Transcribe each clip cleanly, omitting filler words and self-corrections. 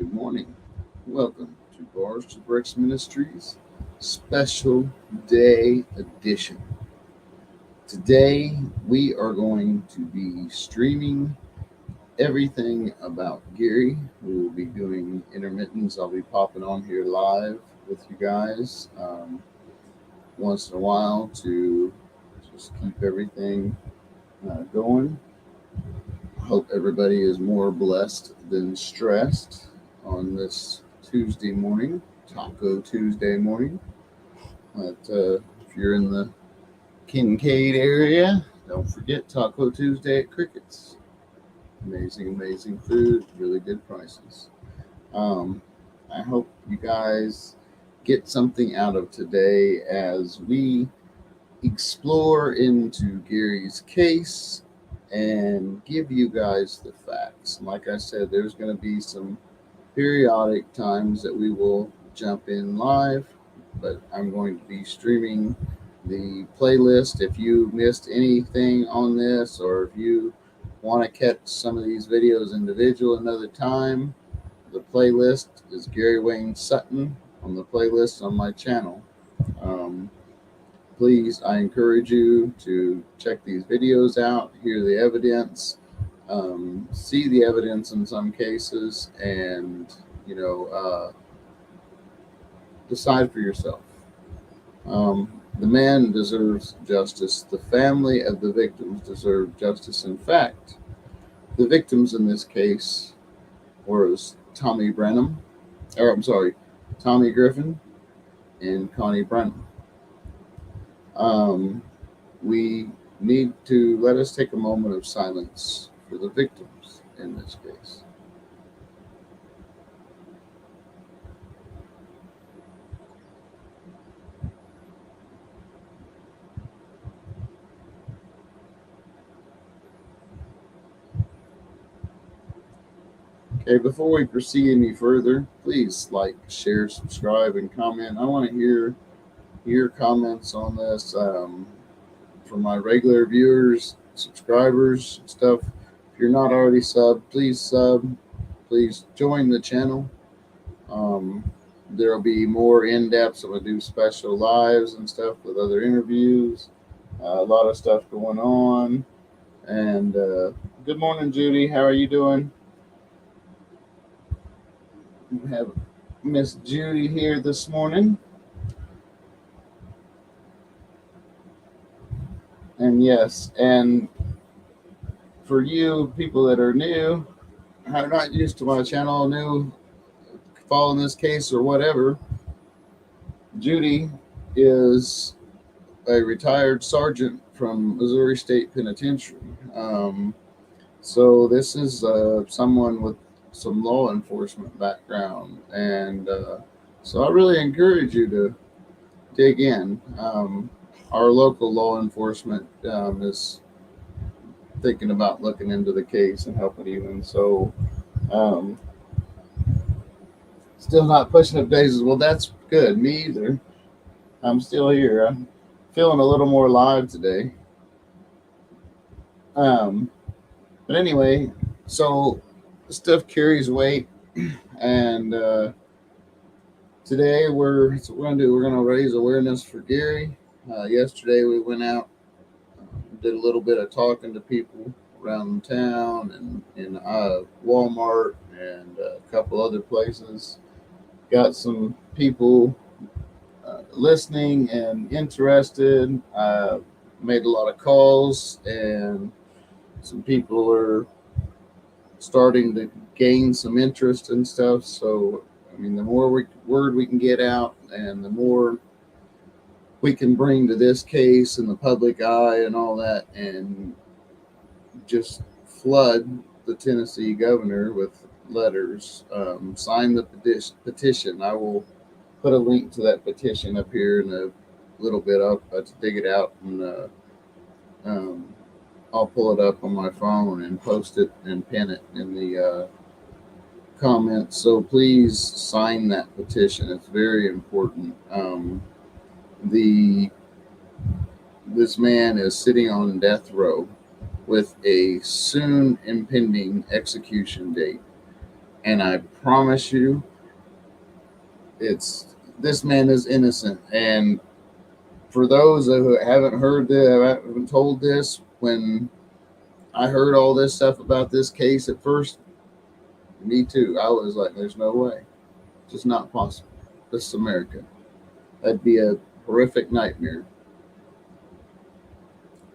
Good morning. Welcome to Bars to Bricks Ministries Special Day Edition. Today we are going to be streaming everything about Gary. We will be doing intermittents. I'll be popping on here live with you guys once in a while to just keep everything going. I hope everybody is more blessed than stressed on this Tuesday morning, Taco Tuesday morning. But if you're in the Kincaid area, don't forget Taco Tuesday at Crickets. Amazing food, really good prices. I hope you guys get something out of today as we explore into Gary's case and give you guys the facts. Like I said, there's going to be some periodic times that we will jump in live, but I'm going to be streaming the playlist. If you missed anything on this, or if you want to catch some of these videos individual another time, the playlist is Gary Wayne Sutton on the playlist on my channel. Please, I encourage you to check these videos out, hear the evidence, see the evidence in some cases, and decide for yourself. The man deserves justice. The family of the victims deserve justice. In fact, the victims in this case was Tommy Griffin and Connie Brennan. We need to let us take a moment of silence for the victims in this case. Okay, before we proceed any further, please like, share, subscribe, and comment. I want to hear your comments on this from my regular viewers, subscribers, stuff. If you're not already subbed, please sub. Please join the channel. There'll be more in-depth. I'm going to do special lives and stuff with other interviews. A lot of stuff going on. And good morning, Judy. How are you doing? We have Miss Judy here this morning. And yes, and for you people that are new, are not used to my channel, new, following this case or whatever, Judy is a retired sergeant from Missouri State Penitentiary. So this is someone with some law enforcement background, and so I really encourage you to dig in. Our local law enforcement is thinking about looking into the case and helping you, and so still not pushing up daisies. Well, that's good. Me either. I'm still here. I'm feeling a little more live today. But anyway, so stuff carries weight, and today we're going to raise awareness for Gary. Yesterday we went out, did a little bit of talking to people around town and in Walmart and a couple other places. Got some people listening and interested. Made a lot of calls, and some people are starting to gain some interest and stuff. So, I mean, the more word we can get out, and the more we can bring to this case and the public eye and all that, and just flood the Tennessee governor with letters. Sign the petition. I will put a link to that petition up here in a little bit. I'll dig it out, and I'll pull it up on my phone and post it and pin it in the comments. So please sign that petition. It's very important. This man is sitting on death row with a soon impending execution date. And I promise you, this man is innocent. And for those who haven't heard this, haven't told this, when I heard all this stuff about this case at first, me too. I was like, "There's no way, it's just not possible. This is America. That'd be a horrific nightmare."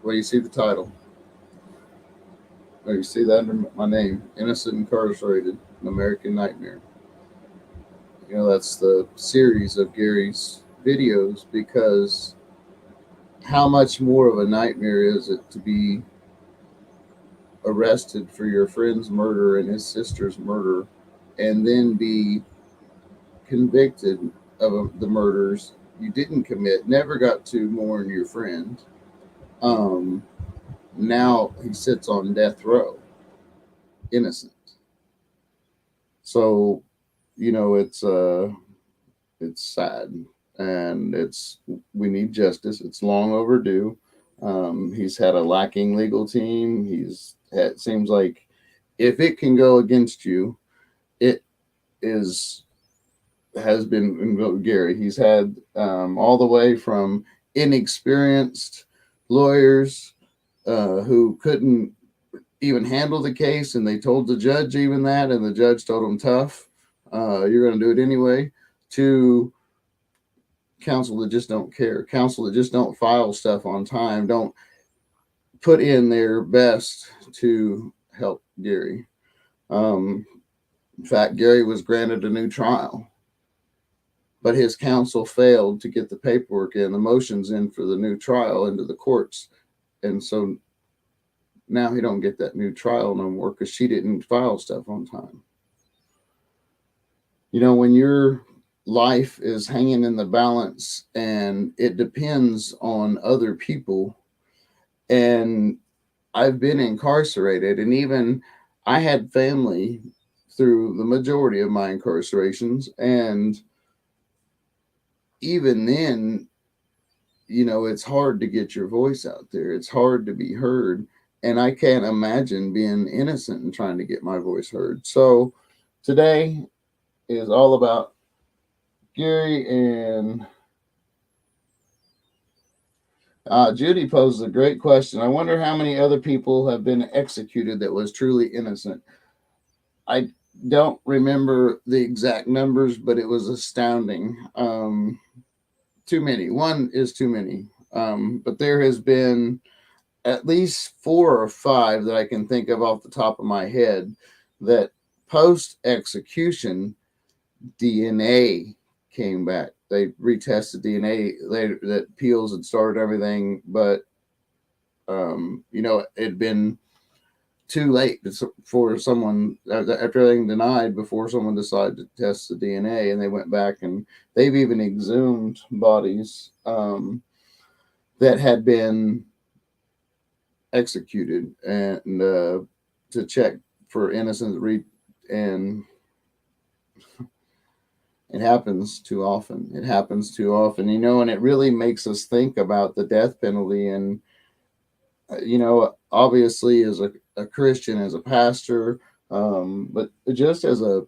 Well, you see the title. Well, you see that under my name, "Innocent Incarcerated: An American Nightmare." That's the series of Gary's videos, because how much more of a nightmare is it to be arrested for your friend's murder and his sister's murder, and then be convicted of the murders you didn't commit, never got to mourn your friend. Um, Now he sits on death row, innocent. So, it's sad, and we need justice. It's long overdue. He's had a lacking legal team. It seems like if it can go against you, it is has been Gary. He's had all the way from inexperienced lawyers who couldn't even handle the case, and they told the judge even that, and the judge told him, "Tough, you're going to do it anyway," to counsel that just don't care, counsel that just don't file stuff on time, don't put in their best to help Gary. In fact, Gary was granted a new trial, but his counsel failed to get the paperwork in, the motions in for the new trial into the courts. And so now he don't get that new trial no more because she didn't file stuff on time. When your life is hanging in the balance and it depends on other people, and I've been incarcerated, and even I had family through the majority of my incarcerations, and even then, it's hard to get your voice out there. It's hard to be heard. And I can't imagine being innocent and trying to get my voice heard. So today is all about Gary. And Judy poses a great question. I wonder how many other people have been executed that was truly innocent. I don't remember the exact numbers, but it was astounding. Too many. One is too many. But there has been at least 4 or 5 that I can think of off the top of my head that post execution DNA came back. They retested DNA later, that Peels had started everything, but it had been too late for someone, after everything denied, before someone decided to test the DNA, and they went back and they've even exhumed bodies that had been executed, and to check for innocence. And it happens too often. It happens too often, and it really makes us think about the death penalty. And obviously, as a Christian, as a pastor, but just as a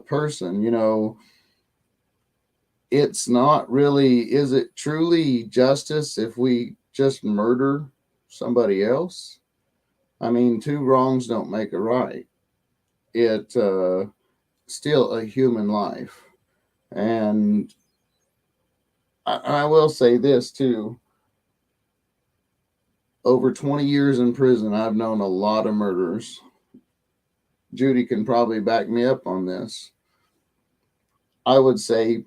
person, it's not really, is it truly justice if we just murder somebody else? I mean, 2 wrongs don't make a right. It still a human life. And I will say this too. Over 20 years in prison, I've known a lot of murderers. Judy can probably back me up on this. I would say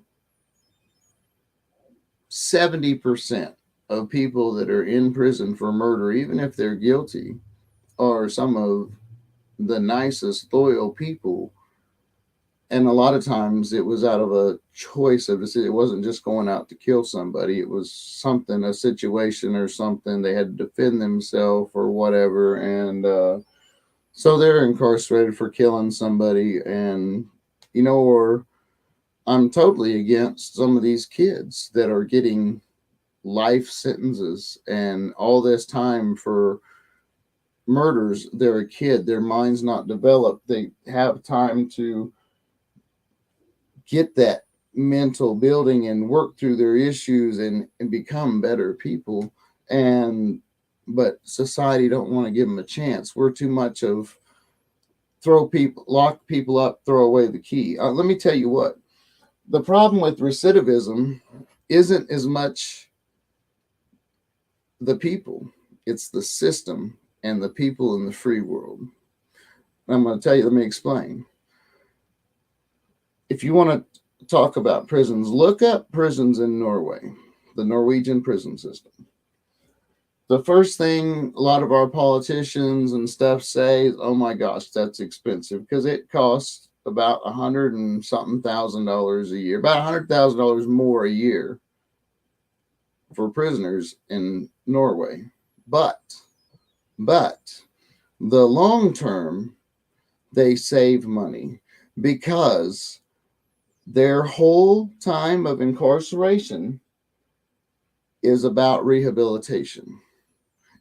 70% of people that are in prison for murder, even if they're guilty, are some of the nicest, loyal people. And a lot of times it was out of a choice of it wasn't just going out to kill somebody. It was something, a situation or something. They had to defend themselves or whatever. And so they're incarcerated for killing somebody. And, or I'm totally against some of these kids that are getting life sentences and all this time for murders. They're a kid. Their mind's not developed. They have time to get that mental building and work through their issues and become better people. And but society don't want to give them a chance. We're too much of lock people up, throw away the key. Let me tell you what, the problem with recidivism isn't as much the people, it's the system and the people in the free world. I'm going to tell you, let me explain. If you want to talk about prisons, look up prisons in Norway, the Norwegian prison system. The first thing a lot of our politicians and stuff say is, oh my gosh, that's expensive, because it costs about $100,000 a year, about $100,000 more a year for prisoners in Norway. But the long term, they save money because their whole time of incarceration is about rehabilitation.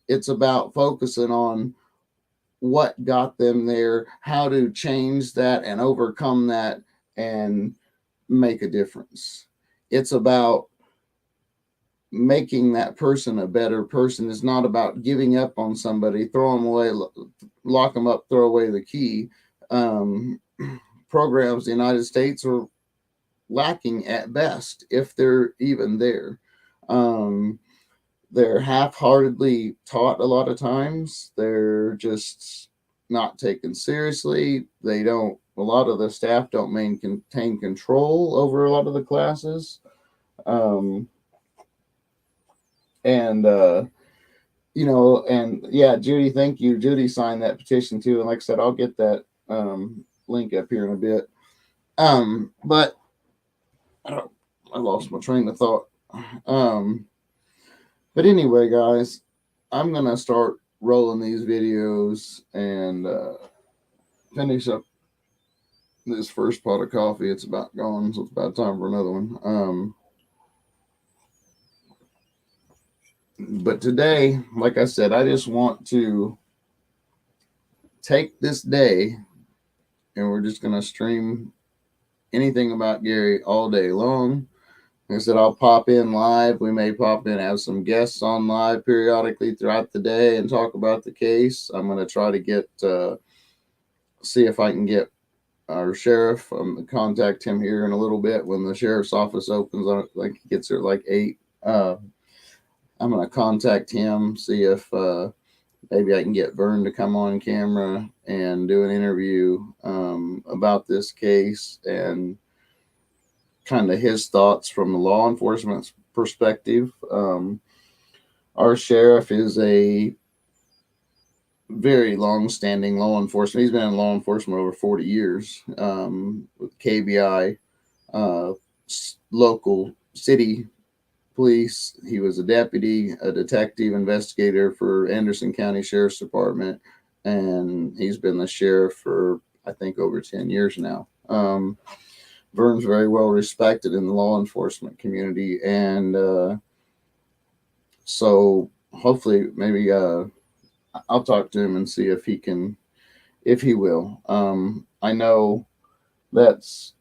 It's about focusing on what got them there, how to change that and overcome that and make a difference. It's about making that person a better person. It's not about giving up on somebody, throw them away, lock them up, throw away the key. Programs in the United States are lacking at best, if they're even there. They're half-heartedly taught a lot of times. They're just not taken seriously. A lot of the staff don't maintain control over a lot of the classes. Judy, thank you. Judy signed that petition too. And like I said, I'll get that link up here in a bit. But I lost my train of thought. But anyway, guys, I'm going to start rolling these videos and finish up this first pot of coffee. It's about gone, so it's about time for another one. But today, like I said, I just want to take this day and we're just going to stream anything about Gary all day long. Like I said, I'll pop in live. We may pop in, have some guests on live periodically throughout the day and talk about the case. I'm going to try to see if I can get our sheriff, contact him here in a little bit when the sheriff's office opens. Like he gets there at like 8. I'm going to contact him, see if maybe I can get Vern to come on camera and do an interview about this case and kind of his thoughts from the law enforcement perspective. Our sheriff is a very long-standing law enforcement. He's been in law enforcement over 40 years with KBI, local city police. He was a deputy, a detective investigator for Anderson County Sheriff's Department, and he's been the sheriff for, I think, over 10 years now. Vern's very well respected in the law enforcement community, and so hopefully maybe I'll talk to him and see if he will. I know that's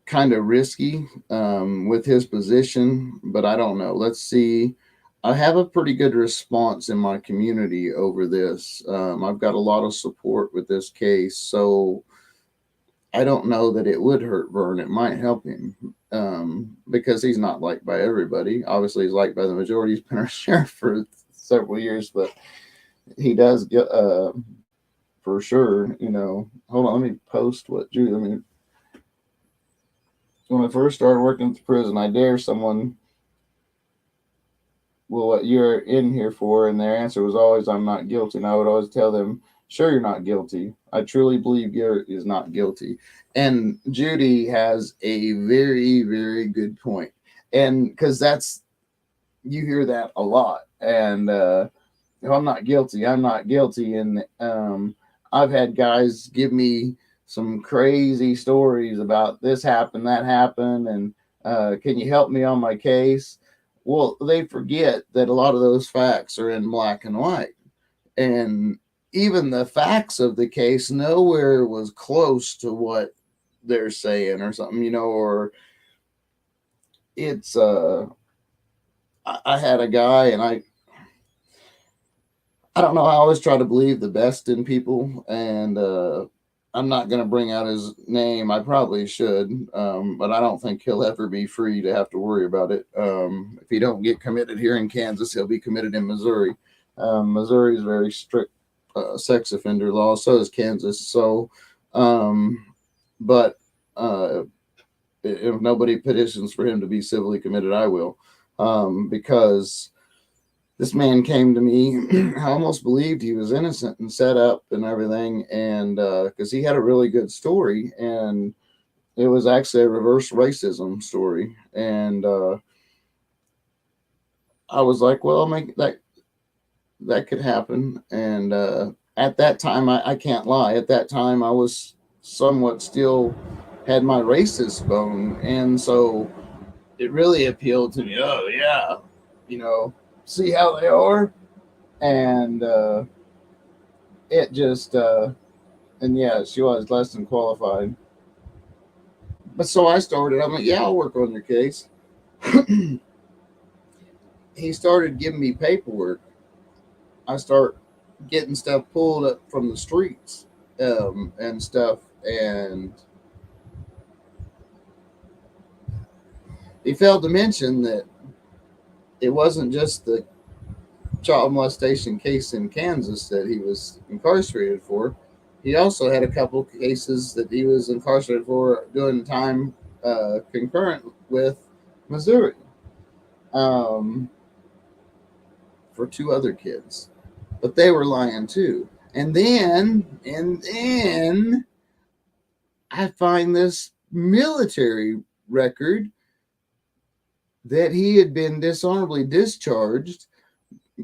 kind of risky with his position, but I don't know. Let's see. I have a pretty good response in my community over this. I've got a lot of support with this case, so I don't know that it would hurt Vern. It might help him because he's not liked by everybody. Obviously, he's liked by the majority. He's been our sheriff for several years, but he does get for sure. Hold on, let me post what Judy. When I first started working at the prison, I dare someone, well, what you're in here for? And their answer was always, I'm not guilty. And I would always tell them, sure, you're not guilty. I truly believe Garrett is not guilty. And Judy has a very, very good point. And because you hear that a lot. And if I'm not guilty, I'm not guilty. And I've had guys give me some crazy stories about this happened, that happened, and can you help me on my case? Well, they forget that a lot of those facts are in black and white. And even the facts of the case nowhere was close to what they're saying or something, or it's I had a guy, and I don't know. I always try to believe the best in people, and I'm not going to bring out his name. I probably should, but I don't think he'll ever be free to have to worry about it. If he don't get committed here in Kansas, he'll be committed in Missouri. Missouri is very strict sex offender law. So is Kansas. So, but uh, if nobody petitions for him to be civilly committed, I will, because this man came to me. I almost believed he was innocent and set up and everything, and because he had a really good story, and it was actually a reverse racism story, and I was like, well, make that could happen, and at that time, I can't lie. At that time, I was somewhat still had my racist bone, and so it really appealed to me. Oh yeah, you know, see how they are, and it just and yeah, she was less than qualified. But so I started. I'm like, yeah, I'll work on your case. He started giving me paperwork. I start getting stuff pulled up from the streets, and stuff, and he failed to mention that it wasn't just the child molestation case in Kansas that he was incarcerated for. He also had a couple cases that he was incarcerated for doing time concurrent with Missouri, um, for two other kids, but they were lying too. And then I find this military record that he had been dishonorably discharged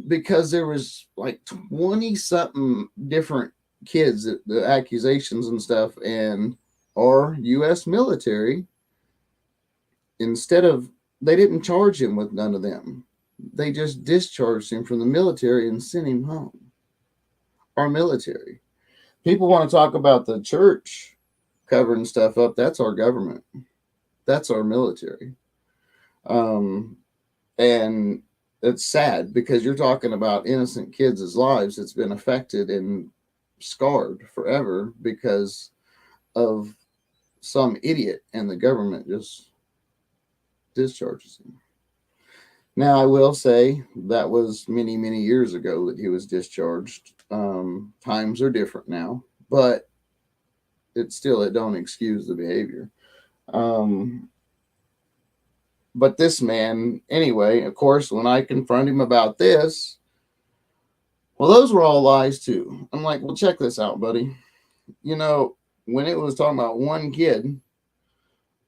because there was like 20 something different kids, the accusations and stuff, and our US military, instead of, they didn't charge him with none of them. They just discharged him from the military and sent him home. Our military. People want to talk about the church covering stuff up. That's our government. That's our military. Um, and it's sad because you're talking about innocent kids' lives that's been affected and scarred forever because of some idiot, and the government just discharges him. Now, I will say that was many, many years ago that he was discharged. Times are different now, but it don't excuse the behavior. Um, but this man, anyway, of course, when I confront him about this, well, those were all lies too. I'm like, well, check this out, buddy. You know, when it was talking about one kid,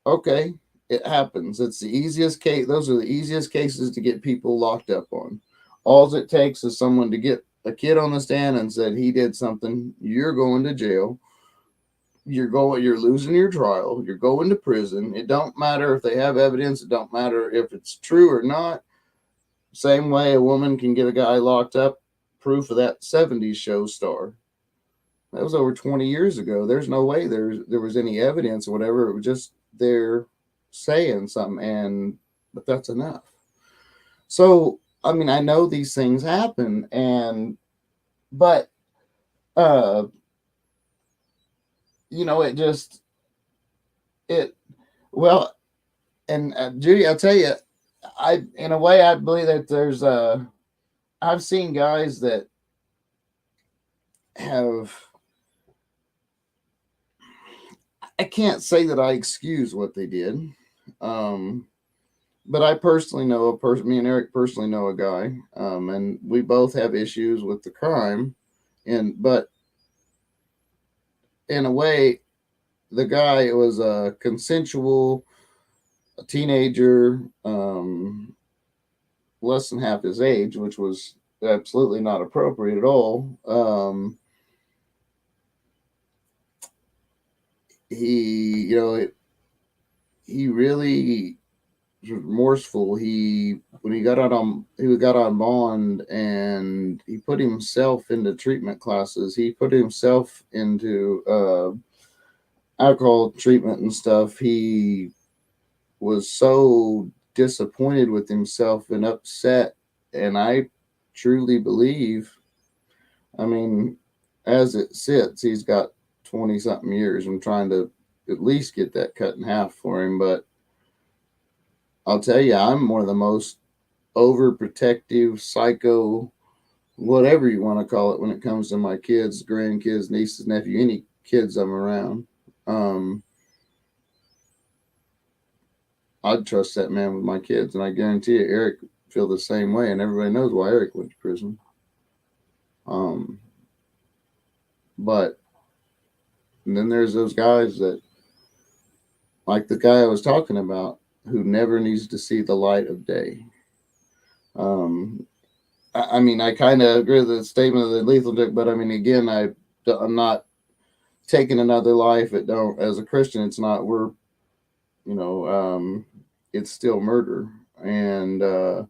okay, it happens. It's the easiest case. Those are the easiest cases to get people locked up on. All it takes is someone to get a kid on the stand and said he did something. You're going to jail. You're losing your trial. You're going to prison. It don't matter if they have evidence. It don't matter if it's true or not. Same way a woman can get a guy locked up. Proof of that 70s show star. That was over 20 years ago. There's no way there was any evidence or whatever. It was just they're saying something, and but that's enough. So I mean, I know these things happen, and but uh, it just it well, and Judy, I'll tell you, I in a way I believe that there's I've seen guys that have, I can't say that I excuse what they did. Um, but I personally know a person. Me and Eric personally know a guy, and we both have issues with the crime. And but in a way, the guy was a consensual, a teenager, less than half his age, which was absolutely not appropriate at all. He, he really remorseful. He when he got on bond, and he put himself into treatment classes. He put himself into alcohol treatment and stuff, he was so disappointed with himself and upset. And I truly believe, I mean, as it sits, he's got 20 something years. I'm trying to at least get that cut in half for him. But I'll tell you, I'm one of the most overprotective, psycho, whatever you want to call it, when it comes to my kids, grandkids, nieces, nephew, any kids I'm around. Um, I'd trust that man with my kids, and I guarantee you, Eric feel the same way, and everybody knows why Eric went to prison. Um, but then there's those guys that, like the guy I was talking about, who never needs to see the light of day. Um, I mean, I kind of agree with the statement of the lethal drug, but I mean, again, I'm not taking another life. It don't, as a Christian, it's not. You know, it's still murder, and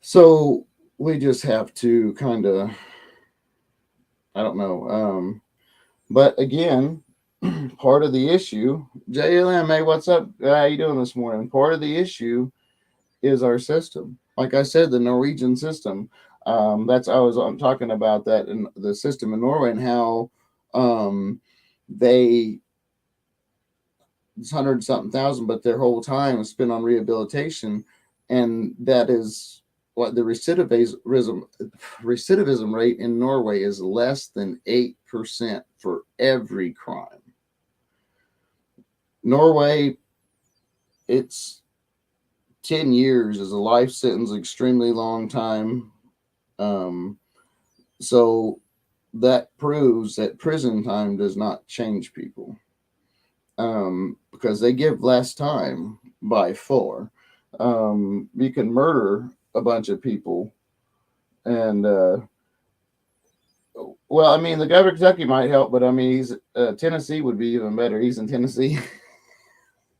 so we just have to kind of, I don't know. But again, part of the issue, JLM, hey, what's up? How you doing this morning? Part of the issue is our system. Like I said, the Norwegian system. I'm talking about that in the system in Norway, and how they, it's 100 something thousand, but their whole time is spent on rehabilitation, and that is what the recidivism rate in Norway is less than 8% for every crime. Norway, it's 10 years is a life sentence, extremely long time. Um, so that proves that prison time does not change people, because they give less time by far. You can murder a bunch of people, and well, I mean, the governor of Kentucky might help, but I mean, he's Tennessee would be even better. He's in Tennessee.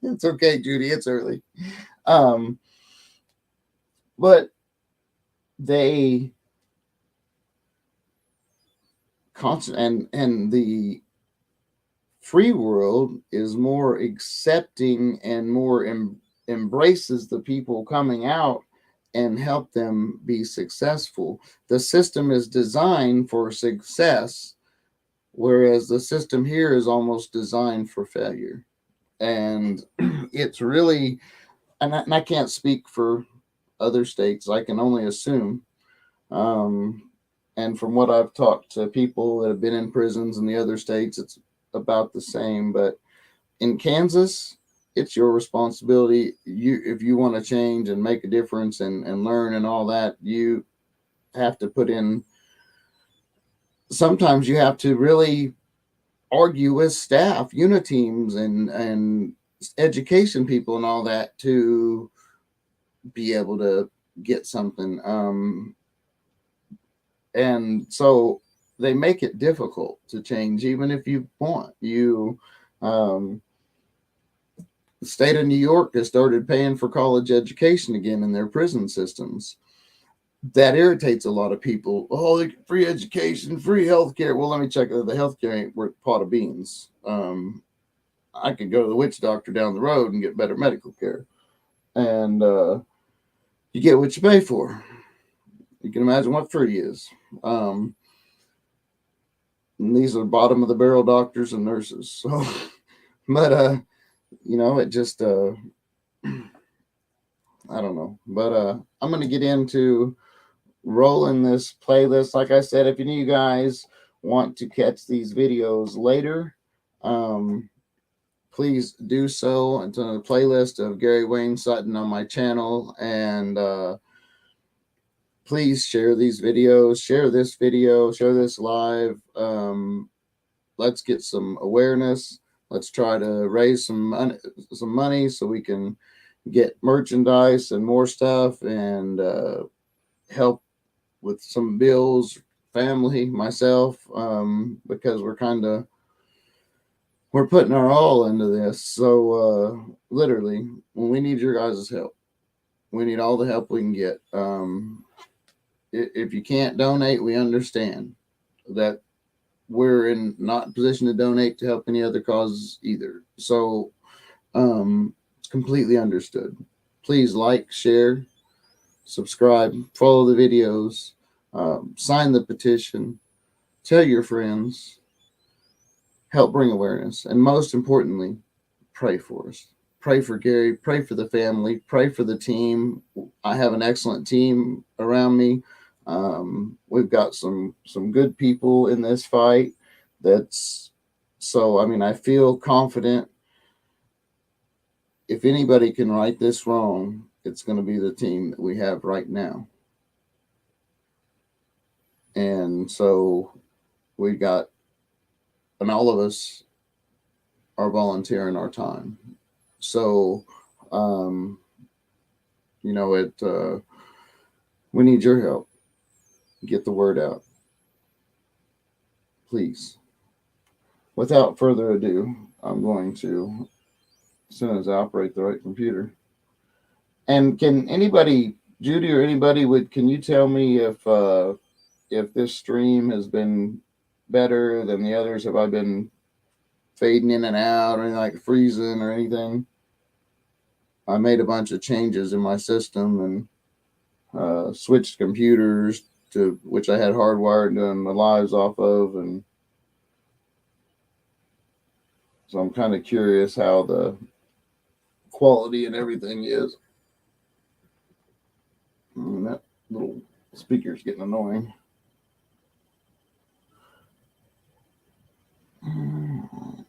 It's okay, Judy. It's early. Um, but they constant and the free world is more accepting and more embraces the people coming out and help them be successful. The system is designed for success, whereas the system here is almost designed for failure. And it's really, and I can't speak for other states, I can only assume. Um, and from what I've talked to people that have been in prisons in the other states, it's about the same. But in Kansas, it's your responsibility. If you want to change and make a difference and learn and all that, you have to put in. Sometimes you have to really argue with staff, unit teams, and education people and all that to be able to get something. And so they make it difficult to change, even if you want. The state of New York has started paying for college education again in their prison systems. That irritates a lot of people. Oh, free education, free healthcare. Well, let me check that the healthcare ain't worth a pot of beans. I could go to the witch doctor down the road and get better medical care. And you get what you pay for. You can imagine what free is. And these are bottom of the barrel doctors and nurses. So, but it just I don't know. But I'm gonna get into rolling this playlist. Like I said, if any of you guys want to catch these videos later, please do so. It's on a playlist of Gary Wayne Sutton on my channel, and please share these videos, share this video, share this live. Let's get some awareness. Let's try to raise some money so we can get merchandise and more stuff, and help with some bills, family, myself, because we're putting our all into this. So literally, when we need your guys' help, we need all the help we can get. If you can't donate, we understand that. we're in not in position to donate to help any other causes either. So it's completely understood. Please like, share, subscribe, follow the videos, sign the petition, tell your friends, help bring awareness, and most importantly, pray for us. Pray for Gary, pray for the family, pray for the team. I have an excellent team around me. We've got some good people in this fight. That's so. I mean, I feel confident. If anybody can right this wrong, it's going to be the team that we have right now. And so we got, and all of us are volunteering our time. So, um, it. We need your help. Get the word out, please. Without further ado, I'm going to, as soon as I operate the right computer. And can anybody, Judy or anybody, can you tell me if this stream has been better than the others? Have I been fading in and out or anything, like freezing or anything? I made a bunch of changes in my system and switched computers to which I had hardwired doing my lives off of, and so I'm kind of curious how the quality and everything is. That little speaker's getting annoying.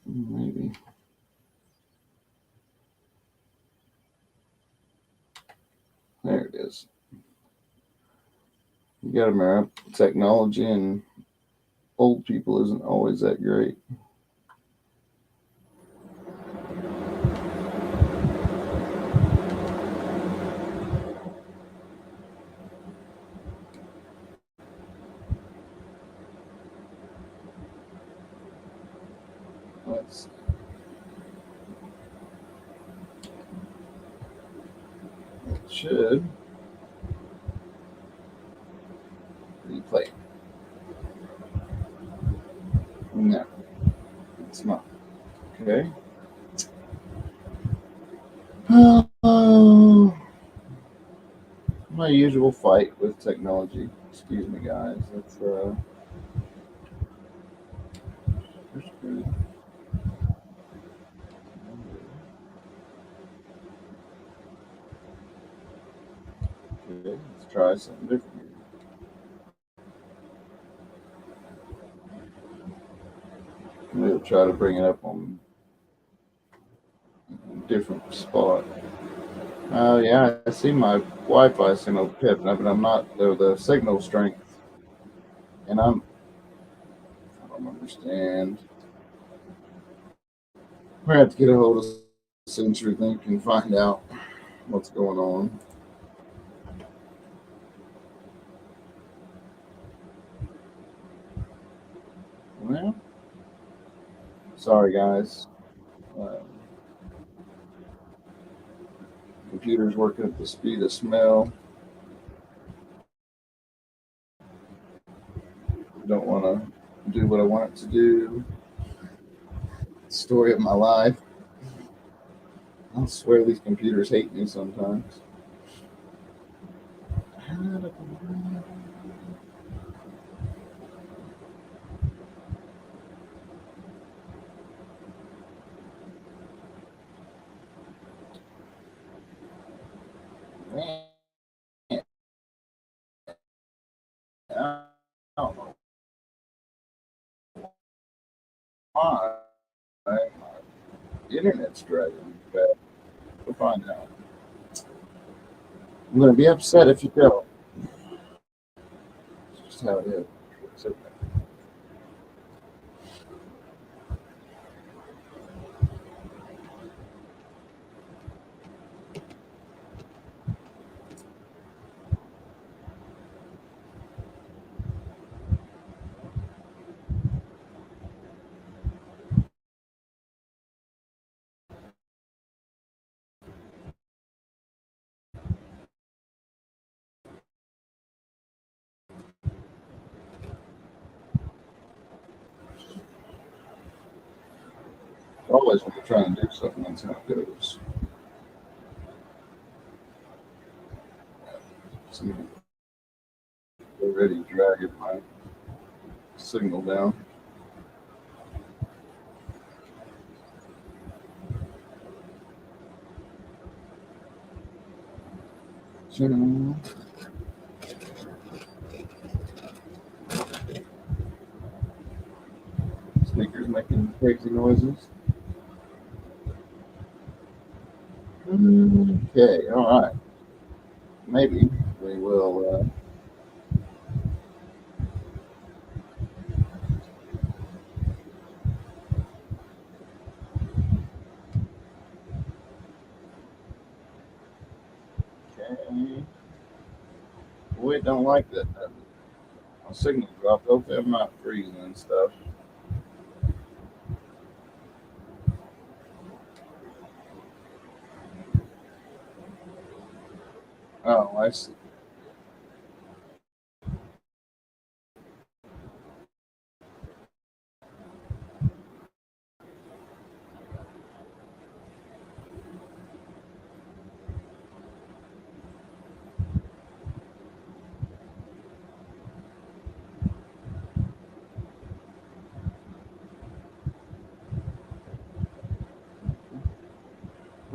Maybe. There it is. You got to remember, technology and old people isn't always that great. Let's it should replay. No, it's not. Okay. Oh, my usual fight with technology. Excuse me, guys. That's okay. Let's try something different. We'll try to bring it up on a different spot. Oh yeah, I see my Wi-Fi signal picking up, but I'm not the signal strength, and I don't understand. We're gonna have to get a hold of Century Think and find out what's going on. Well, sorry guys. Uh, computer's working at the speed of smell. Don't want to do what I want it to do. Story of my life. I swear these computers hate me sometimes. Man, I don't know why. My internet's dragging bad. We'll find out. I'm going to be upset if you don't. It's just how it is. It's okay. Always when you're trying to do something, that's how it goes. So I'm already dragging my signal down. Speakers making crazy noises. Okay, all right. Maybe we will. Okay. We don't like that. My signal dropped. Hopefully, I'm not freezing and stuff. Oh, I see.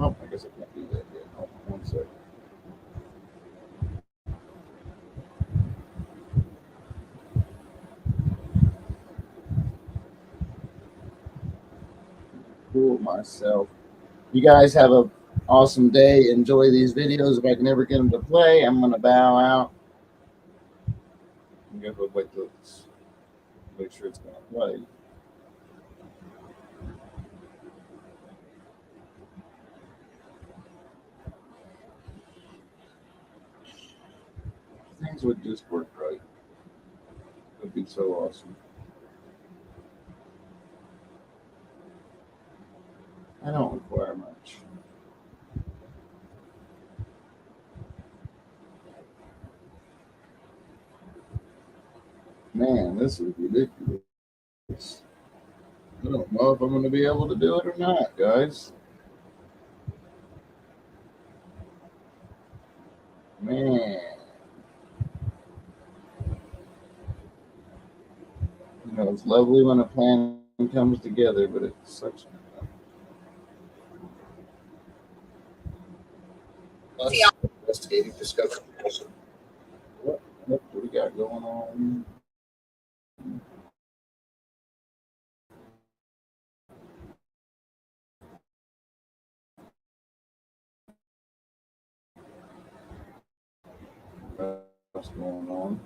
Oh, I guess I can't do that yet. Hold on one second. Cool myself. You guys have a awesome day. Enjoy these videos. If I can ever get them to play, I'm gonna bow out. I'm gonna go wait till it's make sure it's gonna play. Things would just work right. It'd be so awesome. I don't require much. Man, this is ridiculous. I don't know if I'm gonna be able to do it or not, guys. Man, it's lovely when a plan comes together, but it sucks. Investigating discovery. What do we got going on? What's going on?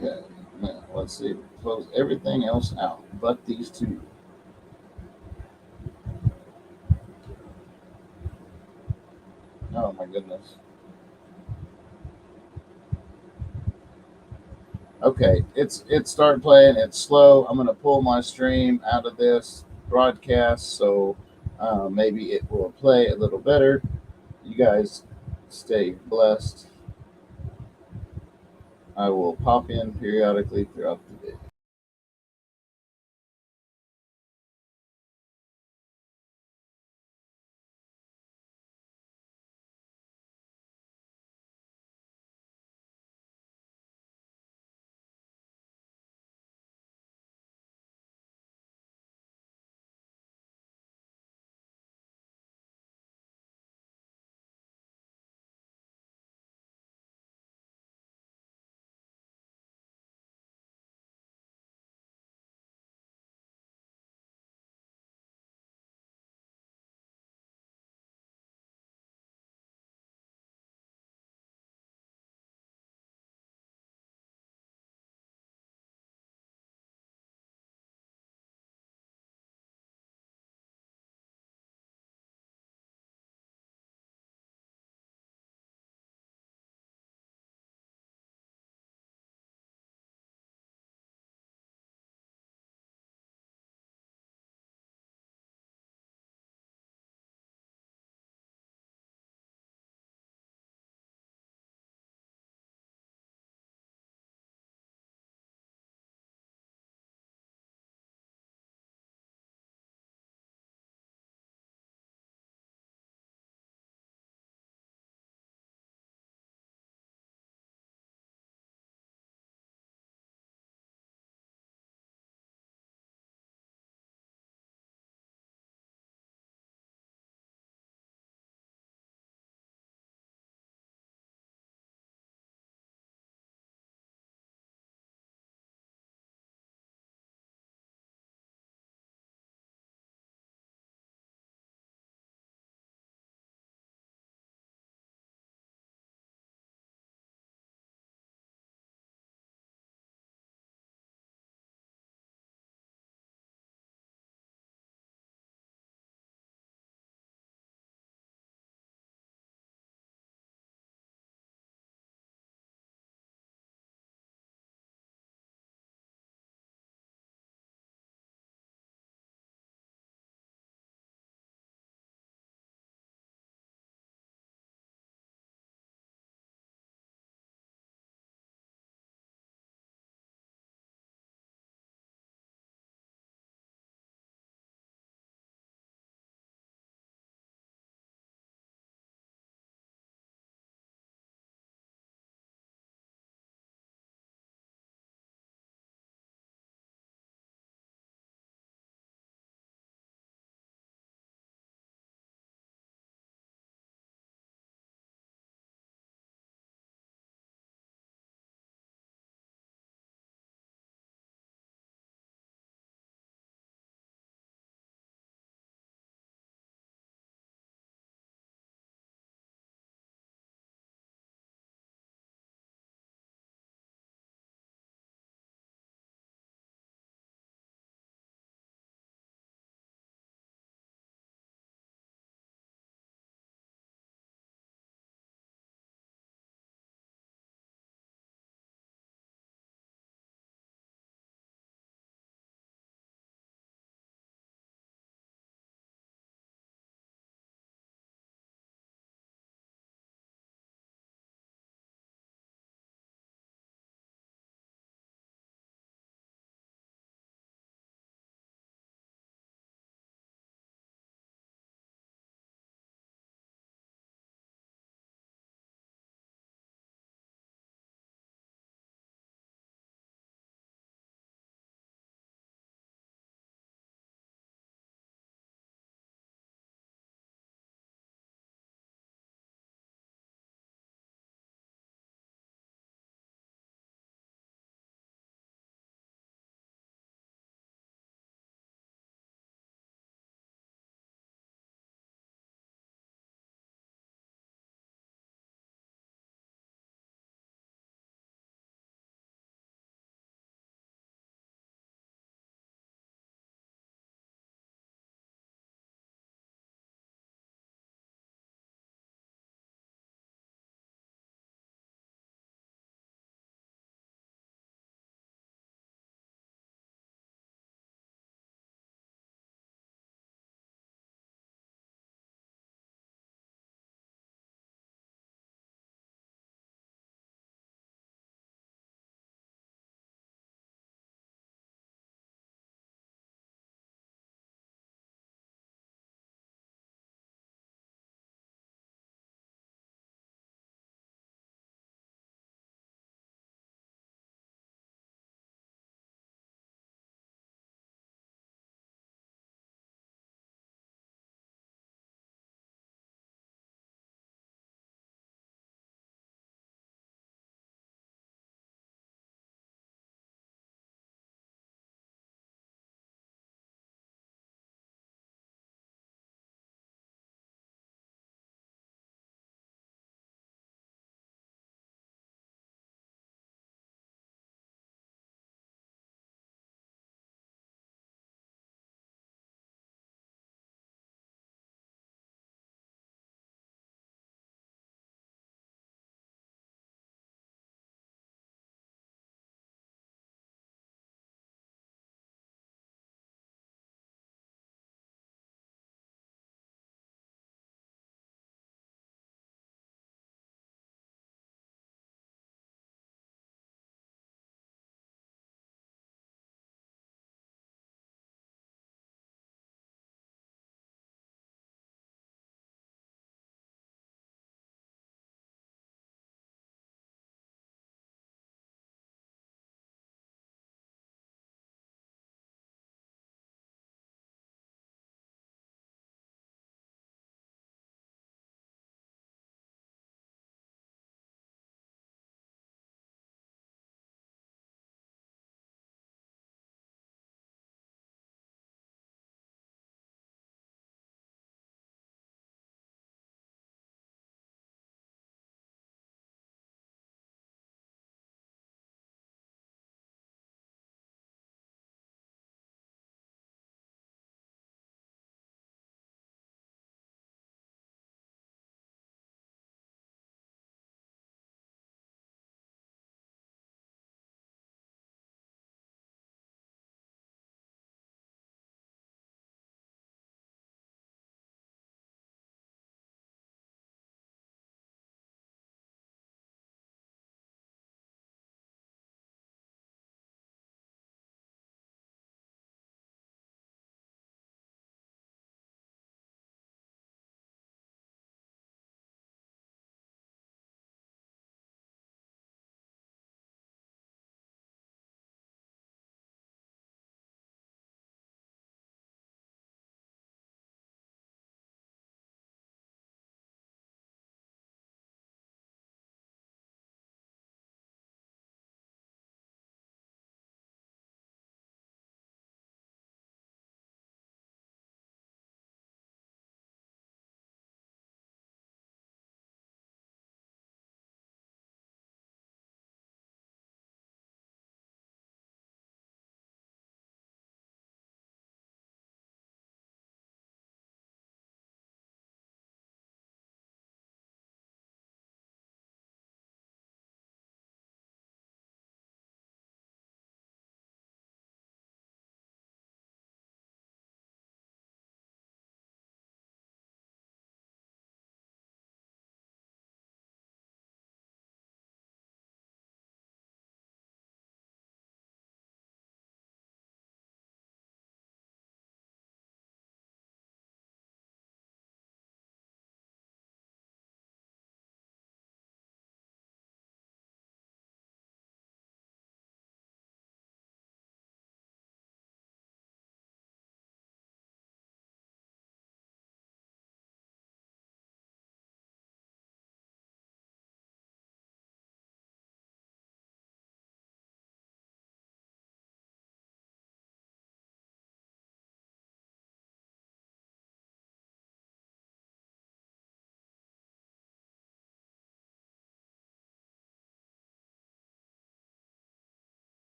Okay, now let's see. Close everything else out but these two. Oh my goodness. Okay, it's started playing. It's slow. I'm gonna pull my stream out of this broadcast, so maybe it will play a little better. You guys stay blessed. I will pop in periodically throughout the day.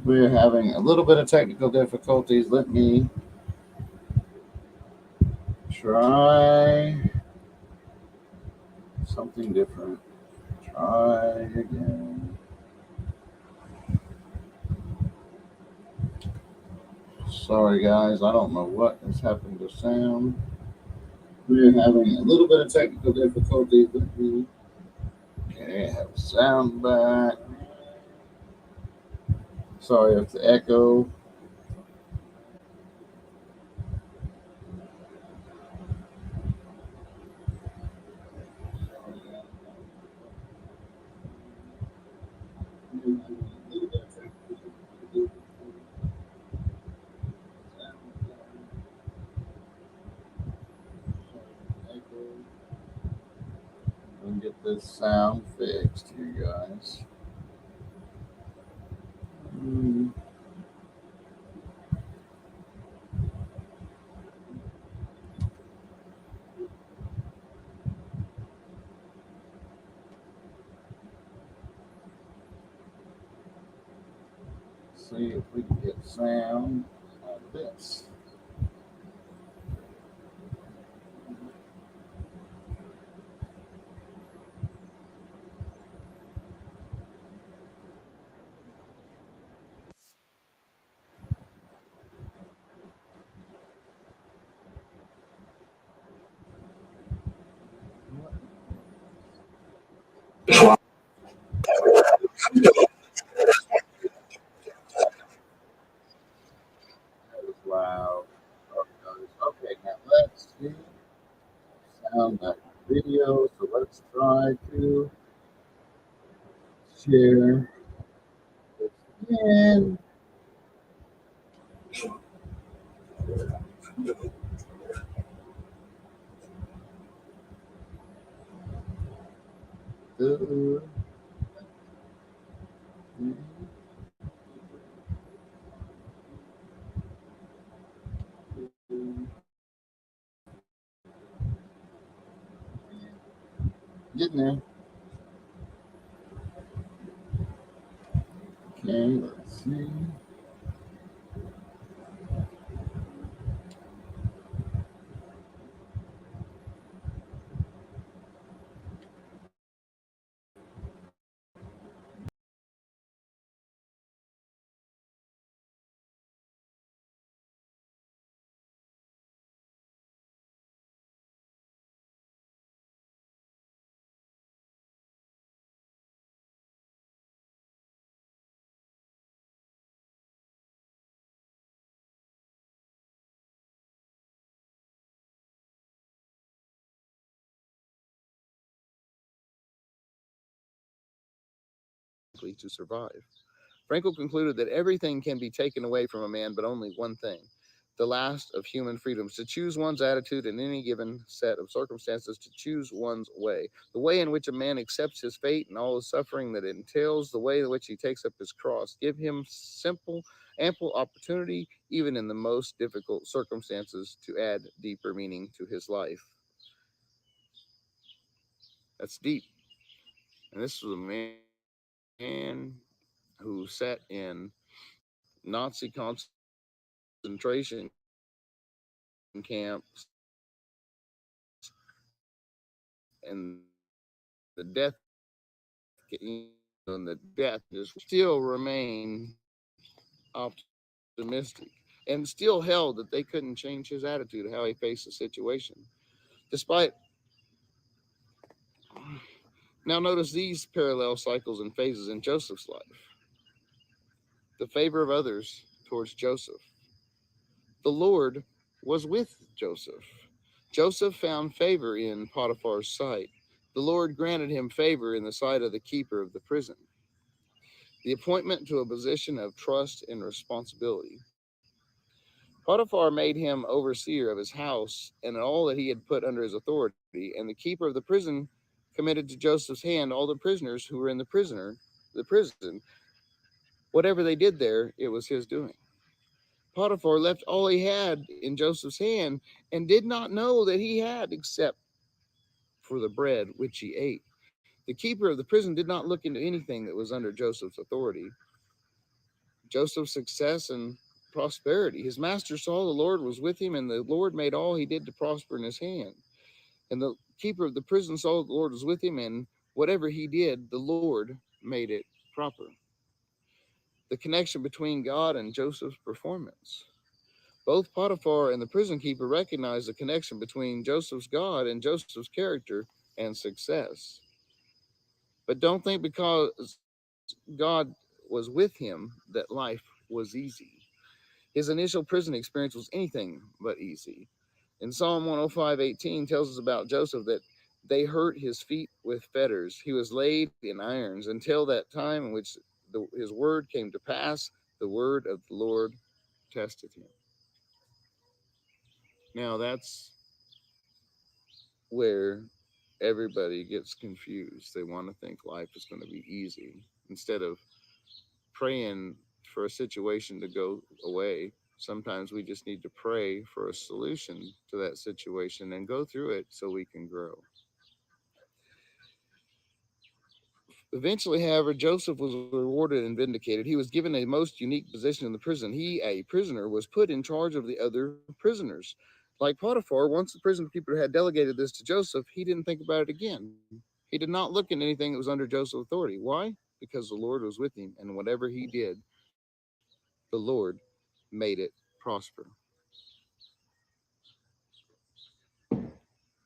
We're having a little bit of technical difficulties. Let me try something different. Try again. Sorry, guys. I don't know what has happened to sound. We're having a little bit of technical difficulties. Let me. Okay, I have sound back. Sorry if the echo. And get this sound fixed here, guys. Hmm. See if we can get sound out of this. That was loud. Okay, now let's see. Sound back video. So let's try to share this again. Uh, Getting there. Okay, let's see. To survive. Frankel concluded that everything can be taken away from a man, but only one thing, the last of human freedoms, to choose one's attitude in any given set of circumstances, to choose one's way, the way in which a man accepts his fate and all the suffering that it entails, the way in which he takes up his cross. Give him simple, ample opportunity, even in the most difficult circumstances, to add deeper meaning to his life. That's deep. And this was a man who sat in Nazi concentration camps and the death and the death is still remain optimistic and still held that they couldn't change his attitude, how he faced the situation. Despite now notice these parallel cycles and phases in Joseph's life. The favor of others towards Joseph. The Lord was with Joseph. Joseph found favor in Potiphar's sight. The Lord granted him favor in the sight of the keeper of the prison. The appointment to a position of trust and responsibility. Potiphar made him overseer of his house and all that he had put under his authority, and the keeper of the prison committed to Joseph's hand all the prisoners who were in the prison. Whatever they did there, it was his doing. Potiphar left all he had in Joseph's hand and did not know that he had except for the bread which he ate. The keeper of the prison did not look into anything that was under Joseph's authority. Joseph's success and prosperity. His master saw the Lord was with him, and the Lord made all he did to prosper in his hand. And the keeper of the prison saw the Lord was with him, and whatever he did, the Lord made it proper. The connection between God and Joseph's performance. Both Potiphar and the prison keeper recognized the connection between Joseph's God and Joseph's character and success. But don't think because God was with him that life was easy. His initial prison experience was anything but easy. In Psalm 105:18 tells us about Joseph that they hurt his feet with fetters. He was laid in irons until that time in which his word came to pass. The word of the Lord tested him. Now that's where everybody gets confused. They want to think life is going to be easy instead of praying for a situation to go away. Sometimes we just need to pray for a solution to that situation and go through it so we can grow. Eventually, however, Joseph was rewarded and vindicated. He was given a most unique position in the prison. He, a prisoner, was put in charge of the other prisoners. Like Potiphar, once the prison keeper had delegated this to Joseph, he didn't think about it again. He did not look at anything that was under Joseph's authority. Why? Because the Lord was with him, and whatever he did, the Lord made it prosper.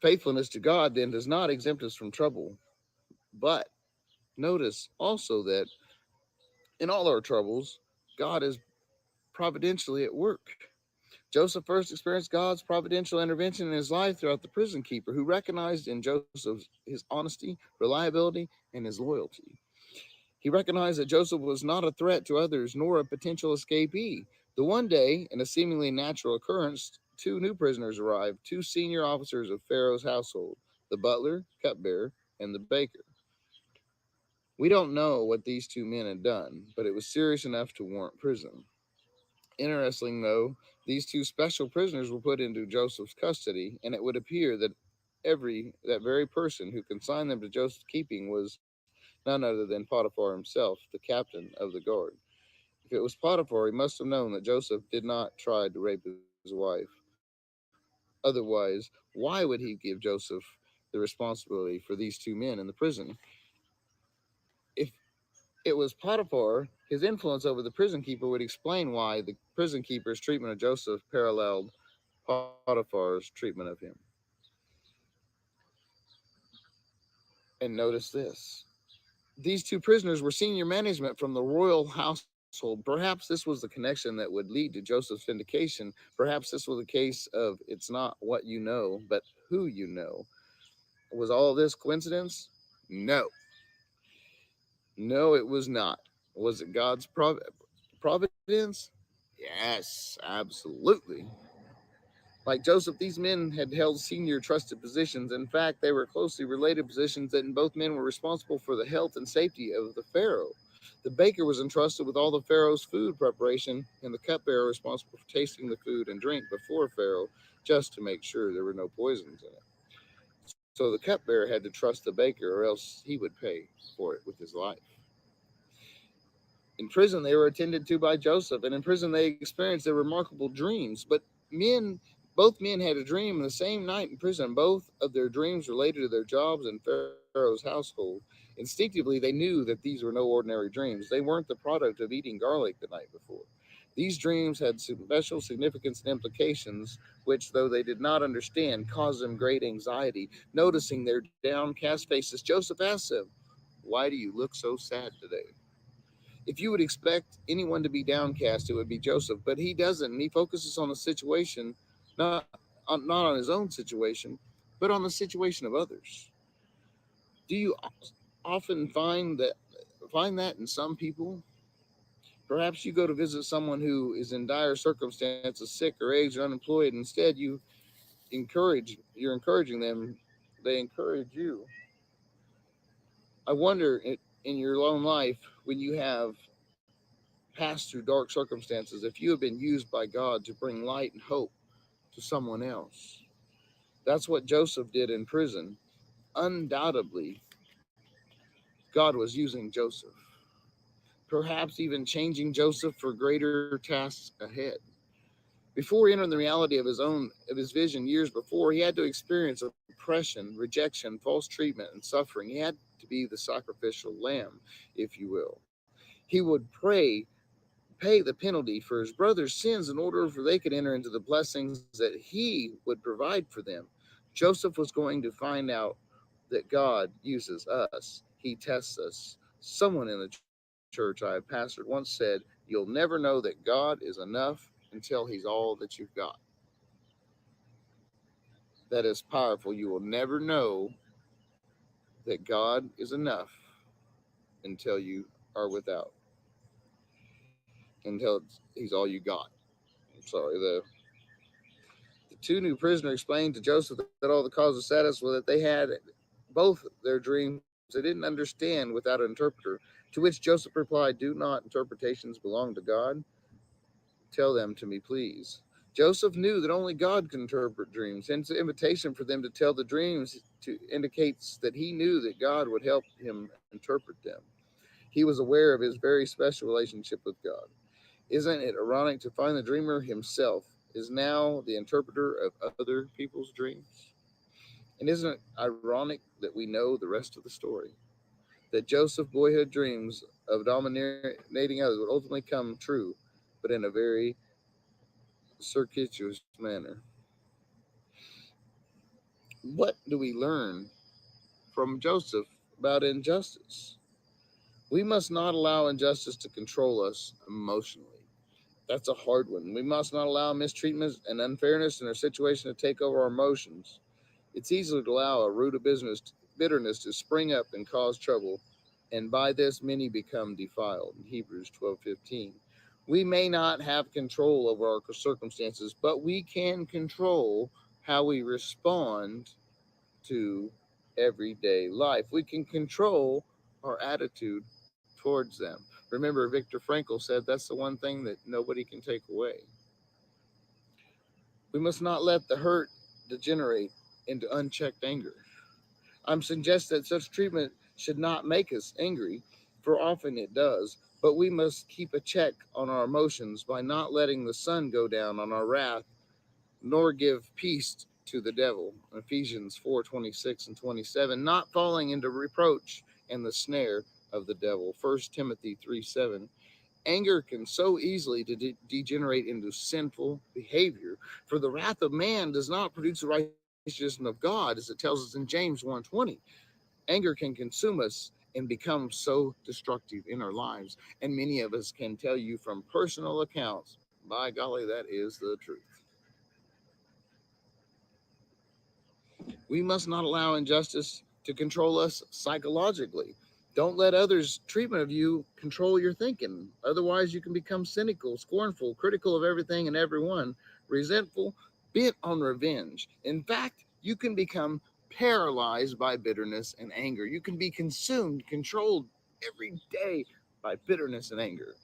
Faithfulness to God then does not exempt us from trouble, but notice also that in all our troubles, God is providentially at work. Joseph first experienced God's providential intervention in his life throughout the prison keeper, who recognized in Joseph his honesty, reliability, and his loyalty. He recognized that Joseph was not a threat to others nor a potential escapee. The one day, in a seemingly natural occurrence, two new prisoners arrived, two senior officers of Pharaoh's household, the butler, cupbearer, and the baker. We don't know what these two men had done, but it was serious enough to warrant prison. Interesting, though, these two special prisoners were put into Joseph's custody, and it would appear that that very person who consigned them to Joseph's keeping was none other than Potiphar himself, the captain of the guard. If it was Potiphar, he must have known that Joseph did not try to rape his wife. Otherwise, why would he give Joseph the responsibility for these two men in the prison? If it was Potiphar, his influence over the prison keeper would explain why the prison keeper's treatment of Joseph paralleled Potiphar's treatment of him. And notice this: these two prisoners were senior management from the royal household. Perhaps this was the connection that would lead to Joseph's vindication. Perhaps this was a case of it's not what you know, but who you know. Was all this coincidence? No. No, it was not. Was it God's providence? Yes, absolutely. Like Joseph, these men had held senior trusted positions. In fact, they were closely related positions, and both men were responsible for the health and safety of the Pharaoh. The baker was entrusted with all the Pharaoh's food preparation, and the cupbearer responsible for tasting the food and drink before Pharaoh, just to make sure there were no poisons in it. So the cupbearer had to trust the baker, or else he would pay for it with his life. In prison, they were attended to by Joseph, and in prison, they experienced their remarkable dreams. But men, both men had a dream in the same night in prison. Both of their dreams related to their jobs in Pharaoh's household. Instinctively, they knew that these were no ordinary dreams. They weren't the product of eating garlic the night before. These dreams had special significance and implications, which, though they did not understand, caused them great anxiety. Noticing their downcast faces, Joseph asked them, "Why do you look so sad today?" If you would expect anyone to be downcast, it would be Joseph, but he doesn't. And he focuses on the situation, not on his own situation, but on the situation of others. Do you often find that in some people? Perhaps you go to visit someone who is in dire circumstances, sick or aged or unemployed. And instead, you're encouraging them. They encourage you. I wonder in your own life when you have passed through dark circumstances, if you have been used by God to bring light and hope to someone else. That's what Joseph did in prison. Undoubtedly, God was using Joseph. perhaps even changing Joseph for greater tasks ahead. Before entering the reality of his vision years before, he had to experience oppression, rejection, false treatment, and suffering. He had to be the sacrificial lamb, if you will. He would pay the penalty for his brother's sins in order for they could enter into the blessings that he would provide for them. Joseph was going to find out that God uses us. He tests us. Someone in the church I have pastored once said, "You'll never know that God is enough until he's all that you've got." That is powerful. You will never know that God is enough until you are without, until he's all you got. I'm sorry. The two new prisoners explained to Joseph that all the cause of sadness was that they had both their dreams they didn't understand without an interpreter. To which Joseph replied, "Do not interpretations belong to God? Tell them to me, please." Joseph knew that only God could interpret dreams, hence the invitation for them to tell the dreams indicates that he knew that God would help him interpret them. He was aware of his very special relationship with God. Isn't it ironic to find the dreamer himself is now the interpreter of other people's dreams? And isn't it ironic that we know the rest of the story? That Joseph's boyhood dreams of dominating others would ultimately come true, but in a very circuitous manner. What do we learn from Joseph about injustice? We must not allow injustice to control us emotionally. That's a hard one. We must not allow mistreatment and unfairness in our situation to take over our emotions. It's easy to allow a root of bitterness to spring up and cause trouble, and by this many become defiled. In Hebrews 12:15. We may not have control over our circumstances, but we can control how we respond to everyday life. We can control our attitude towards them. Remember, Viktor Frankl said that's the one thing that nobody can take away. We must not let the hurt degenerate into unchecked anger. I'm suggesting that such treatment should not make us angry, for often it does, but we must keep a check on our emotions by not letting the sun go down on our wrath, nor give peace to the devil. Ephesians 4:26 and 27, not falling into reproach and the snare of the devil. 1 Timothy 3:7. Anger can so easily degenerate into sinful behavior, for the wrath of man does not produce the righteousness of God, as it tells us in James 1:20. Anger can consume us and become so destructive in our lives, and many of us can tell you from personal accounts, by golly, that is the truth. We must not allow injustice to control us psychologically. Don't let others' treatment of you control your thinking. Otherwise, you can become cynical, scornful, critical of everything and everyone, resentful, bent on revenge. In fact, you can become paralyzed by bitterness and anger. You can be consumed, controlled every day by bitterness and anger.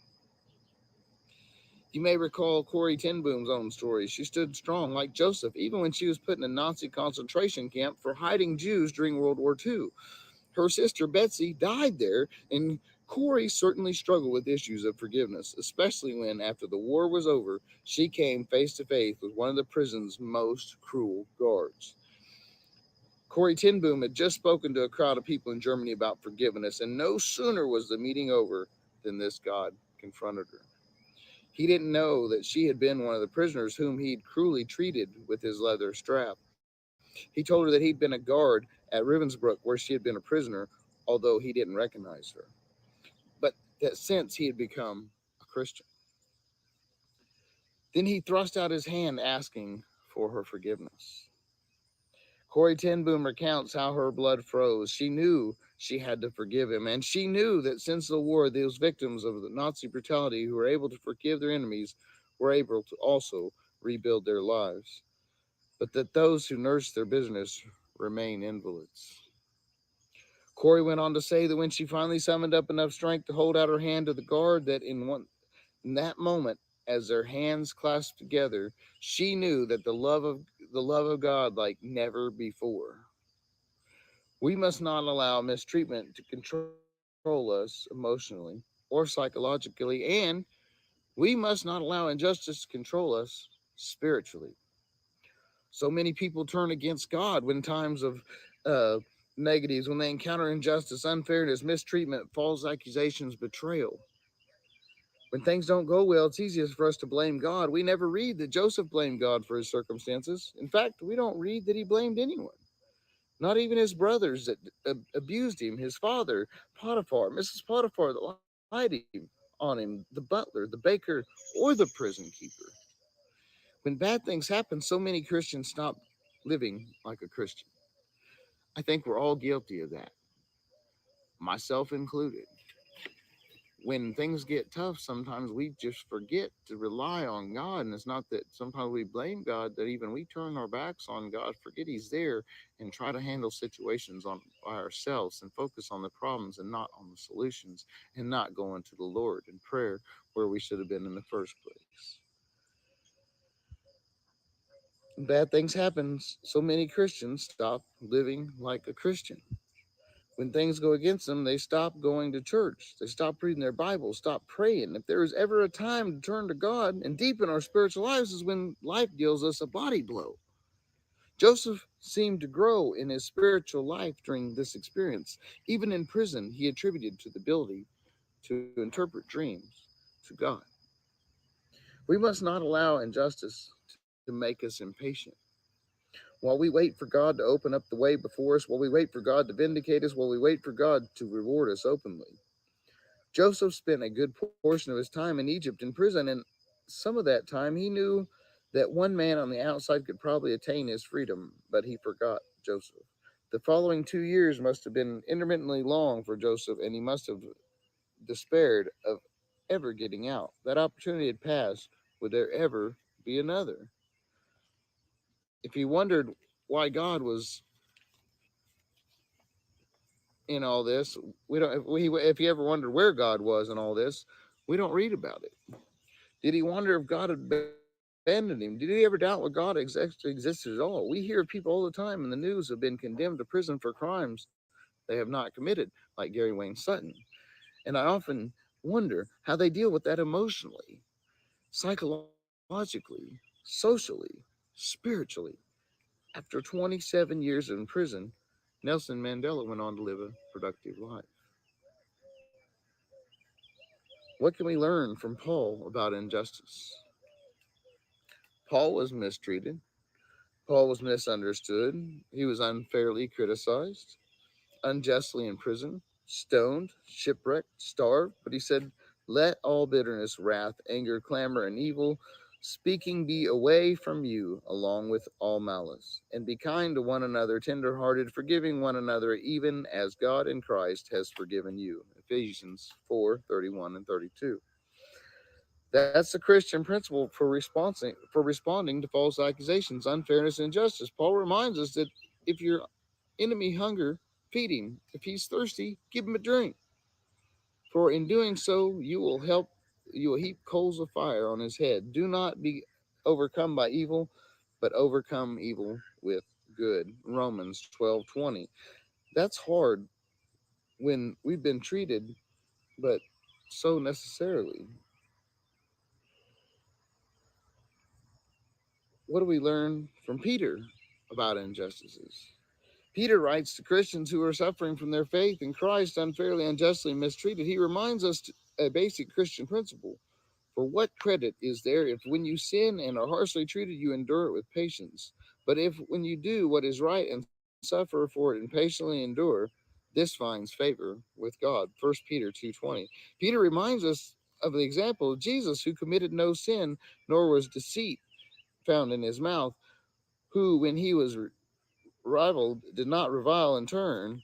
You may recall Corrie ten Boom's own story. She stood strong like Joseph, even when she was put in a Nazi concentration camp for hiding Jews during World War II. Her sister Betsy died there, and Corrie certainly struggled with issues of forgiveness, especially when, after the war was over, she came face to face with one of the prison's most cruel guards. Corrie ten Boom had just spoken to a crowd of people in Germany about forgiveness, and no sooner was the meeting over than this God confronted her. He didn't know that she had been one of the prisoners whom he'd cruelly treated with his leather strap. He told her that he'd been a guard at Ravensbrück, where she had been a prisoner, although he didn't recognize her. But that since he had become a Christian. Then he thrust out his hand asking for her forgiveness. Corrie ten Boom recounts how her blood froze. She knew she had to forgive him, and she knew that since the war, those victims of the Nazi brutality who were able to forgive their enemies were able to also rebuild their lives, but that those who nursed their bitterness remain invalids. Corrie went on to say that when she finally summoned up enough strength to hold out her hand to the guard, that in that moment, as their hands clasped together, she knew that the love of God like never before. We must not allow mistreatment to control us emotionally or or psychologically, and we must not allow injustice to control us spiritually. So many people turn against God when times of uh, negatives, when they encounter injustice, unfairness, mistreatment, false accusations, betrayal. When things don't go well, it's easiest for us to blame God. We never read that Joseph blamed God for his circumstances. In fact, we don't read that he blamed anyone, not even his brothers that abused him, his father, Potiphar, Mrs. Potiphar that lied on him, the butler, the baker, or the prison keeper. When bad things happen, so many Christians stop living like a Christian. I think we're all guilty of that, myself included. When things get tough, sometimes we just forget to rely on God. And it's not that sometimes we blame God, that even we turn our backs on God, forget He's there, and try to handle situations on by ourselves and focus on the problems and not on the solutions, and not going to the Lord in prayer where we should have been in the first place. Bad things happen, so many Christians stop living like a Christian. When things go against them, they stop going to church. They stop reading their Bible, stop praying. If there is ever a time to turn to God and deepen our spiritual lives, is when life deals us a body blow. Joseph seemed to grow in his spiritual life during this experience. Even in prison, he attributed to the ability to interpret dreams to God. We must not allow injustice to make us impatient. While we wait for God to open up the way before us, while we wait for God to vindicate us, while we wait for God to reward us openly. Joseph spent a good portion of his time in Egypt in prison, and some of that time he knew that one man on the outside could probably attain his freedom, but he forgot Joseph. The following 2 years must have been intermittently long for Joseph, and he must have despaired of ever getting out. That opportunity had passed. Would there ever be another? If he wondered why God was in all this, we don't. If he ever wondered where God was in all this, we don't read about it. Did he wonder if God had abandoned him? Did he ever doubt what God existed at all? We hear people all the time in the news have been condemned to prison for crimes they have not committed, like Gary Wayne Sutton. And I often wonder how they deal with that emotionally, psychologically, socially, spiritually. After 27 years in prison, Nelson Mandela went on to live a productive life. What can we learn from Paul about injustice? Paul was mistreated. Paul was misunderstood. He was unfairly criticized, unjustly imprisoned, stoned, shipwrecked, starved. But he said, "Let all bitterness, wrath, anger, clamor, and evil speaking be away from you, along with all malice. And be kind to one another, tenderhearted, forgiving one another, even as God in Christ has forgiven you." Ephesians 4:31 and 32. That's the Christian principle for responding to false accusations, unfairness, and injustice. Paul reminds us that if your enemy hunger, feed him. If he's thirsty, give him a drink. For in doing so, you will heap coals of fire on his head. Do not be overcome by evil, but overcome evil with good. Romans 12:20. That's hard when we've been treated, but so necessarily. What do we learn from Peter about injustices? Peter writes to Christians who are suffering from their faith in Christ, unfairly, unjustly mistreated. He reminds us a basic Christian principle. For what credit is there if when you sin and are harshly treated, you endure it with patience? But if when you do what is right and suffer for it and patiently endure, this finds favor with God. 1 Peter 2:20. Peter reminds us of the example of Jesus, who committed no sin, nor was deceit found in his mouth, who, when he was rivaled, did not revile in turn.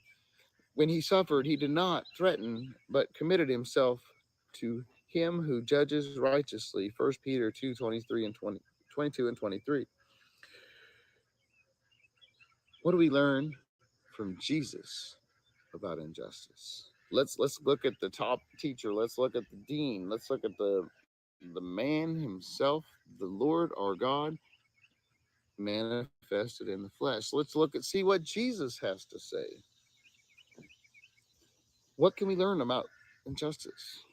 When he suffered, he did not threaten, but committed himself to him who judges righteously. 1 Peter 2:23 and 22 and 23. What do we learn from Jesus about injustice? Let's look at the top teacher. Let's look at the dean. Let's look at the man himself, the Lord our God, manifested in the flesh. Let's look at see what Jesus has to say. What can we learn about injustice?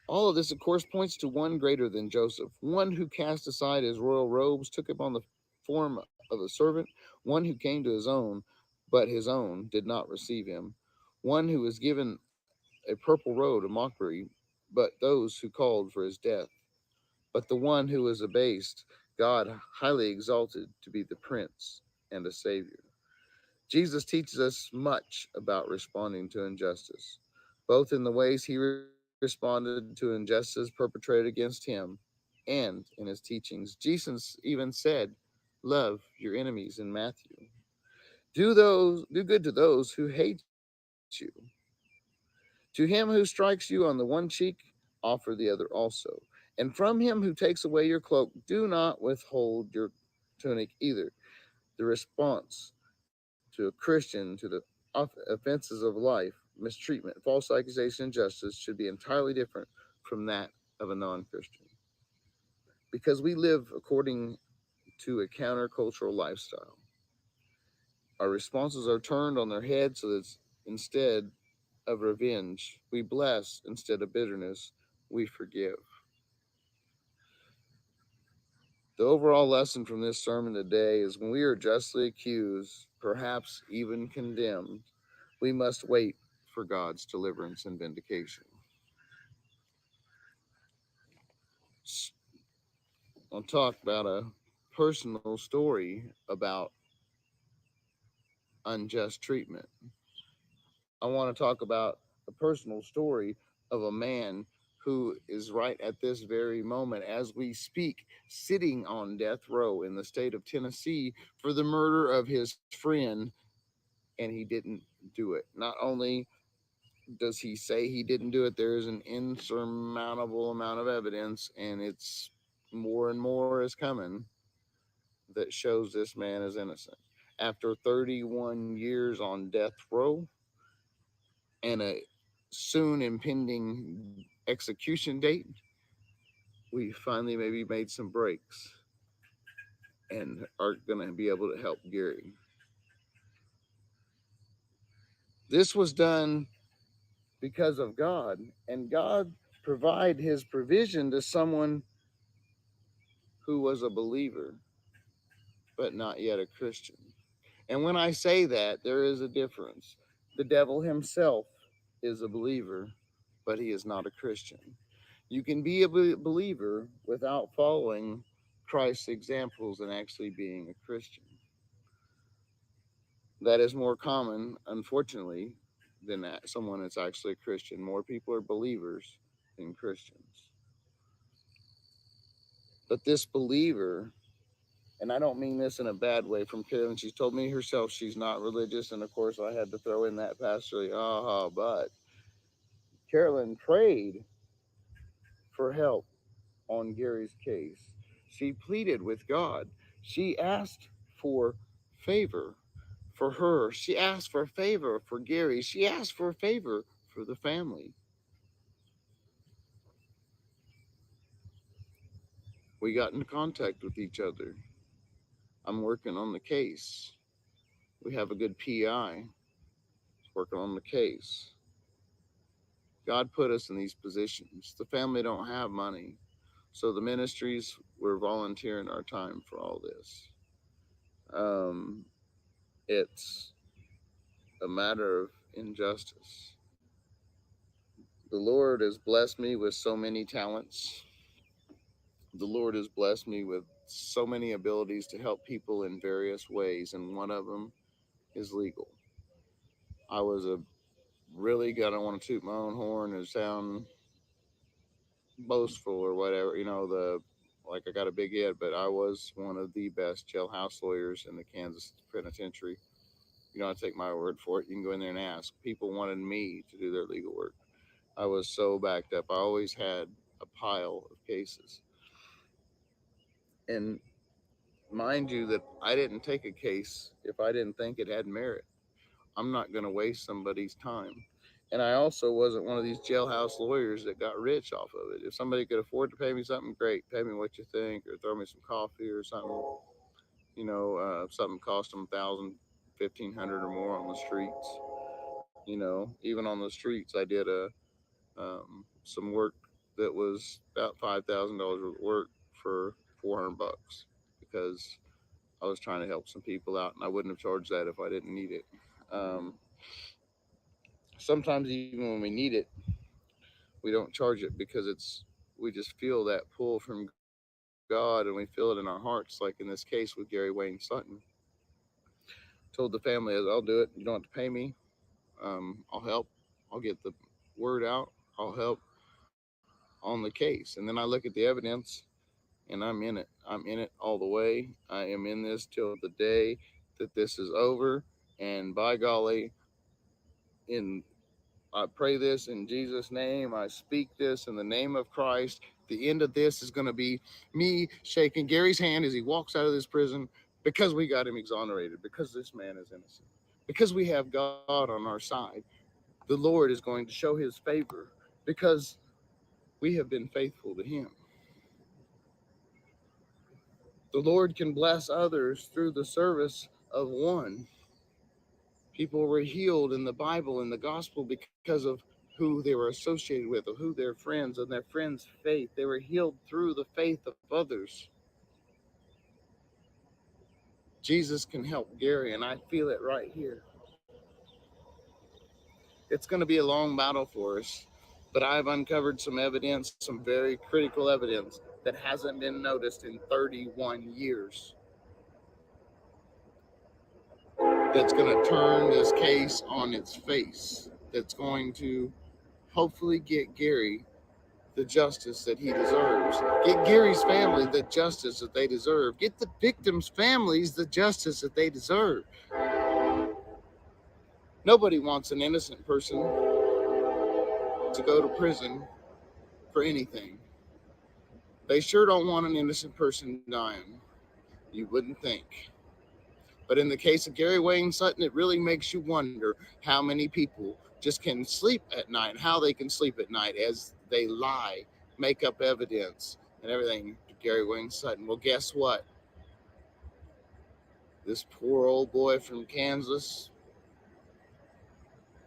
All of this, of course, points to one greater than Joseph, one who cast aside his royal robes, took upon the form of a servant, one who came to his own, but his own did not receive him, one who was given a purple robe, a mockery, but those who called for his death. But the one who was abased, God highly exalted to be the Prince and a Savior. Jesus teaches us much about responding to injustice, both in the ways he responded to injustice perpetrated against him and in his teachings. Jesus even said, "Love your enemies" in Matthew. Do good to those who hate you. To him who strikes you on the one cheek, offer the other also. And from him who takes away your cloak, do not withhold your tunic either. The response to a Christian to the offenses of life, mistreatment, false accusation, and justice should be entirely different from that of a non Christian. Because we live according to a countercultural lifestyle, our responses are turned on their head so that instead of revenge, we bless; instead of bitterness, we forgive. The overall lesson from this sermon today is when we are justly accused, perhaps even condemned, we must wait for God's deliverance and vindication. I'll talk about a personal story about unjust treatment. I want to talk about a personal story of a man who is right at this very moment, as we speak, sitting on death row in the state of Tennessee for the murder of his friend, and he didn't do it. Not only does he say he didn't do it, there is an insurmountable amount of evidence, and it's more and more is coming that shows this man is innocent. After 31 years on death row and a soon impending execution date, we finally maybe made some breaks and are going to be able to help Gary. This was done because of God, and God provide his provision to someone who was a believer but not yet a Christian. And when I say that, there is a difference. The devil himself is a believer, but he is not a Christian. You can be a believer without following Christ's examples and actually being a Christian. That is more common, unfortunately, than that someone that's actually a Christian. More people are believers than Christians. But this believer, and I don't mean this in a bad way from Carolyn, she's told me herself she's not religious, and of course I had to throw in that pastorally, but Carolyn prayed for help on Gary's case. She pleaded with God. She asked for favor for her. She asked for favor for Gary. She asked for favor for the family. We got in contact with each other. I'm working on the case. We have a good PI working on the case. God put us in these positions. The family don't have money. So the ministries, we're volunteering our time for all this. Um, it's a matter of injustice. The Lord has blessed me with so many talents. The Lord has blessed me with so many abilities to help people in various ways, and one of them is legal. I was a really gonna want to toot my own horn and sound boastful or whatever, the like I got a big head, but I was one of the best jailhouse lawyers in the Kansas penitentiary. You don't have to take my word for it. You can go in there and ask. People wanted me to do their legal work. I was so backed up. I always had a pile of cases. And mind you, that I didn't take a case if I didn't think it had merit. I'm not going to waste somebody's time. And I also wasn't one of these jailhouse lawyers that got rich off of it. If somebody could afford to pay me something, great. Pay me what you think, or throw me some coffee or something. Something cost them 1,000, 1,500 or more on the streets. Even on the streets, I did some work that was about $5,000 worth of work for $400 because I was trying to help some people out, and I wouldn't have charged that if I didn't need it. Um, Sometimes even when we need it, we don't charge it because we just feel that pull from God, and we feel it in our hearts. Like in this case with Gary Wayne Sutton, told the family, "I'll do it. You don't have to pay me. I'll help. I'll get the word out. I'll help on the case." And then I look at the evidence, and I'm in it. I'm in it all the way. I am in this till the day that this is over. And by golly, in I pray this in Jesus' name. I speak this in the name of Christ. The end of this is going to be me shaking Gary's hand as he walks out of this prison because we got him exonerated, because this man is innocent, because we have God on our side. The Lord is going to show his favor because we have been faithful to him. The Lord can bless others through the service of one. People were healed in the Bible and the gospel because of who they were associated with, of who their friends and their friends' faith. They were healed through the faith of others. Jesus can help Gary, and I feel it right here. It's going to be a long battle for us, but I've uncovered some evidence, some very critical evidence that hasn't been noticed in 31 years. That's going to turn this case on its face. That's going to hopefully get Gary the justice that he deserves. Get Gary's family the justice that they deserve. Get the victims' families the justice that they deserve. Nobody wants an innocent person to go to prison for anything. They sure don't want an innocent person dying. You wouldn't think. But in the case of Gary Wayne Sutton, it really makes you wonder how many people just can sleep at night, how they can sleep at night as they lie, make up evidence and everything to Gary Wayne Sutton. Well, guess what? This poor old boy from Kansas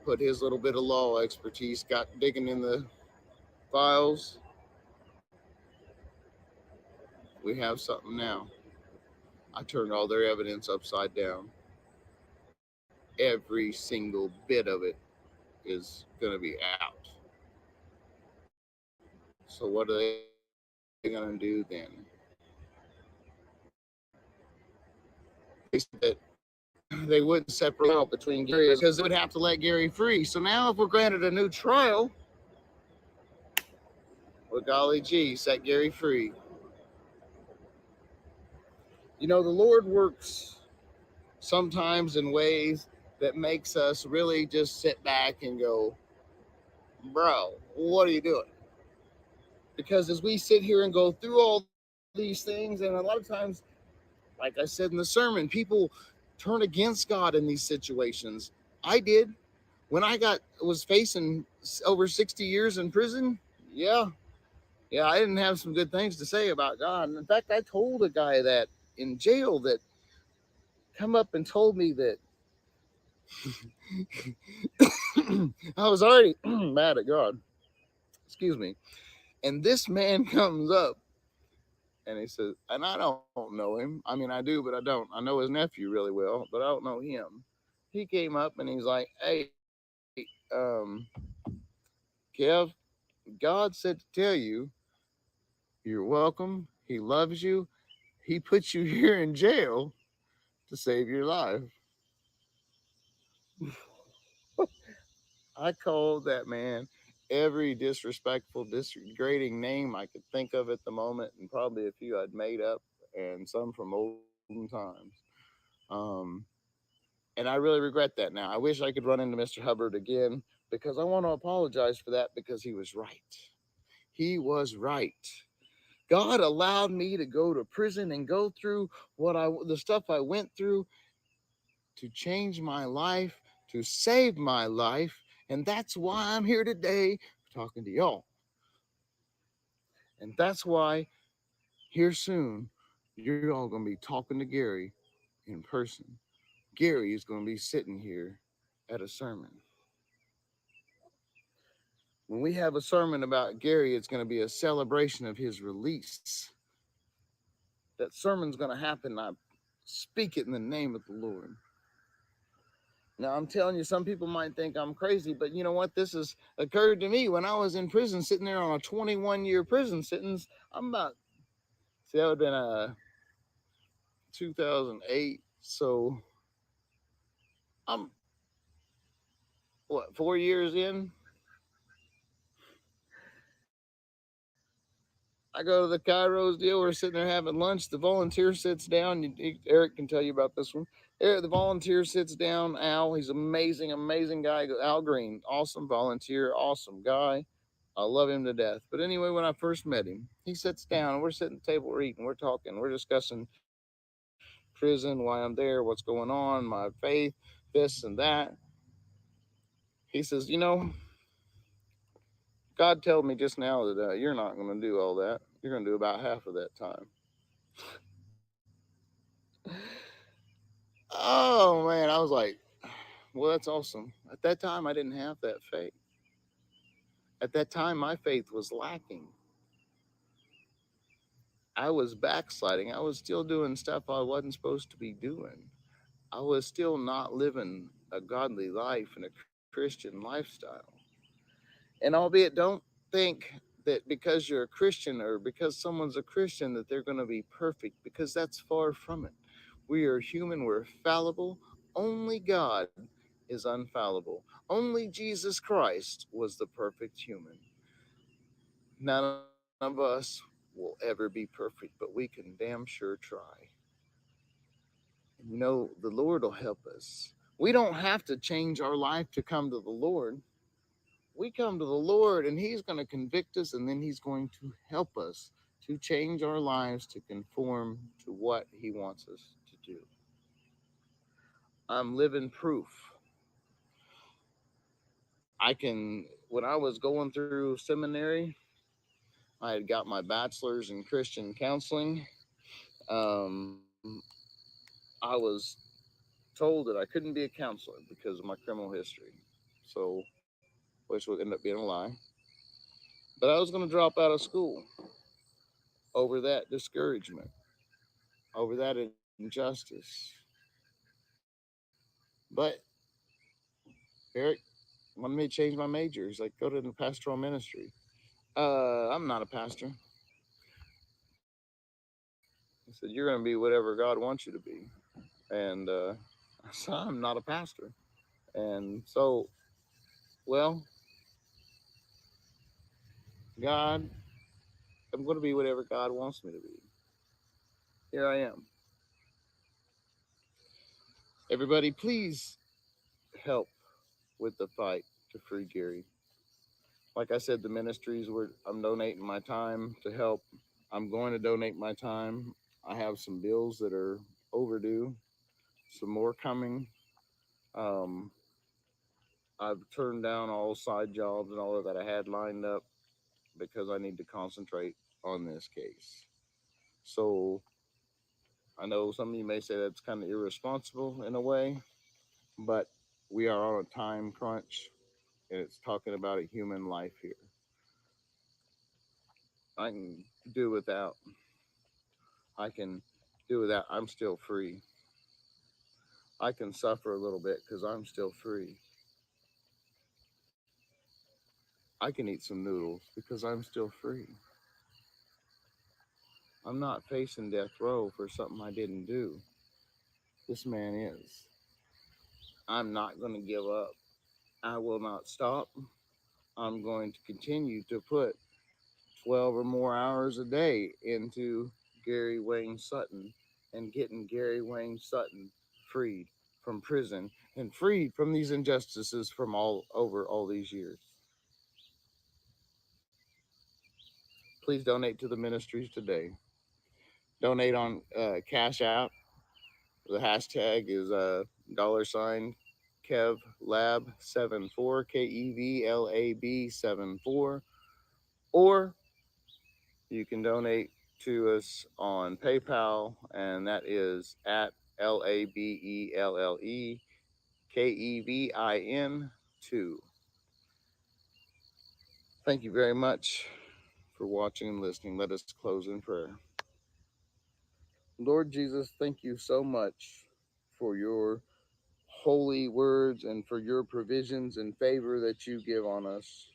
put his little bit of law expertise, got digging in the files. We have something now. I turned all their evidence upside down. Every single bit of it is going to be out. So what are they going to do then? They said that they wouldn't separate out between Gary because they would have to let Gary free. So now if we're granted a new trial, well, golly gee, set Gary free. You know, the Lord works sometimes in ways that makes us really just sit back and go, bro, what are you doing? Because as we sit here and go through all these things, and a lot of times, like I said in the sermon, people turn against God in these situations. I did. When was facing over 60 years in prison, yeah, I didn't have some good things to say about God. And in fact, I told a guy that in jail that come up and told me that I was already mad at God. Excuse me. And this man comes up and he says, and I don't know him. I mean, I do, but I don't. I know his nephew really well, but I don't know him. He came up and he's like, hey, Kev, God said to tell you, you're welcome. He loves you. He put you here in jail to save your life. I called that man every disrespectful, degrading name I could think of at the moment, and probably a few I'd made up, and some from olden times. Um, and I really regret that now. I wish I could run into Mr. Hubbard again because I want to apologize for that because he was right. He was right. God allowed me to go to prison and go through the stuff I went through to change my life, to save my life. And that's why I'm here today talking to y'all. And that's why here soon, you're all going to be talking to Gary in person. Gary is going to be sitting here at a sermon. When we have a sermon about Gary, it's going to be a celebration of his release. That sermon's going to happen. I speak it in the name of the Lord. Now, I'm telling you, some people might think I'm crazy, but you know what? This has occurred to me when I was in prison, sitting there on a 21-year prison sentence. I'm about, see, that would have been 2008. So I'm, what, 4 years in? I go to the Kairos deal. We're sitting there having lunch. The volunteer sits down. Eric can tell you about this one. Eric, the volunteer sits down. Al, he's amazing, amazing guy. Al Green, awesome volunteer, awesome guy. I love him to death. But anyway, when I first met him, he sits down and we're sitting at the table, we're eating, we're talking, we're discussing prison, why I'm there, what's going on, my faith, this and that. He says, you know, God told me just now that you're not going to do all that. You're going to do about half of that time. Oh man, I was like, well, that's awesome. At that time, I didn't have that faith. At that time, my faith was lacking. I was backsliding. I was still doing stuff I wasn't supposed to be doing. I was still not living a godly life and a Christian lifestyle. And albeit, don't think that because you're a Christian or because someone's a Christian that they're going to be perfect, because that's far from it. We are human, we're fallible. Only God is unfallible. Only Jesus Christ was the perfect human. None of us will ever be perfect, but we can damn sure try. And you know, the Lord will help us. We don't have to change our life to come to the Lord. We come to the Lord and He's going to convict us, and then He's going to help us to change our lives to conform to what He wants us to do. I'm living proof. When I was going through seminary, I had got my bachelor's in Christian counseling. Um, I was told that I couldn't be a counselor because of my criminal history. So, which would end up being a lie. But I was going to drop out of school over that discouragement, over that injustice. But Eric wanted me to change my major. He's like, go to the pastoral ministry. I'm not a pastor. He said, you're going to be whatever God wants you to be. And I said, I'm not a pastor. And so, well, God, I'm going to be whatever God wants me to be. Here I am. Everybody, please help with the fight to free Gary. Like I said, the ministries where I'm donating my time to help. I'm going to donate my time. I have some bills that are overdue, some more coming. Um, I've turned down all side jobs and all of that I had lined up because I need to concentrate on this case. So I know some of you may say that's kind of irresponsible in a way, but we are on a time crunch and it's talking about a human life here. I can do without. I can do without. I'm still free. I can suffer a little bit because I'm still free. I can eat some noodles because I'm still free. I'm not facing death row for something I didn't do. This man is. I'm not going to give up. I will not stop. I'm going to continue to put 12 or more hours a day into Gary Wayne Sutton and getting Gary Wayne Sutton freed from prison and freed from these injustices from all over all these years. Please donate to the ministries today. Donate on Cash App. The hashtag is $ Kev Lab 74 KEVLAB 74, or you can donate to us on PayPal, and that is at LABELLEKEVIN 2. Thank you very much for watching and listening. Let us close in prayer. Lord Jesus, thank you so much for your holy words and for your provisions and favor that you give on us.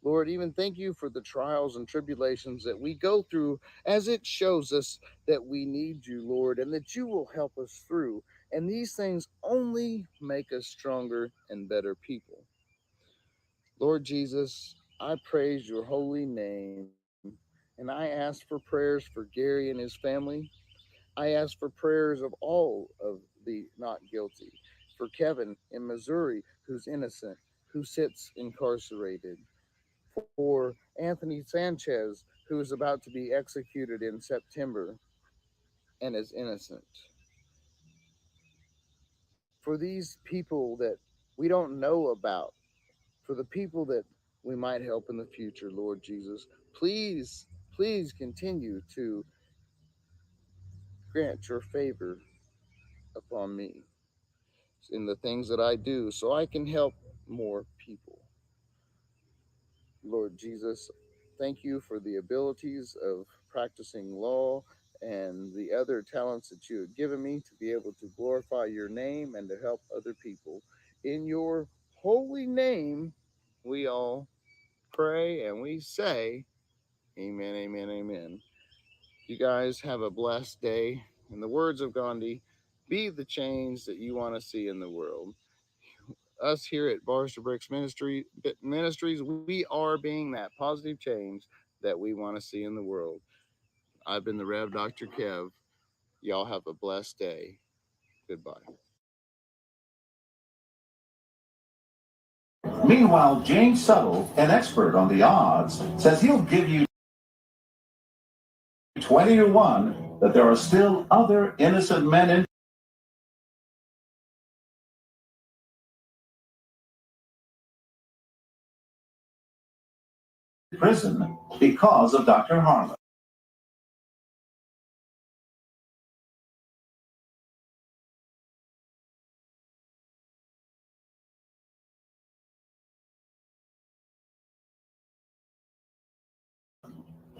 Lord, even thank you for the trials and tribulations that we go through, as it shows us that we need you, Lord, and that you will help us through. And these things only make us stronger and better people. Lord Jesus, I praise your holy name, and I ask for prayers for Gary and his family. I ask for prayers of all of the not guilty, for Kevin in Missouri, who's innocent, who sits incarcerated, for Anthony Sanchez, who is about to be executed in September and is innocent, for these people that we don't know about, for the people that we might help in the future, Lord Jesus. Please, please continue to grant your favor upon me in the things that I do so I can help more people. Lord Jesus, thank you for the abilities of practicing law and the other talents that you have given me to be able to glorify your name and to help other people. In your holy name, we all pray and we say, Amen, amen, amen. You guys have a blessed day. In the words of Gandhi, be the change that you want to see in the world. Us here at Bars to Bricks Ministries, we are being that positive change that we want to see in the world. I've been the Rev. Dr. Kev. Y'all have a blessed day. Goodbye. Meanwhile, James Sutton, an expert on the odds, says he'll give you 20-1 that there are still other innocent men in prison because of Dr. Harlan.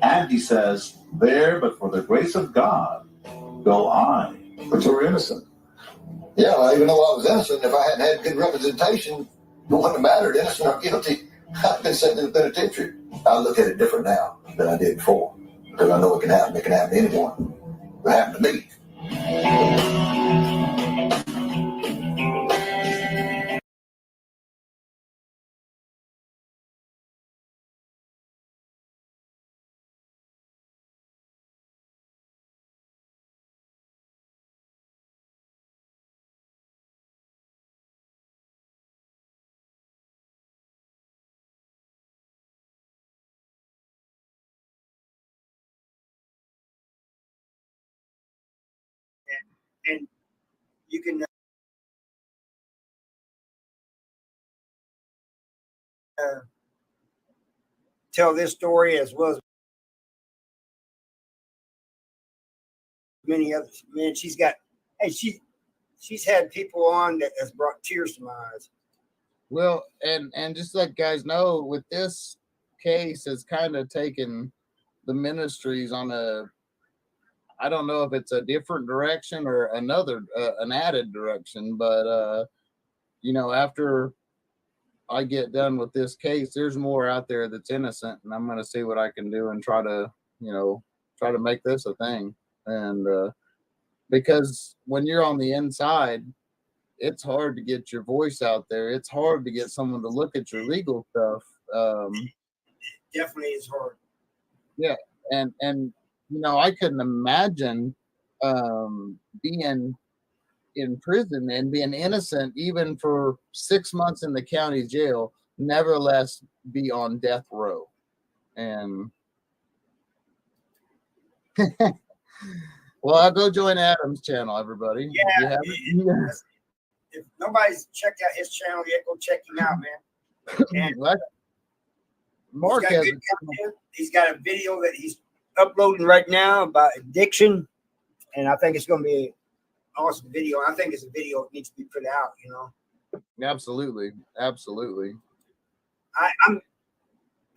And he says, there, but for the grace of God, go I. But you were innocent. Yeah, well, even though I was innocent, if I hadn't had good representation, it wouldn't have mattered, innocent or guilty. I'd been sent in the penitentiary. I look at it different now than I did before, because I know it can happen. It can happen to anyone. It happened to me. And you can tell this story as well as many others. Man, she's had people on that has brought tears to my eyes. Well, and just let guys know, with this case, it's kind of taken the ministries on a, I don't know if it's a different direction or another an added direction, but after I get done with this case, there's more out there that's innocent, and I'm going to see what I can do and try to make this a thing. And because when you're on the inside, it's hard to get your voice out there. It's hard to get someone to look at your legal stuff. Definitely is hard. Yeah, and I couldn't imagine being in prison and being innocent even for 6 months in the county jail, nevertheless be on death row. And well, I'll go join Adam's channel, everybody. Yeah. If nobody's checked out his channel yet, go check him out, man. And Mark he's got a video that he's uploading right now about addiction, and I think it's going to be an awesome video. I think it's a video that needs to be put out. Absolutely.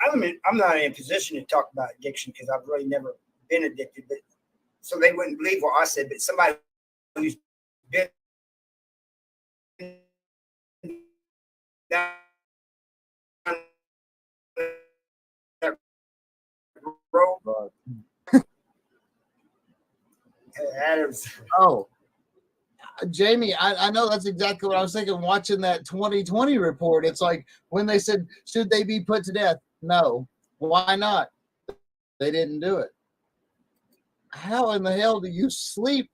I'm not in a position to talk about addiction because I've really never been addicted, but so they wouldn't believe what I said. But somebody who's been down that road, Adams. Oh, Jamie, I know that's exactly what I was thinking watching that 2020 report. It's like when they said, should they be put to death? No. Why not? They didn't do it. How in the hell do you sleep?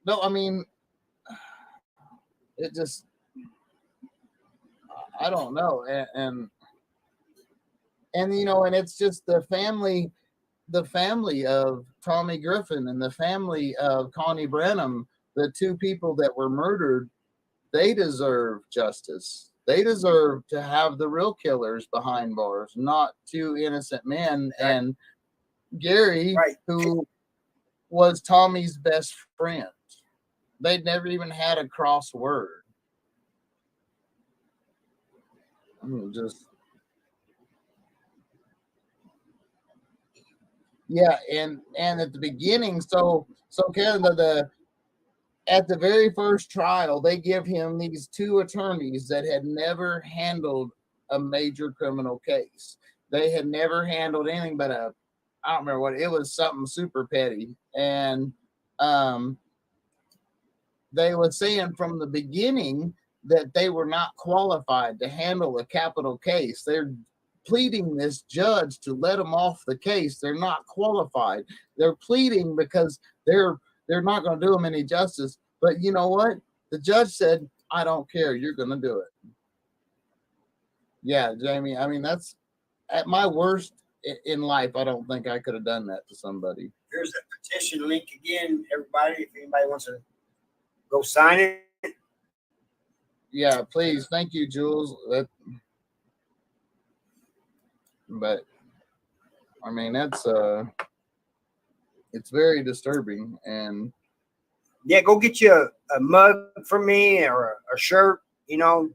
No, I mean, it just, I don't know. And you know, and it's just the family of Tommy Griffin and the family of Connie Brenham, the two people that were murdered, they deserve justice. They deserve to have the real killers behind bars, not two innocent men. Right. And Gary, Right. who was Tommy's best friend, they'd never even had a cross word. Just yeah, and at the beginning, so Karen, at the very first trial, they give him these two attorneys that had never handled a major criminal case. They had never handled anything but I don't remember what it was, something super petty. And they were saying from the beginning that they were not qualified to handle a capital case. They're pleading this judge to let them off the case. They're not qualified. They're pleading because they're not going to do them any justice. But you know what? The judge said, I don't care. You're going to do it. Yeah, Jamie. I mean, that's at my worst in life. I don't think I could have done that to somebody. Here's the petition link again, everybody. If anybody wants to go sign it. Yeah, please. Thank you, Jules. But I mean, that's it's very disturbing. And yeah, go get you a mug from me or a shirt, you know,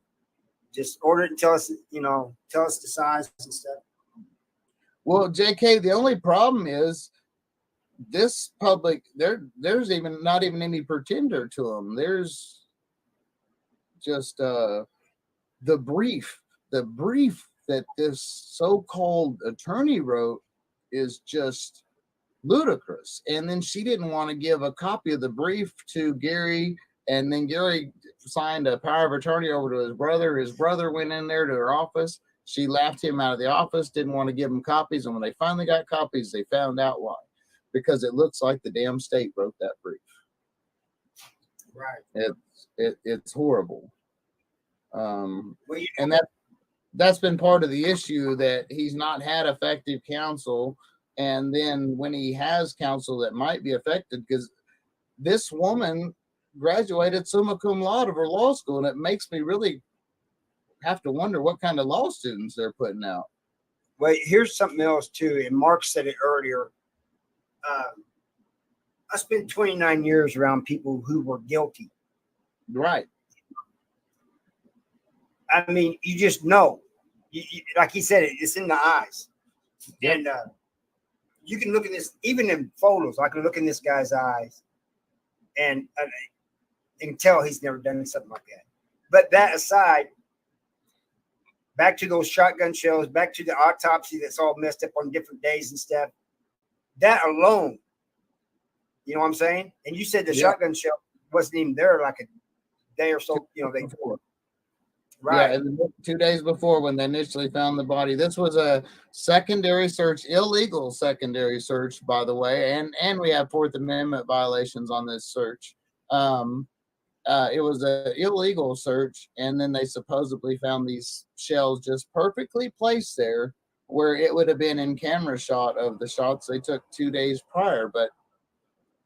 just order it and tell us the size and stuff. Well, JK, the only problem is this public, there's even not even any pretender to them. There's just the brief that this so-called attorney wrote is just ludicrous. And then she didn't want to give a copy of the brief to Gary, and then Gary signed a power of attorney over to his brother. His brother went in there to her office. She laughed him out of the office, didn't want to give him copies, and when they finally got copies, they found out why. Because it looks like the damn state wrote that brief. Right. It's horrible. And that's been part of the issue, that he's not had effective counsel. And then when he has counsel that might be affected, because this woman graduated summa cum laude of her law school, and it makes me really have to wonder what kind of law students they're putting out. Well, here's something else too, and Mark said it earlier. I spent 29 years around people who were guilty. Right. I mean, you just know. You, like he said, it's in the eyes. Yep. And you can look at this, even in photos. I can look in this guy's eyes and tell he's never done something like that. But that aside, back to those shotgun shells, back to the autopsy that's all messed up on different days and stuff. That alone, you know what I'm saying? And you said the shotgun shell wasn't even there like a day or so, they right. Yeah, 2 days before when they initially found the body. This was a secondary search, illegal secondary search, by the way, and we have Fourth Amendment violations on this search. It was an illegal search, and then they supposedly found these shells just perfectly placed there where it would have been in camera shot of the shots they took 2 days prior. But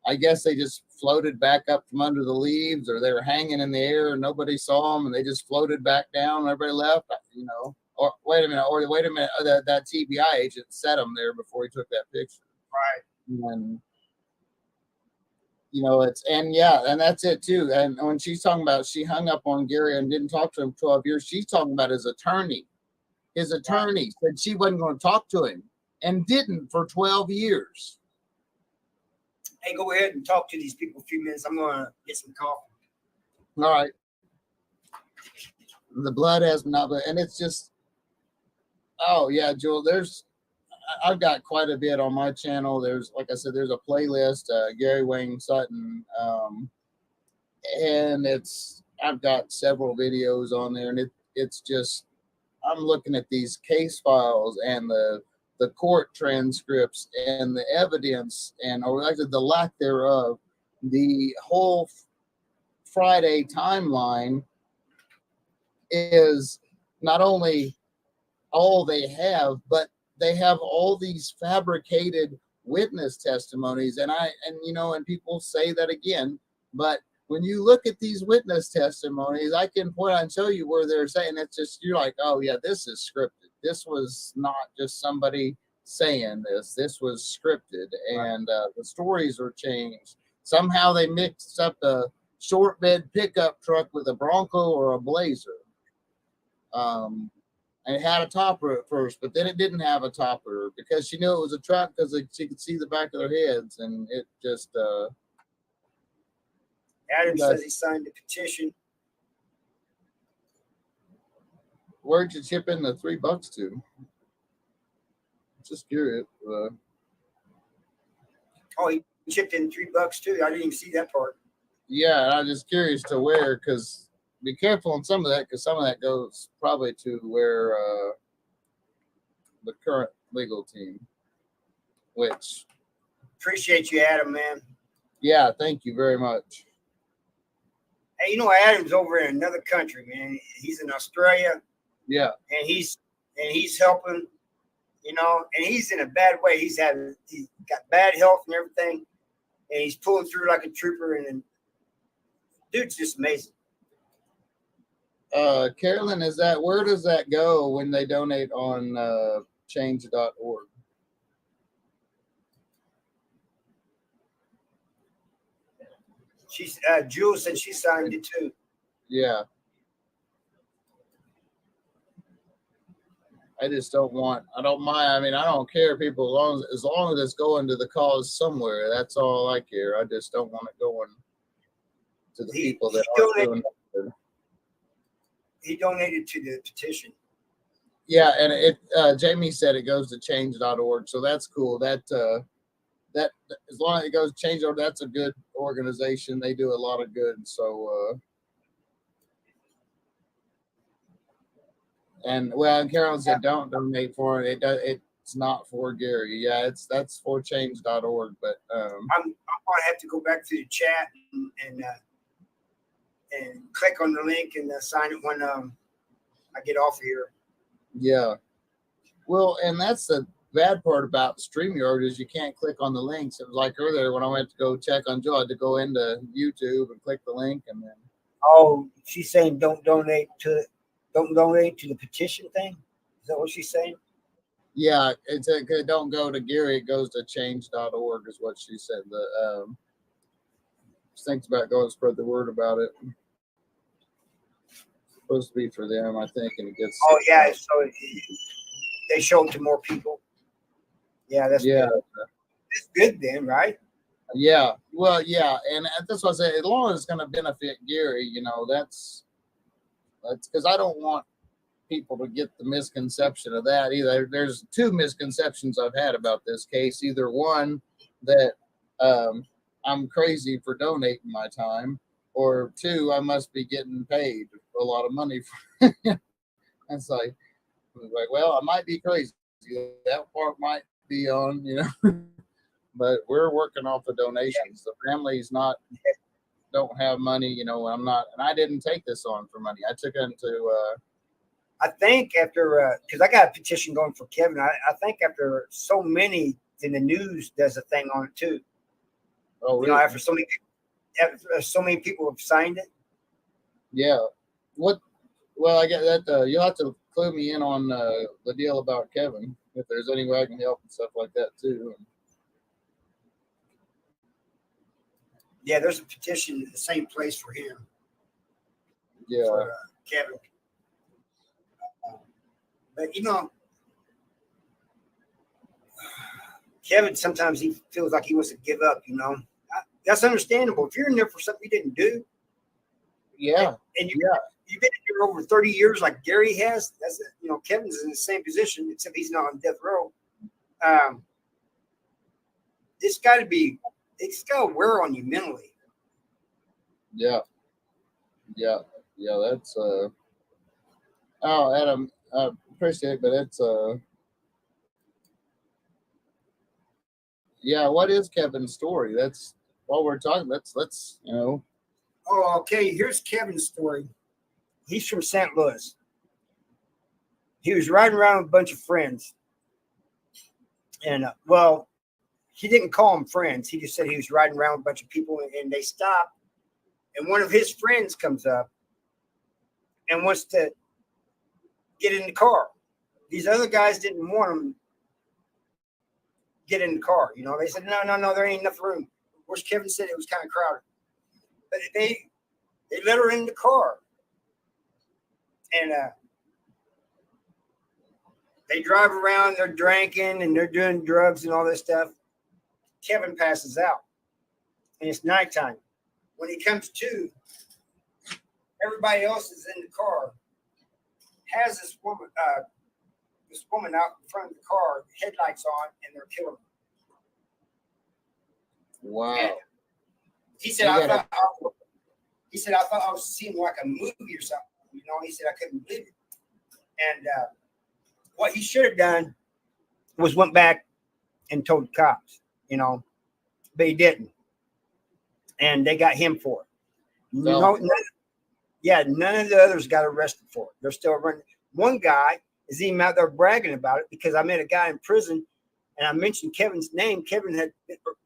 I guess they just floated back up from under the leaves, or they were hanging in the air and nobody saw them, and they just floated back down and everybody left, Or wait a minute, that TBI agent set them there before he took that picture. Right. And and that's it too. And when she's talking about she hung up on Gary and didn't talk to him 12 years, she's talking about his attorney. his attorney said she wasn't going to talk to him and didn't for 12 years. Hey, go ahead and talk to these people a few minutes. I'm going to get some coffee. All right. The blood has not been, and it's just, oh yeah, Joel, I've got quite a bit on my channel. There's, like I said, there's a playlist, Gary Wayne Sutton, and I've got several videos on there, and it's just, I'm looking at these case files and the court transcripts and the evidence or actually the lack thereof, the whole Friday timeline is not only all they have, but they have all these fabricated witness testimonies. And people say that again, but when you look at these witness testimonies, I can point out and show you where they're saying it's just, you're like, oh yeah, this is scripted. This was not just somebody saying this. This was scripted, and the stories are changed. Somehow they mixed up a short bed pickup truck with a Bronco or a Blazer. And it had a topper at first, but then it didn't have a topper because she knew it was a truck because she could see the back of their heads, and it just. Adam says he signed the petition. Where'd you chip in the $3 to? Just curious. Oh, he chipped in $3 too. I didn't even see that part. Yeah, I'm just curious to where, because be careful on some of that, because some of that goes probably to where the current legal team, which. Appreciate you, Adam, man. Yeah, thank you very much. Hey, Adam's over in another country, man. He's in Australia. Yeah. And he's helping, and he's in a bad way. He's got bad health and everything, and he's pulling through like a trooper, and dude's just amazing. Carolyn, where does that go when they donate on change.org? She's Jules said she signed it too. Yeah. I just don't mind. I don't care, people, as long as it's going to the cause somewhere. That's all I care. I just don't want it going to the people that aren't doing it. He donated to the petition. Yeah, and Jamie said it goes to change.org, so that's cool. That as long as it goes to change.org, that's a good organization. They do a lot of good. So and Carolyn said don't donate for it. It's not for Gary. Yeah, that's for change.org. But I'm gonna have to go back to the chat and click on the link and sign it when I get off here. Yeah. Well, and that's the bad part about StreamYard is you can't click on the links. It was like earlier when I went to go check on Joe, I had to go into YouTube and click the link, and then. Oh, she's saying don't donate to the petition thing. Is that what she's saying? Yeah, it don't go to Gary. It goes to change.org is what she said. The thinks about going to spread the word about it. It's supposed to be for them, I think, and it gets. Oh yeah, so they show it to more people. Yeah, that's good. It's good then, right? Yeah, well, yeah, and that's what I say. As long as it's going to benefit Gary, that's because I don't want people to get the misconception of that either. There's two misconceptions I've had about this case. Either one, that I'm crazy for donating my time, or two, I must be getting paid a lot of money for it. It's like, well, I might be crazy. That part might be on, but we're working off the donations. The family's don't have money, I'm not, and I didn't take this on for money. I took it into I think after because I got a petition going for Kevin. I think after so many in the news does a thing on it too. Oh, really? After so many people have signed it. Yeah. Well, I get that. You'll have to clue me in on the deal about Kevin, if there's any way I can help and stuff like that too. Yeah, there's a petition in the same place for him. Yeah. For, Kevin. But Kevin, sometimes he feels like he wants to give up. That's understandable. If you're in there for something you didn't do, Yeah. and you've been in there over 30 years, like Gary has. That's Kevin's in the same position, except he's not on death row. It's got to wear on you mentally. Yeah. That's oh, Adam, I appreciate it, but it's yeah. What is Kevin's story? That's while we're talking. Let's Oh, okay. Here's Kevin's story. He's from St. Louis. He was riding around with a bunch of friends, and he didn't call them friends. He just said he was riding around with a bunch of people, and they stopped, and one of his friends comes up and wants to get in the car. These other guys didn't want him to get in the car. They said, no, there ain't enough room. Of course, Kevin said it was kind of crowded. But they let her in the car. And they drive around, they're drinking, and they're doing drugs and all this stuff. Kevin passes out. And it's nighttime. When he comes to, everybody else is in the car. Has this woman out in front of the car, headlights on, and they're killing her. wow. And he said, I thought I was seeing like a movie or something. He said I couldn't believe it. And what he should have done was went back and told the cops, but he didn't. And they got him for it. None of the others got arrested for it. They're still running. One guy is even out there bragging about it because I met a guy in prison and I mentioned Kevin's name. Kevin had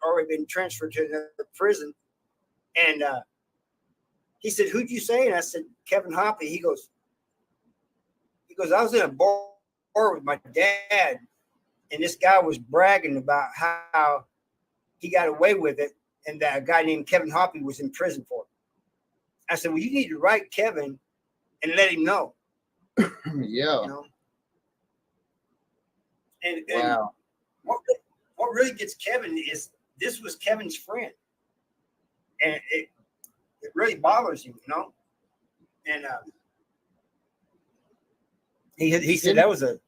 already been transferred to another prison. And he said, "Who'd you say?" And I said, "Kevin Hoppy." He goes, "I was in a bar with my dad, and this guy was bragging about how he got away with it, and that a guy named Kevin Hoppy was in prison for it." I said, "Well, you need to write Kevin and let him know." Yeah. And Wow. what really gets Kevin is this was Kevin's friend, and it really bothers him, And he said that was a.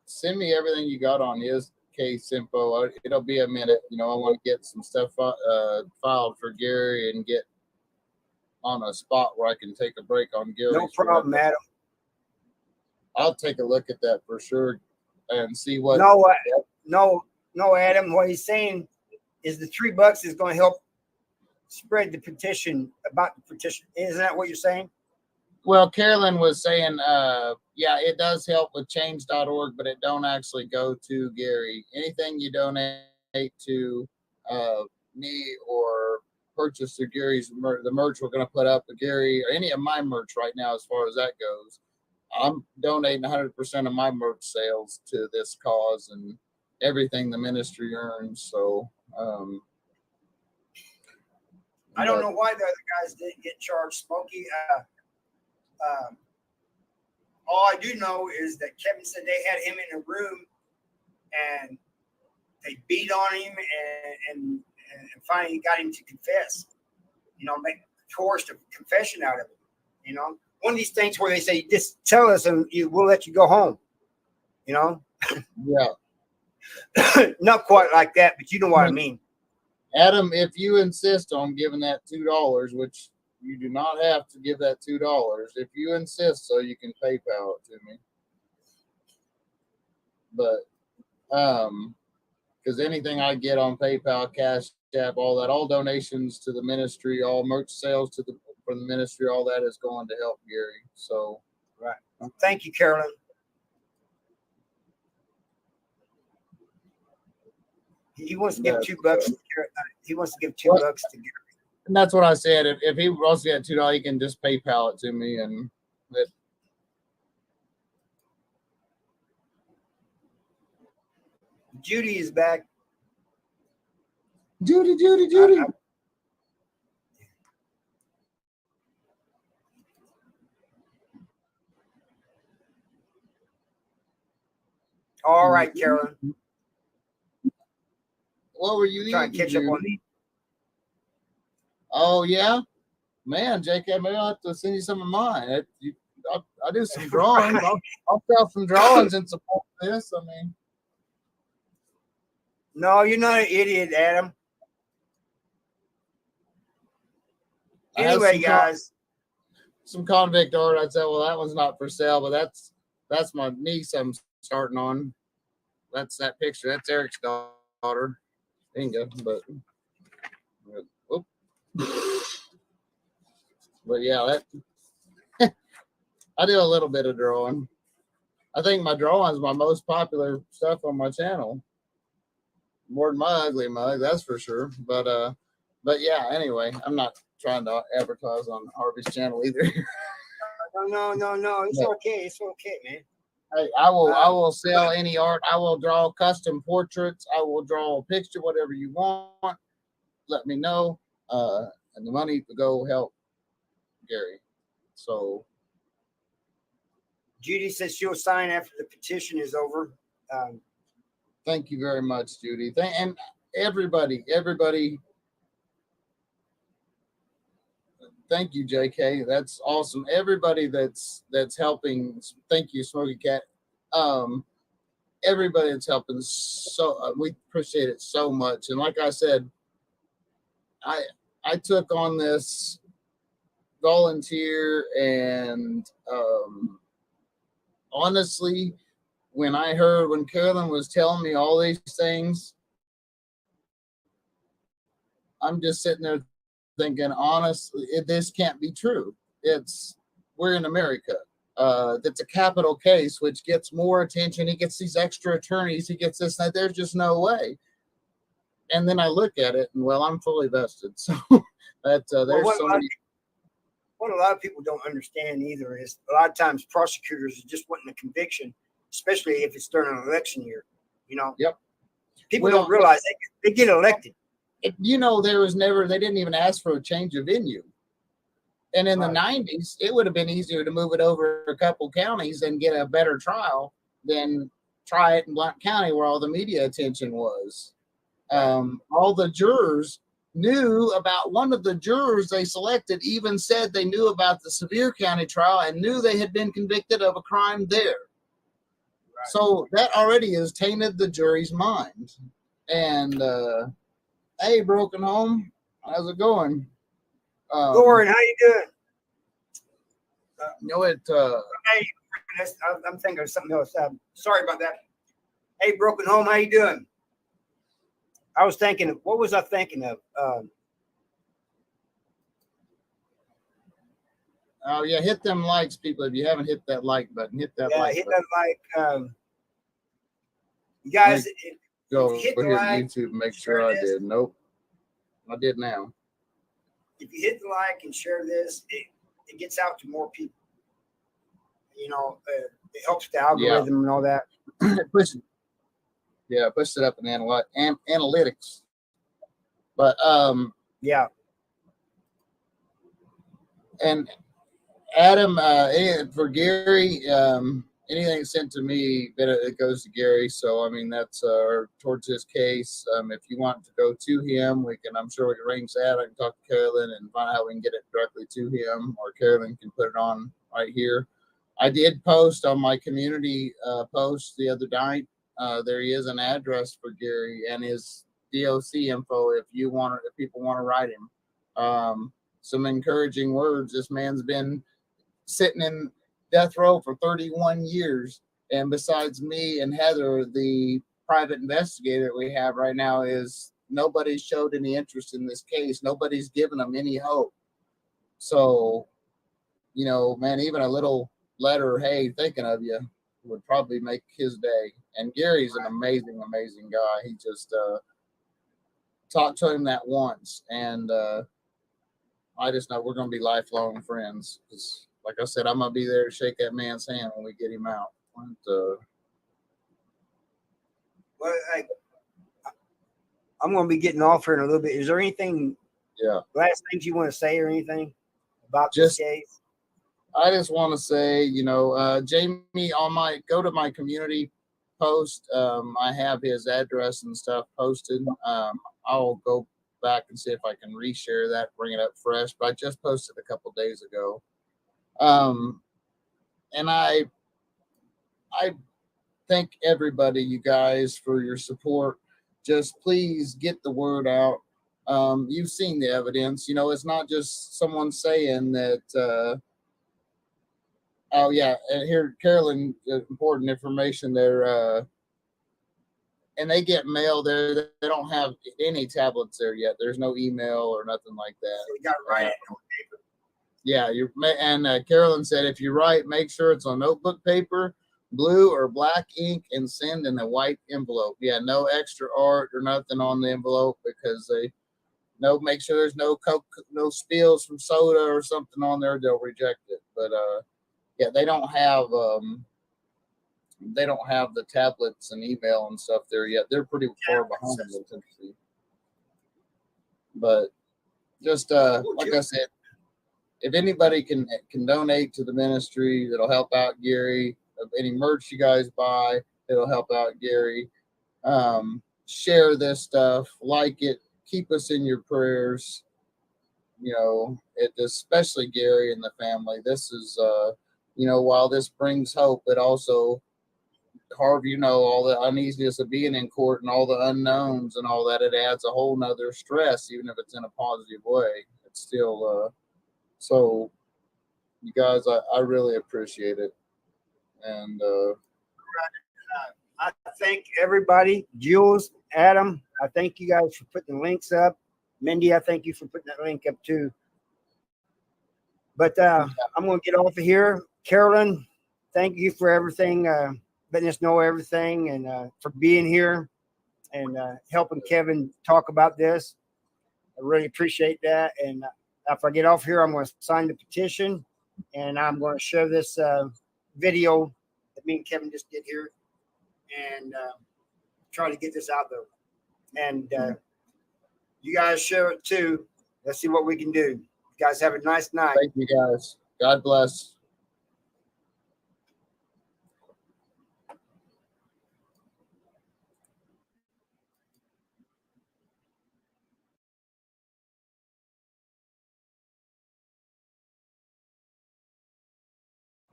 Send me everything you got on his case info. It'll be a minute. I want to get some stuff filed for Gary and get on a spot where I can take a break on Gary. No problem, Adam. I'll take a look at that for sure and see what. No, Adam. What he's saying is the $3 is going to help spread the petition about the petition. Isn't that what you're saying? Well, Carolyn was saying, yeah, it does help with change.org, but it don't actually go to Gary. Anything you donate to me or purchase through Gary's, the merch we're going to put up with Gary, or any of my merch right now, as far as that goes, I'm donating 100% of my merch sales to this cause and everything the ministry earns. So, I don't know why the other guys didn't get charged, Smokey. All I do know is that Kevin said they had him in a room and they beat on him and finally got him to confess. Coerced a confession out of him. One of these things where they say, "Just tell us and we'll let you go home." Yeah. Not quite like that, but you know what I mean. Adam, if you insist on giving that $2, which you do not have to give that $2, if you insist, so you can PayPal it to me. But because anything I get on PayPal, Cash App, all donations to the ministry, all merch sales for the ministry, all that is going to help Gary. So right. Well, thank you, Carolyn. He wants to give $2. He wants to give $2 to Gary. And that's what I said. If he wants to get $2, he can just PayPal it to me, and that. Judy is back. Judy. All right, Carolyn. What were you Trying eating, to catch up on Judy? Oh yeah, man, JK, maybe I'll have to send you some of mine. I'll do some drawings. I'll sell some drawings and support this. I mean, No, you're not an idiot, Adam. I have Anyway, guys. some convict art. I'd say, well, that one's not for sale, but that's my niece I'm starting on. That's that picture. That's Eric's daughter. Inga, but whoop. But yeah, that I do a little bit of drawing. I think my drawing is my most popular stuff on my channel. More than my ugly mug, that's for sure. But yeah, anyway, I'm not trying to advertise on Harvey's channel either. No. It's okay. It's okay, man. Hey, I will sell any art. I will draw custom portraits. I will draw a picture, whatever you want. Let me know. And the money to go help Gary. So Judy says she'll sign after the petition is over. thank you very much, Judy. And everybody. Thank you, JK. That's awesome. Everybody that's helping. Thank you, Smoky Cat. Everybody that's helping. So we appreciate it so much. And like I said, I took on this volunteer, and honestly, when Carolyn was telling me all these things, I'm just sitting there thinking, honestly, this can't be true. We're in America. It's a capital case, which gets more attention. He gets these extra attorneys. He gets this. There's just no way. And then I look at it, and well, I'm fully vested. So that there's so many. What a lot of people don't understand either is a lot of times prosecutors are just wanting a conviction, especially if it's during an election year. Yep. People don't realize they get elected. They didn't even ask for a change of venue. And in the 90s, it would have been easier to move it over a couple counties and get a better trial than try it in Blount County where all the media attention was. All the jurors knew about one of the jurors they selected, even said they knew about the Sevier County trial and knew they had been convicted of a crime there. Right. So that already has tainted the jury's mind. And hey, Broken Home, how's it going? Lauren, how you doing? Hey, I'm thinking of something else. Sorry about that. Hey, Broken Home, how you doing? I was thinking, what was I thinking of? Oh yeah, hit them likes, people. If you haven't hit that like button, hit that like hit button. that like. You guys, go here to YouTube and make sure I did. Nope, I did now. If you hit the like and share this, it gets out to more people. It helps the algorithm and all that. Push it up in analytics. But yeah. And Adam, for Gary, anything sent to me, it goes to Gary. So I mean, that's towards his case. If you want to go to him, I'm sure we can arrange that. I can talk to Carolyn and find out how we can get it directly to him, or Carolyn can put it on right here. I did post on my community post the other night. There is an address for Gary and his DOC info if people want to write him. Some encouraging words. This man's been sitting in death row for 31 years. And besides me and Heather, the private investigator that we have right now, nobody's showed any interest in this case. Nobody's given him any hope. So, man, even a little letter, hey, thinking of you, would probably make his day. And Gary's an amazing, amazing guy. He just talked to him that once, and I just know we're going to be lifelong friends. Because, like I said, I'm going to be there to shake that man's hand when we get him out. I'm going to be getting off here in a little bit. Is there anything? Yeah. Last things you want to say or anything about this case? I just want to say, Jamie, go to my community post. I have his address and stuff posted. I'll go back and see if I can reshare that, bring it up fresh. But I just posted a couple days ago. And I thank everybody, you guys, for your support. Just please get the word out. You've seen the evidence. You know, it's not just someone saying that. Oh yeah, and here, Carolyn, important information there. And they get mail there. They don't have any tablets there yet. There's no email or nothing like that. So you got to write it on paper. Yeah, and Carolyn said if you write, make sure it's on notebook paper, blue or black ink, and send in a white envelope. Yeah, no extra art or nothing on the envelope because make sure there's no Coke, no spills from soda or something on there. They'll reject it. But yeah, they don't have the tablets and email and stuff there yet. They're pretty far behind in Tennessee. But just like I said, if anybody can donate to the ministry, that'll help out Gary. Of any merch you guys buy, it'll help out Gary. Share this stuff, like it, keep us in your prayers. You know, especially Gary and the family. This is, while this brings hope, it also, Harvey, all the uneasiness of being in court and all the unknowns and all that, it adds a whole nother stress, even if it's in a positive way. It's still, so you guys, I really appreciate it. And I thank everybody. Jules, Adam, I thank you guys for putting the links up. Mindy, I thank you for putting that link up too. But I'm going to get off of here. Carolyn, thank you for everything, letting us know everything, and for being here and helping Kevin talk about this. I really appreciate that. And after I get off here, I'm going to sign the petition, and I'm going to share this video that me and Kevin just did here, and try to get this out there. And you guys share it too. Let's see what we can do. You guys have a nice night. Thank you, guys. God bless.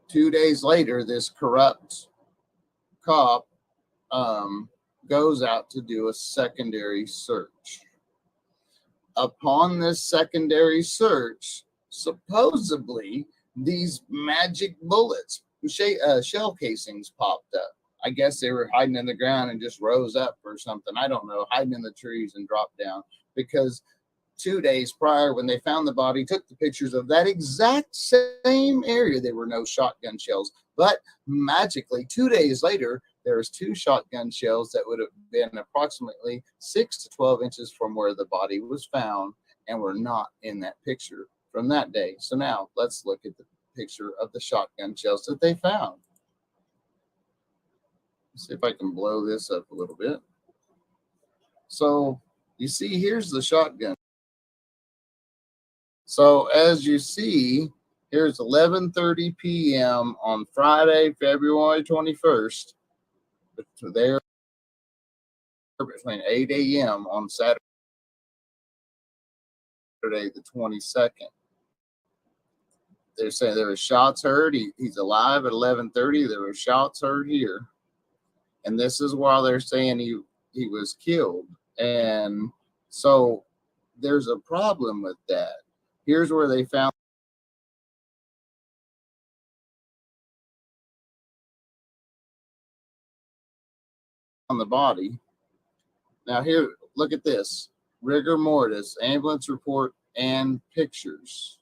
Two days later, this corrupt cop goes out to do a secondary search. Upon this secondary search, supposedly these magic bullets, shell casings popped up. I guess they were hiding in the ground and just rose up or something. I don't know, hiding in the trees and dropped down, because 2 days prior, when they found the body, took the pictures of that exact same area. There were no shotgun shells, but magically 2 days later, there was 2 shotgun shells that would have been approximately 6 to 12 inches from where the body was found and were not in that picture from that day. So now let's look at the picture of the shotgun shells that they found. Let's see if I can blow this up a little bit. So you see, here's the shotgun. So as you see, here's 11:30 p.m. on Friday, February 21st. There between 8 a.m. on Saturday, the 22nd. They're saying there were shots heard. He's alive at 11:30. There were shots heard here, and this is while they're saying he was killed. And so there's a problem with that. Here's where they found on the body. Now here, look at this. Rigor mortis, ambulance report, and pictures.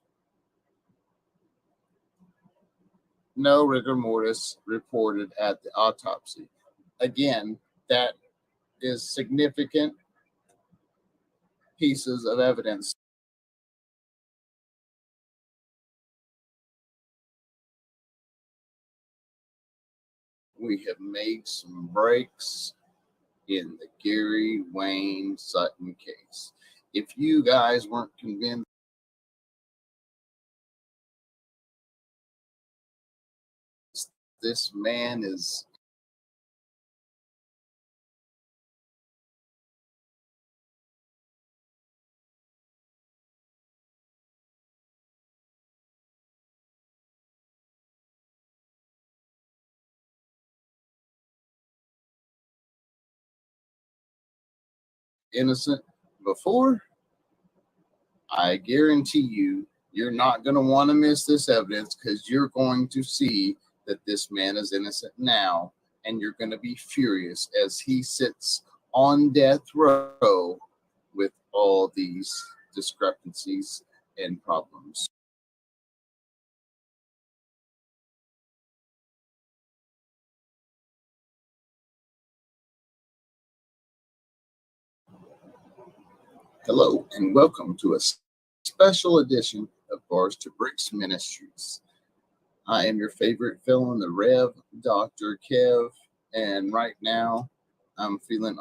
No rigor mortis reported at the autopsy. Again, that is significant pieces of evidence. We have made some breaks in the Gary Wayne Sutton case. If you guys weren't convinced this man is innocent before, I guarantee you're not going to want to miss this evidence, because you're going to see that this man is innocent now, and you're going to be furious as he sits on death row with all these discrepancies and problems. Hello, and welcome to a special edition of Bars to Bricks Ministries. I am your favorite felon, the Rev. Dr. Kev, and right now I'm feeling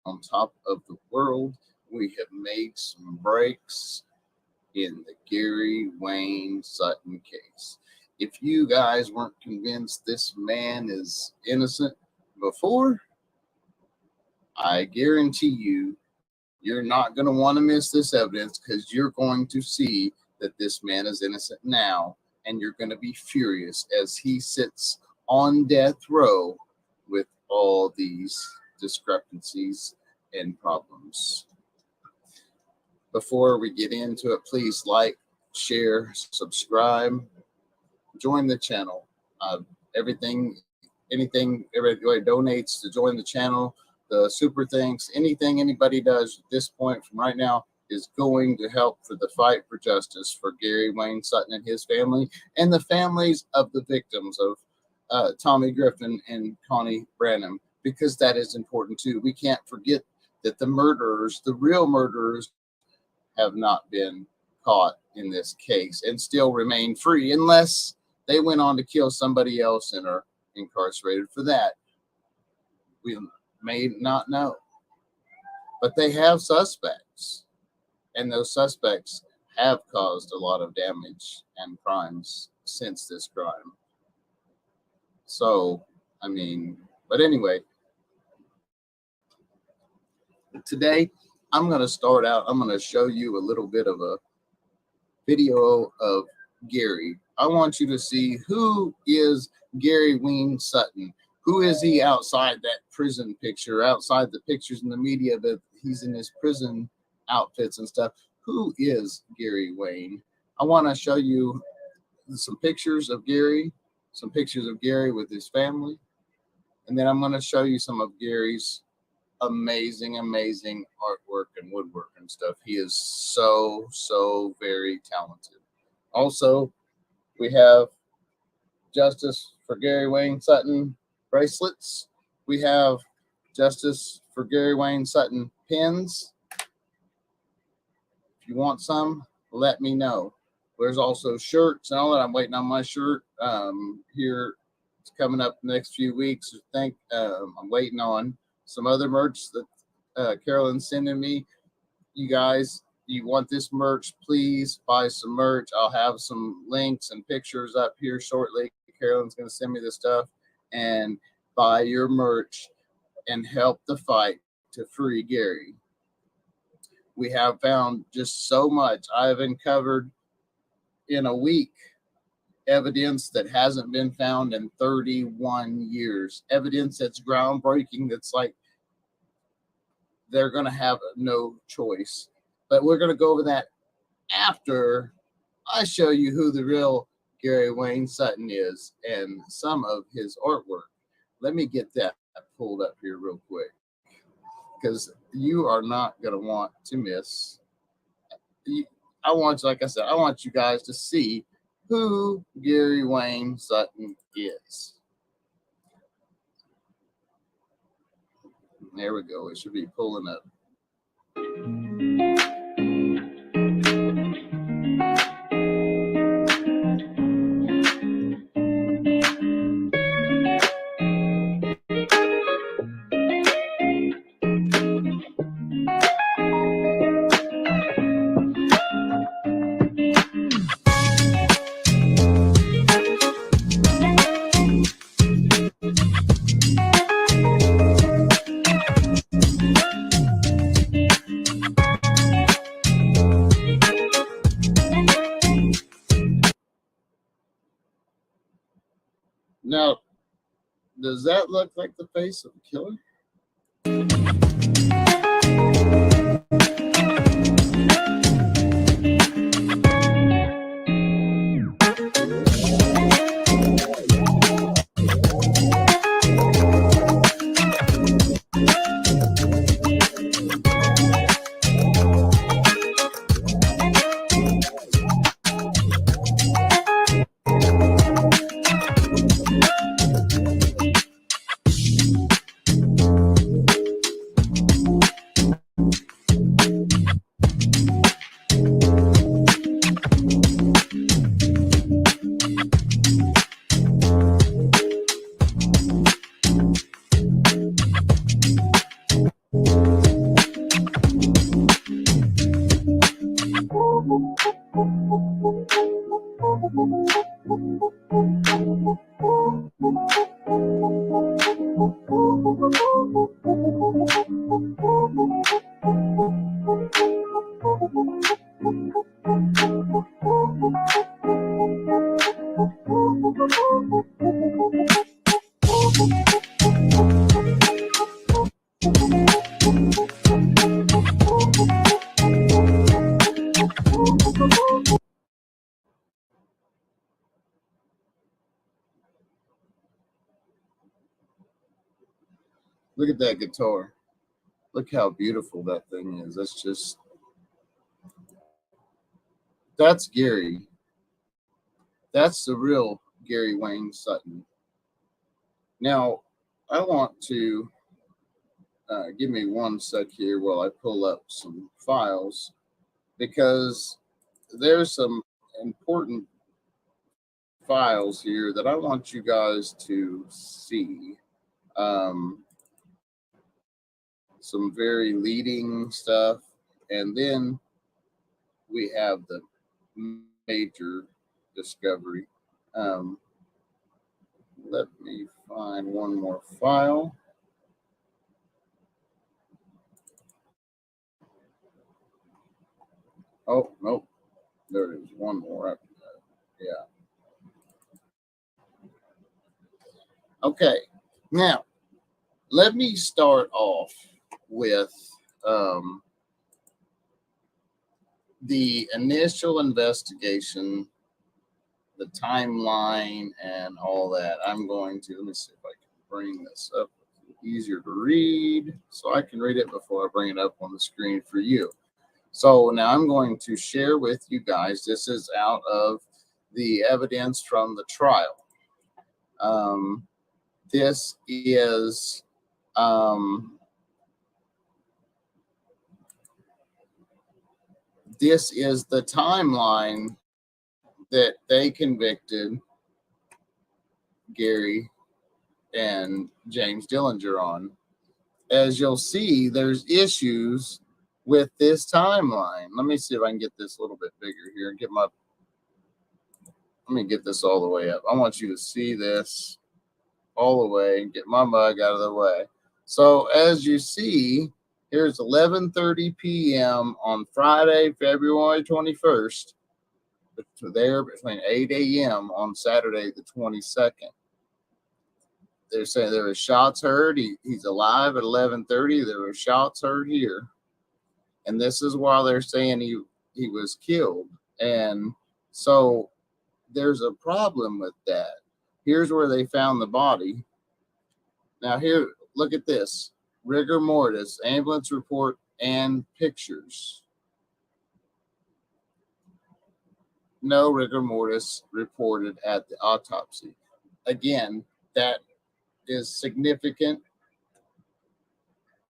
on top of the world. We have made some breaks in the Gary Wayne Sutton case. If you guys weren't convinced this man is innocent before, I guarantee you're not going to want to miss this evidence, because you're going to see that this man is innocent now, and you're going to be furious as he sits on death row with all these discrepancies and problems. Before we get into it, please like, share, subscribe, join the channel. Anything everybody donates to join the channel, the super thanks, anything anybody does at this point from right now is going to help for the fight for justice for Gary Wayne Sutton and his family, and the families of the victims of Tommy Griffin and Connie Branham, because that is important too. We can't forget that the murderers, the real murderers, have not been caught in this case and still remain free, unless they went on to kill somebody else and are incarcerated for that. We may not know, but they have suspects, and those suspects have caused a lot of damage and crimes since this crime. So, but anyway, today I'm going to start out. I'm going to show you a little bit of a video of Gary. I want you to see, who is Gary Wayne Sutton? Who is he outside that prison picture, outside the pictures in the media that he's in his prison outfits and stuff? Who is Gary Wayne? I want to show you some pictures of Gary with his family, and then I'm going to show you some of Gary's amazing artwork and woodwork and stuff. He is so very talented. Also, we have Justice for Gary Wayne Sutton bracelets. We have Justice for Gary Wayne Sutton pins. If you want some, let me know. There's also shirts and all that. I'm waiting on my shirt here. It's coming up the next few weeks. I'm waiting on some other merch that Carolyn's sending me. You guys, you want this merch, please buy some merch. I'll have some links and pictures up here shortly. Carolyn's going to send me this stuff, and buy your merch and help the fight to free Gary. We have found just so much. I've uncovered in a week evidence that hasn't been found in 31 years. Evidence that's groundbreaking, that's like they're going to have no choice. But we're going to go over that after I show you who the real Gary Wayne Sutton is and some of his artwork. Let me get that pulled up here real quick, because you are not going to want to miss. I want you guys to see who Gary Wayne Sutton is. There we go. It should be pulling up. Now, does that look like the face of a killer? Look at that guitar. Look how beautiful that thing is. That's Gary. That's the real Gary Wayne Sutton. Now, I want to give me one sec here while I pull up some files, because there's some important files here that I want you guys to see. Some very leading stuff, and then we have the major discovery. Let me find one more file. Oh, nope. There is one more after that. Yeah. Okay. Now, let me start off with the initial investigation, the timeline, and all that. I'm going to, let me see if I can bring this up. Easier to read, so I can read it before I bring it up on the screen for you. So now I'm going to share with you guys, this is out of the evidence from the trial. This is the timeline that they convicted Gary and James Dillinger on. As you'll see, there's issues with this timeline. Let me see if I can get this a little bit bigger here and let me get this all the way up. I want you to see this all the way and get my mug out of the way. So as you see, here's 11:30 p.m. on Friday, February 21st, there between 8 a.m. on Saturday the 22nd. They're saying there were shots heard. He's alive at 11:30. There were shots heard here. And this is while they're saying he was killed. And so there's a problem with that. Here's where they found the body. Now here, look at this. Rigor mortis, ambulance report, and pictures. No rigor mortis reported at the autopsy. Again, that is significant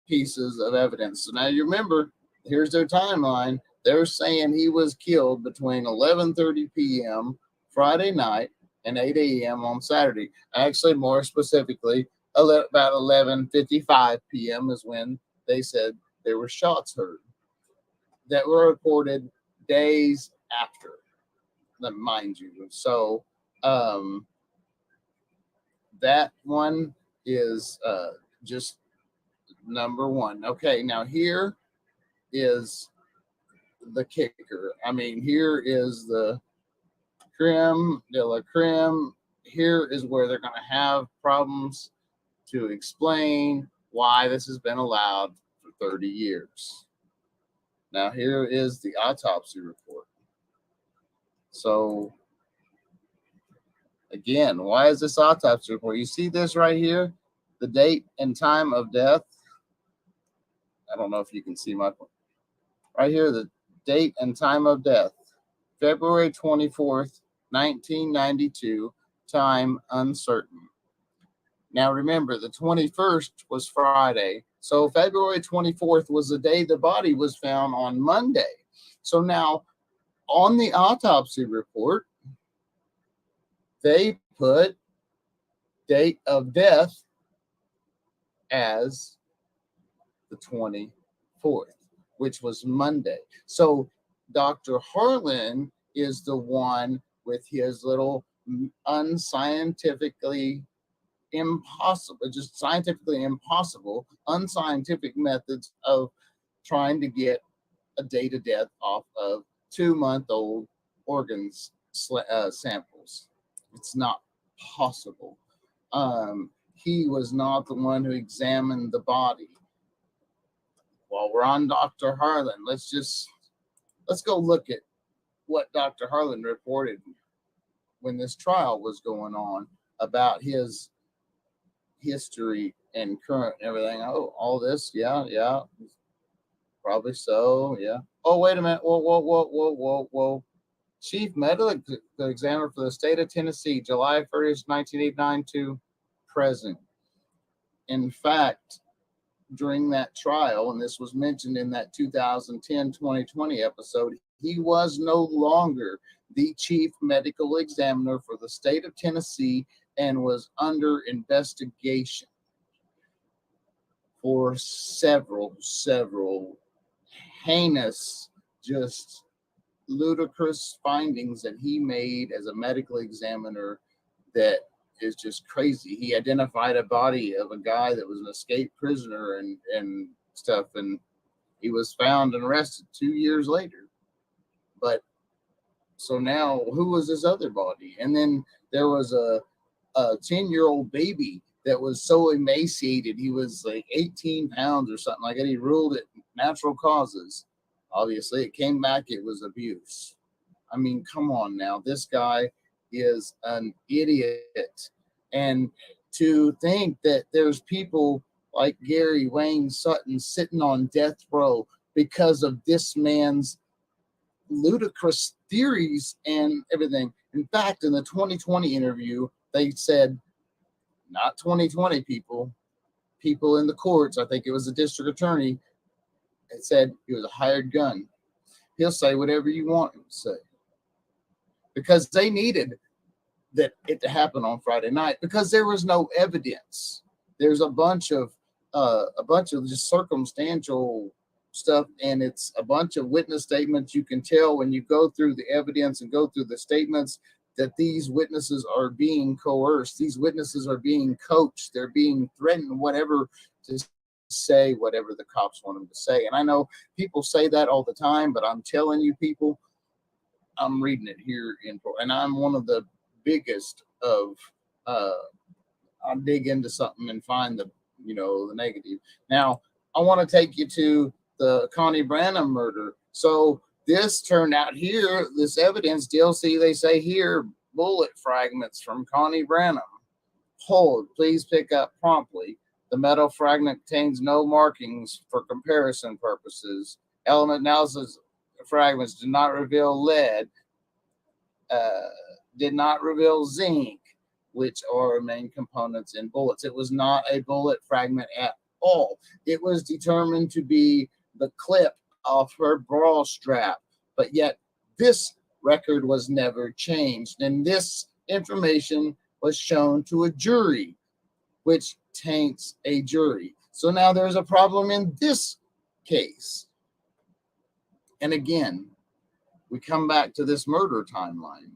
pieces of evidence. So now you remember, here's their timeline. They're saying he was killed between 11:30 p.m. Friday night and 8 a.m. on Saturday. Actually, more specifically, about 11:55 p.m. is when they said there were shots heard that were reported days after, mind you. So that one is just number one. Okay, now here is the kicker. I mean, here is the creme de la creme here is where they're going to have problems to explain why this has been allowed for 30 years. Now, here is the autopsy report. So, again, why is this autopsy report? You see this right here, the date and time of death. I don't know if you can see my right here, the date and time of death, February 24th, 1992, time uncertain. Now remember, the 21st was Friday, so February 24th was the day the body was found on Monday. So now on the autopsy report, they put date of death as the 24th, which was Monday. So Dr. Harlan is the one with his little unscientifically impossible, just scientifically impossible, unscientific methods of trying to get a date of death off of 2-month-old organs samples. It's not possible. He was not the one who examined the body. While we're on Dr. Harlan, let's go look at what Dr. Harlan reported when this trial was going on about his history and current and everything. Oh, all this, yeah, probably so, yeah. Oh, wait a minute, whoa. Chief Medical Examiner for the state of Tennessee, July 1st, 1989 to present. In fact, during that trial, and this was mentioned in that 2010-2020 episode, he was no longer the chief medical examiner for the state of Tennessee and was under investigation for several heinous, just ludicrous findings that he made as a medical examiner that is just crazy. He identified a body of a guy that was an escaped prisoner and stuff, and he was found and arrested 2 years later. But so now, who was this other body? And then there was a 10-year-old baby that was so emaciated, he was like 18 pounds or something like that. He ruled it natural causes. Obviously, it came back, it was abuse. I mean, come on now. This guy is an idiot. And to think that there's people like Gary Wayne Sutton sitting on death row because of this man's ludicrous theories and everything. In fact, in the 2020 interview, they said, not 2020 people in the courts, I think it was the district attorney, it said he was a hired gun. He'll say whatever you want him to say. Because they needed it to happen on Friday night because there was no evidence. There's a bunch of just circumstantial stuff, and it's a bunch of witness statements. You can tell when you go through the evidence and go through the statements that these witnesses are being coerced. These witnesses are being coached. They're being threatened, whatever, to say whatever the cops want them to say. And I know people say that all the time, but I'm telling you, people, I'm reading it here and I'm one of the biggest of I'll dig into something and find the negative. Now I want to take you to the Connie Branham murder. So this turned out here, this evidence DLC, they say here, bullet fragments from Connie Branham. Hold, please pick up promptly. The metal fragment contains no markings for comparison purposes. Element analysis fragments did not reveal lead, did not reveal zinc, which are main components in bullets. It was not a bullet fragment at all. It was determined to be the clip off her bra strap, but yet this record was never changed, and this information was shown to a jury, which taints a jury. So now there's a problem in this case. And again, we come back to this murder timeline.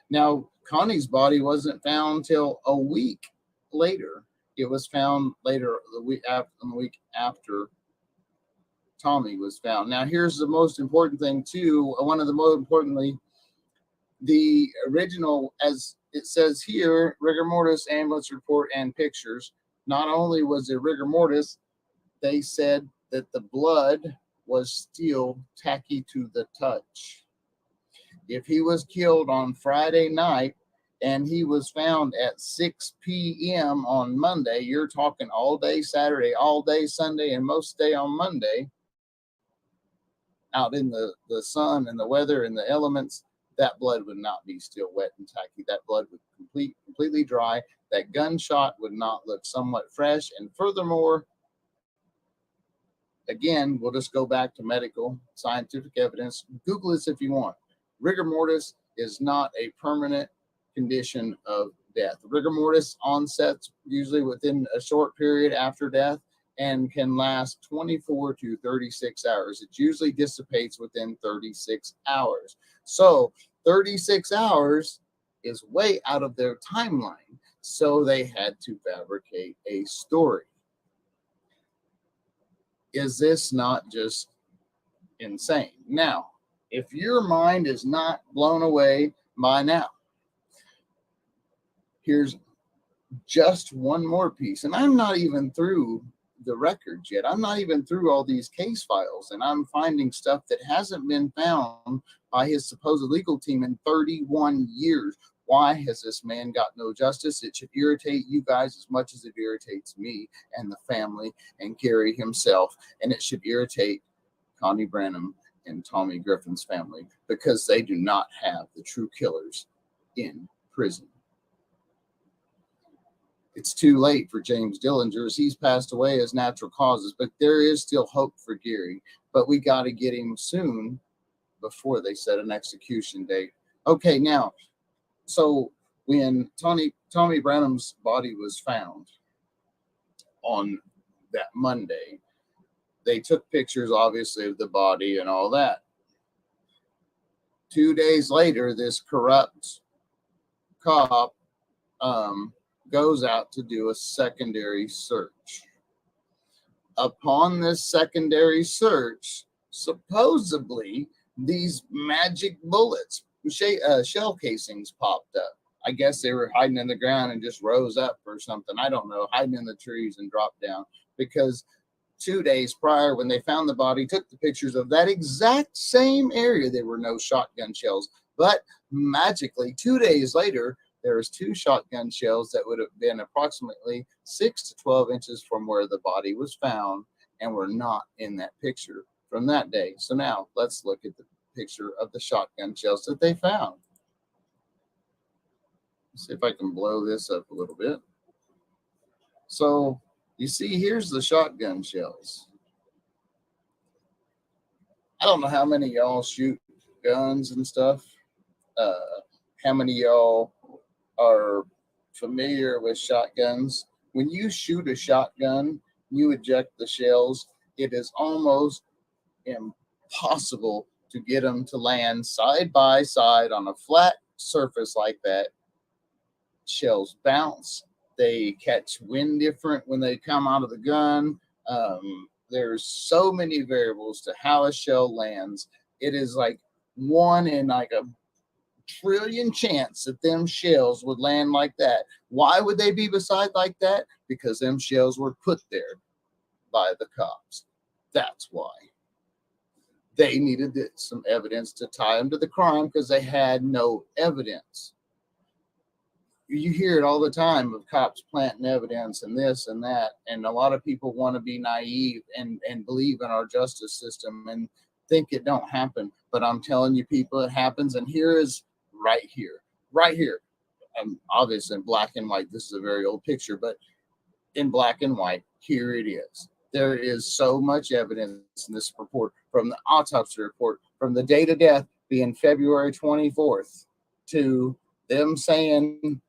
Now, Connie's body wasn't found till a week later. It was found later the week after Tommy was found. Now, here's the most important thing, too. One of the most importantly, the original, as it says here, rigor mortis, ambulance report, and pictures. Not only was it rigor mortis, they said that the blood was still tacky to the touch. If he was killed on Friday night and he was found at 6 p.m. on Monday, you're talking all day Saturday, all day Sunday, and most day on Monday, out in the sun and the weather and the elements, that blood would not be still wet and tacky. That blood would completely dry. That gunshot would not look somewhat fresh. And furthermore, again, we'll just go back to medical scientific evidence. Google this if you want. Rigor mortis is not a permanent condition of death. Rigor mortis onsets usually within a short period after death and can last 24 to 36 hours. It usually dissipates within 36 hours. So 36 hours is way out of their timeline. So they had to fabricate a story. Is this not just insane? Now, if your mind is not blown away by now, here's just one more piece. And I'm not even through the records yet. I'm not even through all these case files, and I'm finding stuff that hasn't been found by his supposed legal team in 31 years. Why has this man got no justice? It should irritate you guys as much as it irritates me and the family and Gary himself, and it should irritate Connie Branham and Tommy Griffin's family, because they do not have the true killers in prison. It's too late for James Dillinger, as he's passed away as natural causes, but there is still hope for Gary. But we got to get him soon before they set an execution date. Okay, now, so when Tommy Branham's body was found on that Monday, they took pictures, obviously, of the body and all that. 2 days later, this corrupt cop goes out to do a secondary search. Upon this secondary search, supposedly these magic bullets, shell casings popped up. I guess they were hiding in the ground and just rose up or something. I don't know, hiding in the trees and dropped down, because 2 days prior, when they found the body, took the pictures of that exact same area. There were no shotgun shells, but magically 2 days later, there was 2 shotgun shells that would have been approximately 6 to 12 inches from where the body was found and were not in that picture from that day. So now let's look at the picture of the shotgun shells that they found. Let's see if I can blow this up a little bit. So you see, here's the shotgun shells. I don't know how many of y'all shoot guns and stuff. How many of y'all are familiar with shotguns? When you shoot a shotgun, you eject the shells. It is almost impossible to get them to land side by side on a flat surface like that. Shells bounce. They catch wind different when they come out of the gun. There's so many variables to how a shell lands. It is like 1 in like a trillion chance that them shells would land like that. Why would they be beside like that? Because them shells were put there by the cops. That's why. They needed some evidence to tie them to the crime, because they had no evidence. You hear it all the time of cops planting evidence and this and that, and a lot of people want to be naive and believe in our justice system and think it don't happen. But I'm telling you, people, it happens. And here is right here. Obviously in black and white. This is a very old picture, but in black and white, here it is. There is so much evidence in this report, from the autopsy report, from the date of death being February 24th, to them saying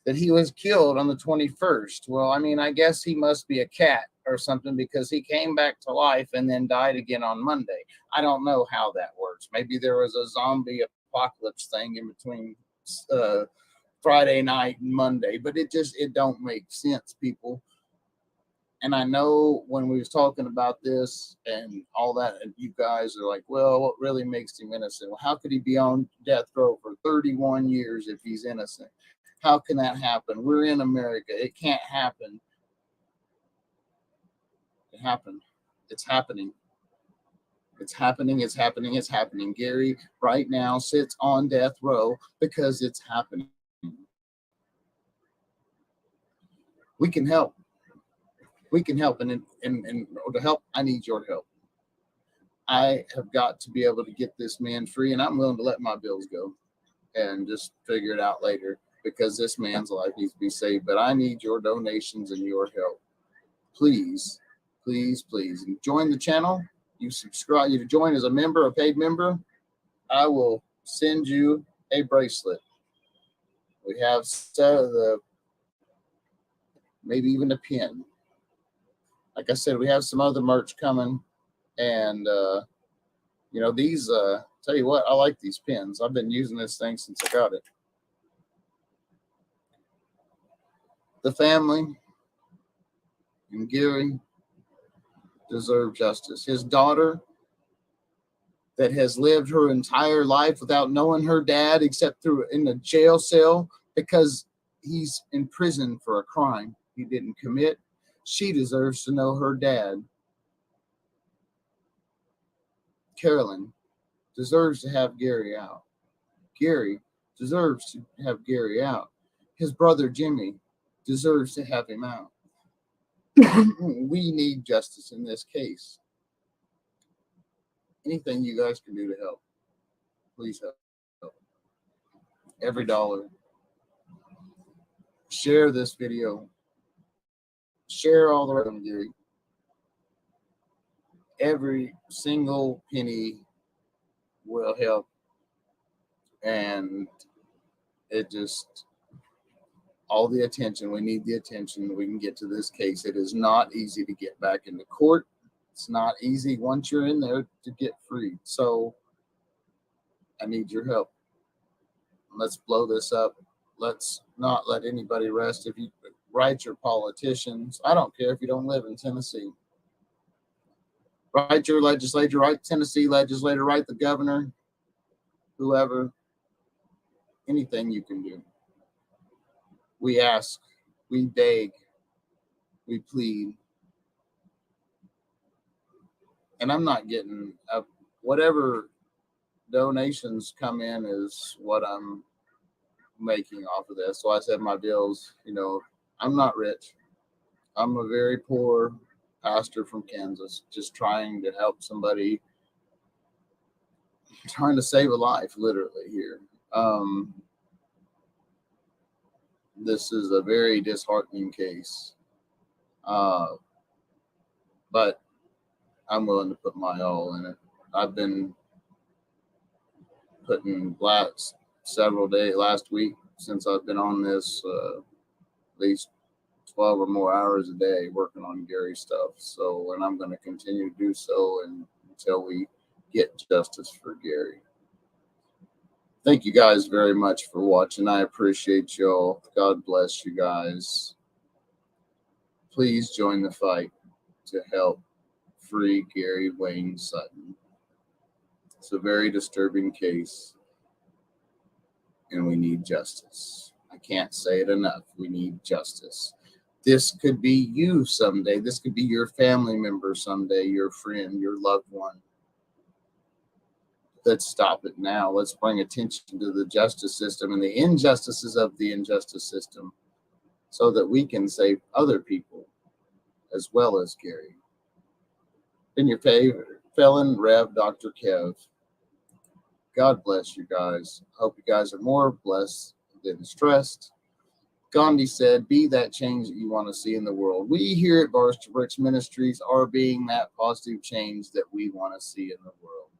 that he was killed on the 21st. Well, I mean, I guess he must be a cat or something, because he came back to life and then died again on Monday. I don't know how that works. Maybe there was a zombie apocalypse thing in between Friday night and Monday, but it don't make sense, people. And I know when we was talking about this and all that, and you guys are like, well, what really makes him innocent? Well, how could he be on death row for 31 years if he's innocent? How can that happen? We're in America. It can't happen. It happened. It's happening. It's happening. It's happening. It's happening. Gary right now sits on death row because it's happening. We can help. We can help. And to help, I need your help. I have got to be able to get this man free, and I'm willing to let my bills go and just figure it out later because this man's life needs to be saved. But I need your donations and your help. Please, please, please. And join the channel. You subscribe, you join as a member, a paid member. I will send you a bracelet. We have maybe even a pin. Like I said, we have some other merch coming. And, these, tell you what, I like these pins. I've been using this thing since I got it. The family and Gary deserve justice. His daughter that has lived her entire life without knowing her dad except in a jail cell because he's in prison for a crime he didn't commit. She deserves to know her dad. Carolyn deserves to have Gary out. Gary deserves to have Gary out. His brother Jimmy deserves to have him out. We need justice in this case. Anything you guys can do to help, please help. Every dollar. Share this video. Share all the rest, Gary. Every single penny will help. And it just, all the attention, we need the attention we can get to this case. It is not easy to get back into court. It's not easy once you're in there to get freed. So I need your help. Let's blow this up. Let's not let anybody rest. If you write your politicians, I don't care if you don't live in Tennessee. Write your legislature, write Tennessee legislator, write the governor, whoever, anything you can do. We ask, we beg, we plead. And I'm not getting whatever donations come in is what I'm making off of this. So I said my bills, I'm not rich. I'm a very poor pastor from Kansas, just trying to help somebody, trying to save a life, literally here. This is a very disheartening case. But I'm willing to put my all in it. I've been putting last week since I've been on this, at least 12 or more hours a day working on Gary's stuff. So, and I'm going to continue to do so until we get justice for Gary. Thank you guys very much for watching. I appreciate y'all. God bless you guys. Please join the fight to help free Gary Wayne Sutton. It's a very disturbing case, and we need justice. I can't say it enough. We need justice. This could be you someday. This could be your family member someday, your friend, your loved one. Let's stop it now. Let's bring attention to the justice system and the injustices of the injustice system so that we can save other people as well as Gary. In your favorite felon, Rev. Dr. Kev. God bless you guys. Hope you guys are more blessed than stressed. Gandhi said, be that change that you want to see in the world. We here at Bars to Bricks Ministries are being that positive change that we want to see in the world.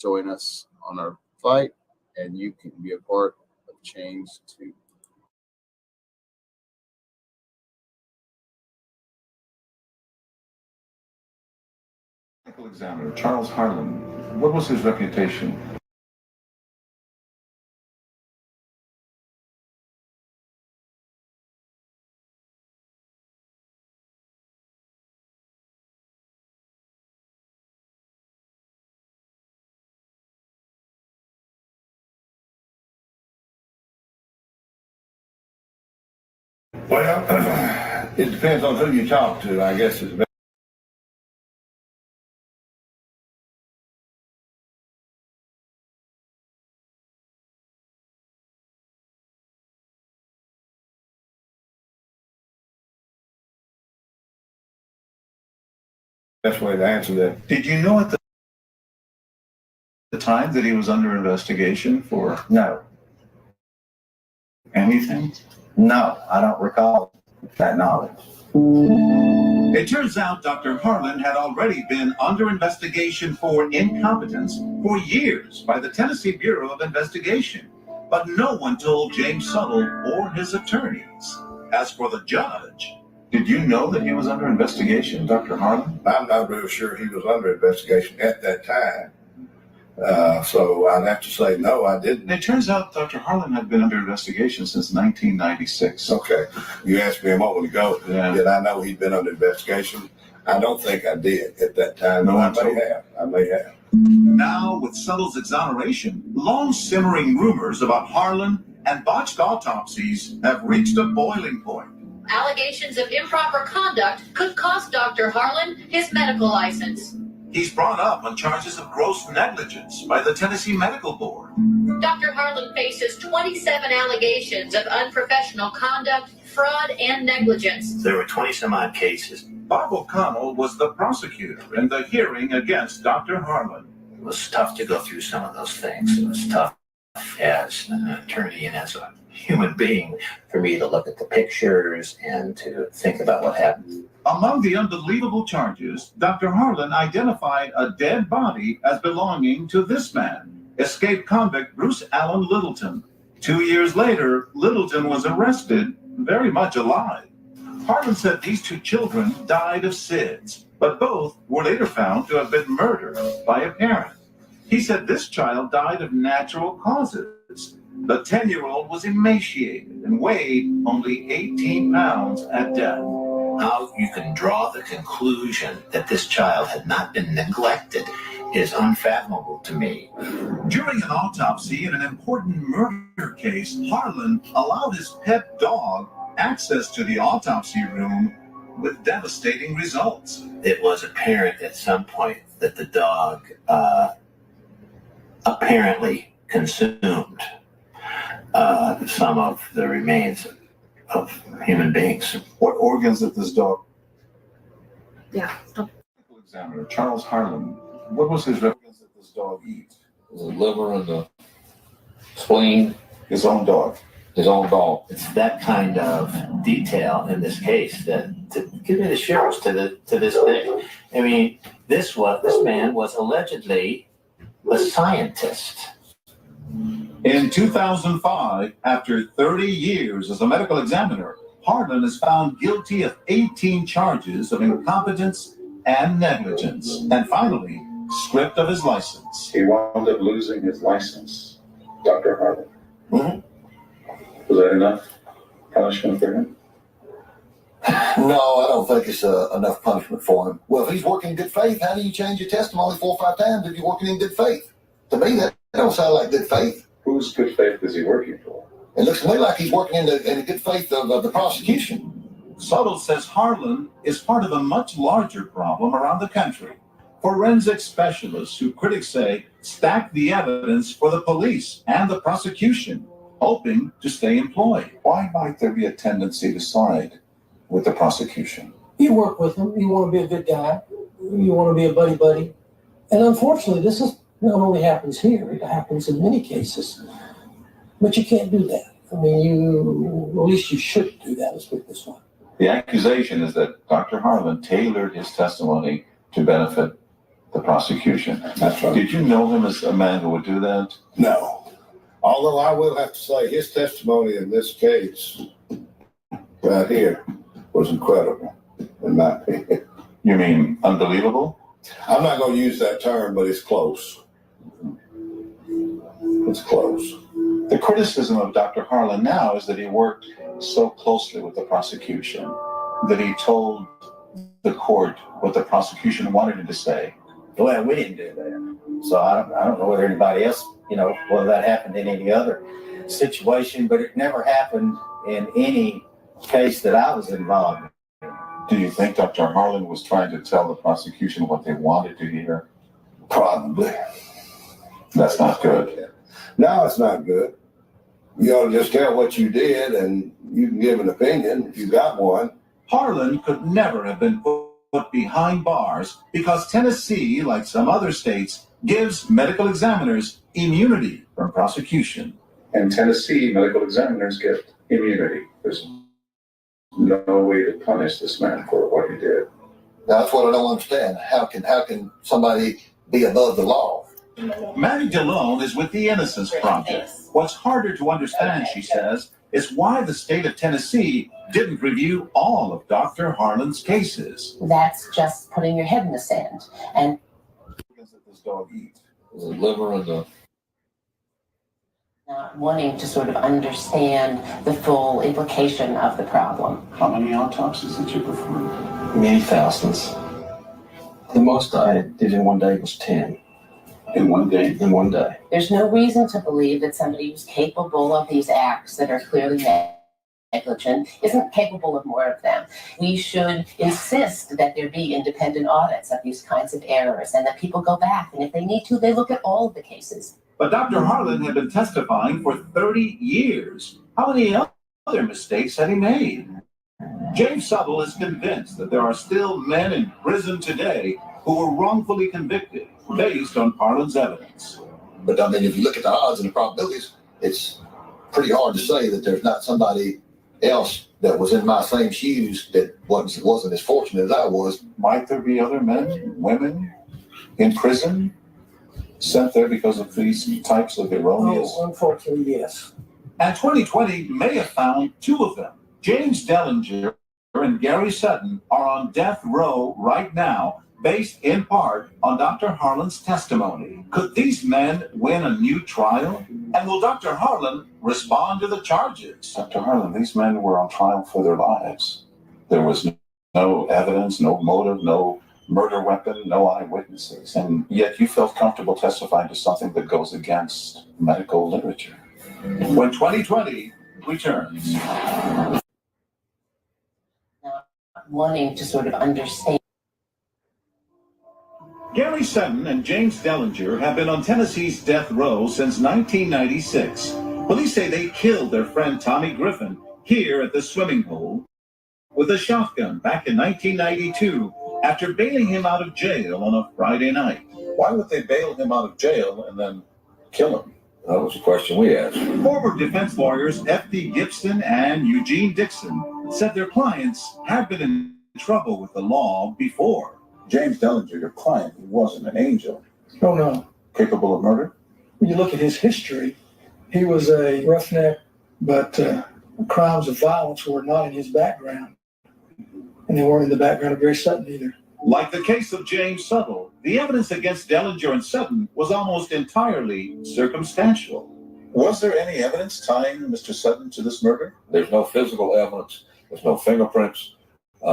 Join us on our fight, and you can be a part of change too. Medical examiner Charles Harlan, what was his reputation? Well, it depends on who you talk to, I guess is the best way to answer that. Did you know at the time that he was under investigation for No, anything? no, I don't recall that knowledge. It turns out Dr. Harlan had already been under investigation for incompetence for years by the Tennessee Bureau of Investigation, but no one told James Sutton or his attorneys. As for the judge, did you know that he was under investigation, Dr. Harlan? I'm not real sure he was under investigation at that time. So I'd have to say, no, I didn't. It turns out Dr. Harlan had been under investigation since 1996. Okay. You asked me a moment ago, Yeah. did I know he'd been under investigation? I don't think I did at that time. No, I may have. Now, with Suttle's exoneration, long simmering rumors about Harlan and botched autopsies have reached a boiling point. Allegations of improper conduct could cost Dr. Harlan his medical license. He's brought up on charges of gross negligence by the Tennessee Medical Board. Dr. Harlan faces 27 allegations of unprofessional conduct, fraud, and negligence. There were 20 some odd cases. Bob O'Connell was the prosecutor in the hearing against Dr. Harlan. It was tough to go through some of those things. It was tough as an attorney and as a human being for me to look at the pictures and to think about what happened. Among the unbelievable charges, Dr. Harlan identified a dead body as belonging to this man, escaped convict Bruce Allen Littleton. 2 years later, Littleton was arrested, very much alive. Harlan said these two children died of SIDS, but both were later found to have been murdered by a parent. He said this child died of natural causes. The 10-year-old was emaciated and weighed only 18 pounds at death. How you can draw the conclusion that this child had not been neglected is unfathomable to me. During an autopsy in an important murder case, Harlan allowed his pet dog access to the autopsy room with devastating results. It was apparent at some point that the dog apparently consumed some of the remains of human beings. What organs did this dog? Yeah. Medical examiner Charles Harlan. What was his organs that this dog eat? The liver and the spleen, His own dog. his own dog. It's that kind of detail in this case that to give me the shivers to this thing. I mean, this man was allegedly a scientist. In 2005, after 30 years as a medical examiner, Harlan is found guilty of 18 charges of incompetence and negligence, and finally, stripped of his license. He wound up losing his license, Dr. Harlan. Mm-hmm. Was that enough punishment for him? No, I don't think it's enough punishment for him. Well, if he's working in good faith, how do you change your testimony 4 or 5 times if you're working in good faith? To me, that don't sound like good faith. Whose good faith is he working for? It looks to me like he's working in the good faith of the prosecution. Sutton says Harlan is part of a much larger problem around the country. Forensic specialists who critics say stack the evidence for the police and the prosecution, hoping to stay employed. Why might there be a tendency to side with the prosecution? You work with them. You want to be a good guy. You want to be a buddy. And unfortunately, this is not only happens here, it happens in many cases. But you can't do that. I mean, at least you shouldn't do that. Let's put it this way. The accusation is that Dr. Harlan tailored his testimony to benefit the prosecution. That's right. Did you know him as a man who would do that? No. Although I will have to say his testimony in this case right here was incredible, in my opinion. You mean unbelievable? I'm not going to use that term, but it's close. It's close. The criticism of Dr. Harlan now is that he worked so closely with the prosecution that he told the court what the prosecution wanted him to say. Well, we didn't do that. So I don't know whether anybody else, whether that happened in any other situation, but it never happened in any case that I was involved in. Do you think Dr. Harlan was trying to tell the prosecution what they wanted to hear? Probably. That's not good. No, it's not good. You ought to just tell what you did, and you can give an opinion if you got one. Harlan could never have been put behind bars because Tennessee, like some other states, gives medical examiners immunity from prosecution. And Tennessee medical examiners get immunity. There's no way to punish this man for what he did. That's what I don't understand. How can somebody be above the law? Mary DeLone is with the Innocence Project. What's harder to understand, she says, is why the state of Tennessee didn't review all of Dr. Harlan's cases. That's just putting your head in the sand. And What did this dog eat? The liver and the... not wanting to sort of understand the full implication of the problem. How many autopsies did you perform? Many thousands. The most I did in one day was 10. In one day? In one day. There's no reason to believe that somebody who's capable of these acts that are clearly negligent isn't capable of more of them. We should insist that there be independent audits of these kinds of errors and that people go back, and if they need to, they look at all of the cases. But Dr. Harlan had been testifying for 30 years. How many other mistakes had he made? James Sutton is convinced that there are still men in prison today who were wrongfully convicted based on Harlan's evidence. But I mean, if you look at the odds and the probabilities, it's pretty hard to say that there's not somebody else that was in my same shoes that wasn't as fortunate as I was. Might there be other men, women in prison sent there because of these types of erroneous? Oh, unfortunately, yes. And 2020 may have found two of them. James Dellinger and Gary Sutton are on death row right now, based in part on Dr. Harlan's testimony. Could these men win a new trial? And will Dr. Harlan respond to the charges? Dr. Harlan, these men were on trial for their lives. There was no evidence, no motive, no murder weapon, no eyewitnesses. And yet you felt comfortable testifying to something that goes against medical literature. When 2020 returns. Not wanting to sort of understand. Gary Sutton and James Dellinger have been on Tennessee's death row since 1996. Police say they killed their friend Tommy Griffin here at the swimming pool with a shotgun back in 1992 after bailing him out of jail on a Friday night. Why would they bail him out of jail and then kill him? That was the question we asked. Former defense lawyers F.D. Gibson and Eugene Dixon said their clients had been in trouble with the law before. James Dellinger, your client, he wasn't an angel. Oh, no. Capable of murder? When you look at his history, he was a roughneck, but crimes of violence were not in his background. And they weren't in the background of Gary Sutton either. Like the case of James Sutton, the evidence against Dellinger and Sutton was almost entirely circumstantial. Was there any evidence tying Mr. Sutton to this murder? There's no physical evidence. There's no fingerprints.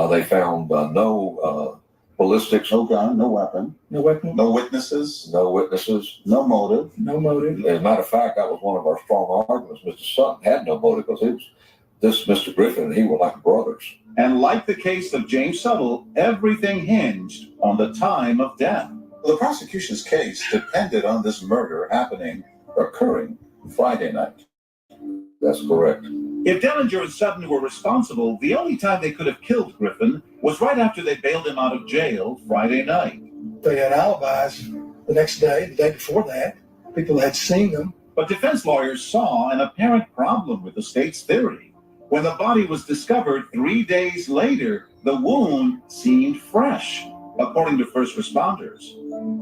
They found no ballistics. No gun, no weapon. No weapon? No witnesses. No witnesses. No motive. No motive. As a matter of fact, that was one of our strong arguments. Mr. Sutton had no motive because he was this Mr. Griffin and he were like brothers. And like the case of James Sutton, everything hinged on the time of death. The prosecution's case depended on this murder occurring Friday night. That's correct. If Dellinger and Sutton were responsible, the only time they could have killed Griffin was right after they bailed him out of jail Friday night. They had alibis the next day, the day before that. People had seen them. But defense lawyers saw an apparent problem with the state's theory. When the body was discovered 3 days later, the wound seemed fresh, according to first responders.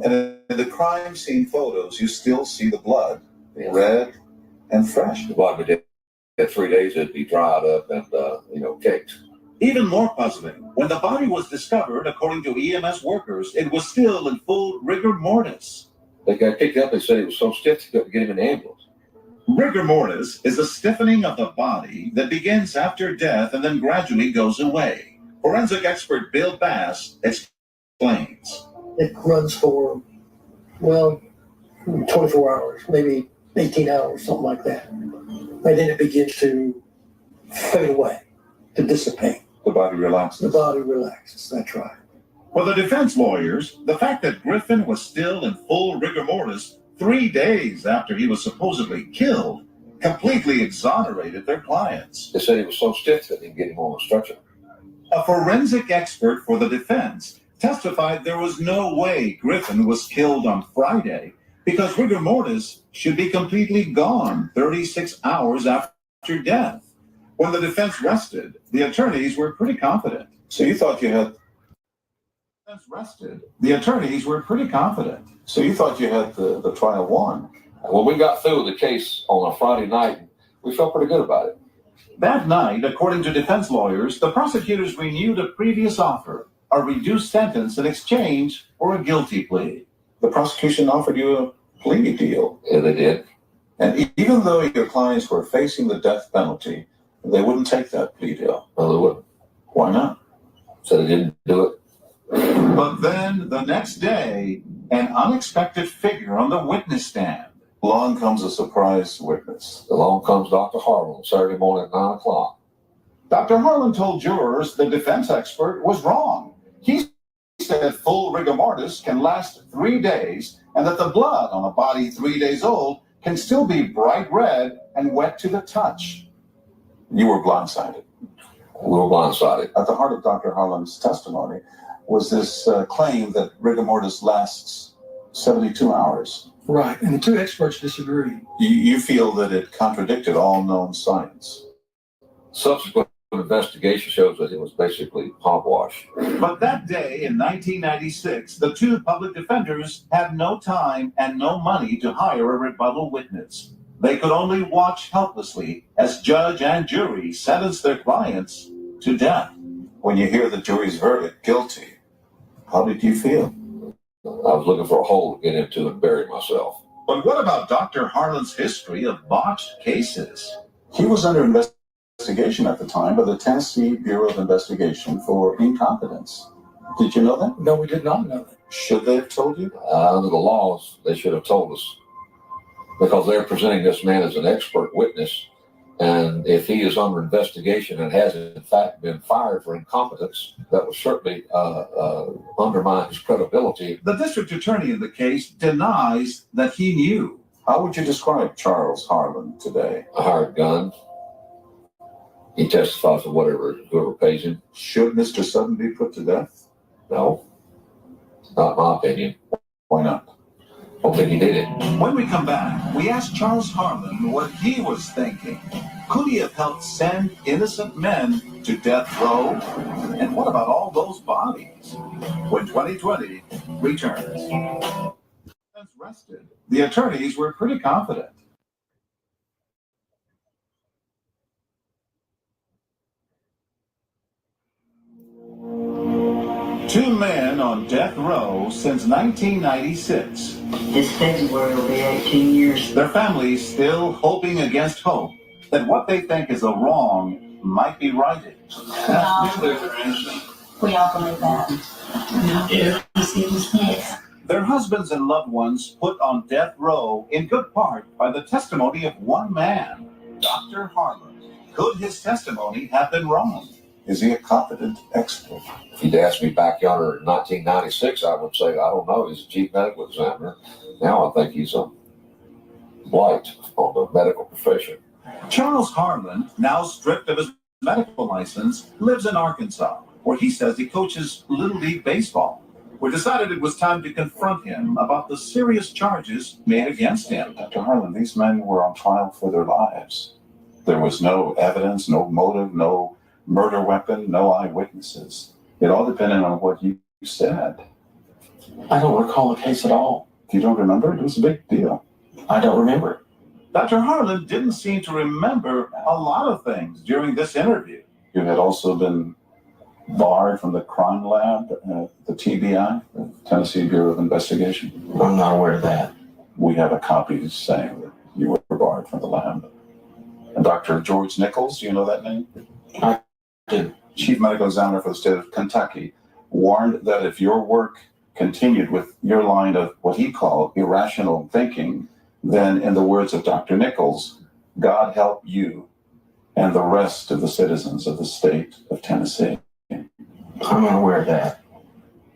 And in the crime scene photos, you still see the blood, red and fresh. The body did. In 3 days, it'd be dried up and, caked. Even more puzzling, when the body was discovered, according to EMS workers, it was still in full rigor mortis. They got picked up. They said he was so stiff they couldn't get him in the ambulance. Rigor mortis is a stiffening of the body that begins after death and then gradually goes away. Forensic expert Bill Bass explains. It runs for, 24 hours, maybe 18 hours, something like that. And then it begins to fade away. to dissipate. The body The relaxes. body relaxes. That's right. For the defense lawyers, the fact that Griffin was still in full rigor mortis 3 days after he was supposedly killed completely exonerated their clients. They said he was so stiff that they didn't get him on the stretcher. A forensic expert for the defense testified there was no way Griffin was killed on Friday because rigor mortis should be completely gone 36 hours after death. When the defense rested, the attorneys were pretty confident. So you thought you had The attorneys were pretty confident. the trial won. When we got through the case on a Friday night, we felt pretty good about it. That night, according to defense lawyers, the prosecutors renewed a previous offer, a reduced sentence in exchange for a guilty plea. The prosecution offered you a plea deal. Yeah, they did. And even though your clients were facing the death penalty, they wouldn't take that plea deal. No, they wouldn't. Why not? So they didn't do it. But then, the next day, an unexpected figure on the witness stand. Along comes a surprise witness. Along comes Dr. Harlan Saturday morning at 9 o'clock. Dr. Harlan told jurors the defense expert was wrong. He said full rigor mortis can last 3 days and that the blood on a body 3 days old can still be bright red and wet to the touch. You were blindsided. We were blindsided. At the heart of Dr. Harlan's testimony was this claim that rigor mortis lasts 72 hours. Right. And the two experts disagree. You feel that it contradicted all known science. Subsequent investigation shows that it was basically hogwash. But that day in 1996, the two public defenders had no time and no money to hire a rebuttal witness. They could only watch helplessly as judge and jury sentenced their clients to death. When you hear the jury's verdict, guilty, how did you feel? I was looking for a hole to get into and bury myself. But what about Dr. Harlan's history of botched cases? He was under investigation at the time by the Tennessee Bureau of Investigation for incompetence. Did you know that? No, we did not know that. Should they have told you? Under the laws, they should have told us. Because they're presenting this man as an expert witness. And if he is under investigation and has in fact been fired for incompetence, that would certainly undermine his credibility. The district attorney in the case denies that he knew. How would you describe Charles Harlan today? A hired gun. He testifies for whoever pays him. Should Mr. Sutton be put to death? No, not my opinion. Why not? I don't think he did it. When we come back, we ask Charles Harlan what he was thinking. Could he have helped send innocent men to death row? And what about all those bodies? When 2020 returns. Rested, the attorneys were pretty confident. Two men on death row since 1996. This February will be 18 years. Their families still hoping against hope that what they think is a wrong might be righted. We all believe that. Yeah. You see these next. Their husbands and loved ones put on death row in good part by the testimony of one man, Dr. Harlan. Could his testimony have been wrong? Is he a competent expert? If you'd asked me back yonder in 1996, I would say, I don't know. He's a chief medical examiner. Now I think he's a blight on the medical profession. Charles Harlan, now stripped of his medical license, lives in Arkansas, where he says he coaches Little League Baseball. We decided it was time to confront him about the serious charges made against him. Dr. Harlan, these men were on trial for their lives. There was no evidence, no motive, no murder weapon, no eyewitnesses. It all depended on what you said. I don't recall the case at all. You don't remember? It was a big deal. I don't remember it. Dr. Harlan didn't seem to remember a lot of things during this interview. You had also been barred from the crime lab, the TBI, the Tennessee Bureau of Investigation. I'm not aware of that. We have a copy saying that you were barred from the lab. And Dr. George Nichols, do you know that name? I do. Chief medical examiner for the state of Kentucky, warned that if your work continued with your line of what he called irrational thinking, then in the words of Dr. Nichols, God help you and the rest of the citizens of the state of Tennessee. I'm unaware of that.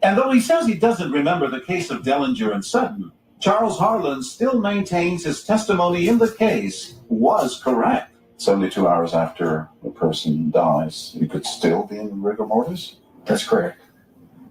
And though he says he doesn't remember the case of Dellinger and Sutton, Charles Harlan still maintains his testimony in the case was correct. 72 hours after a person dies, you could still be in rigor mortis? That's correct.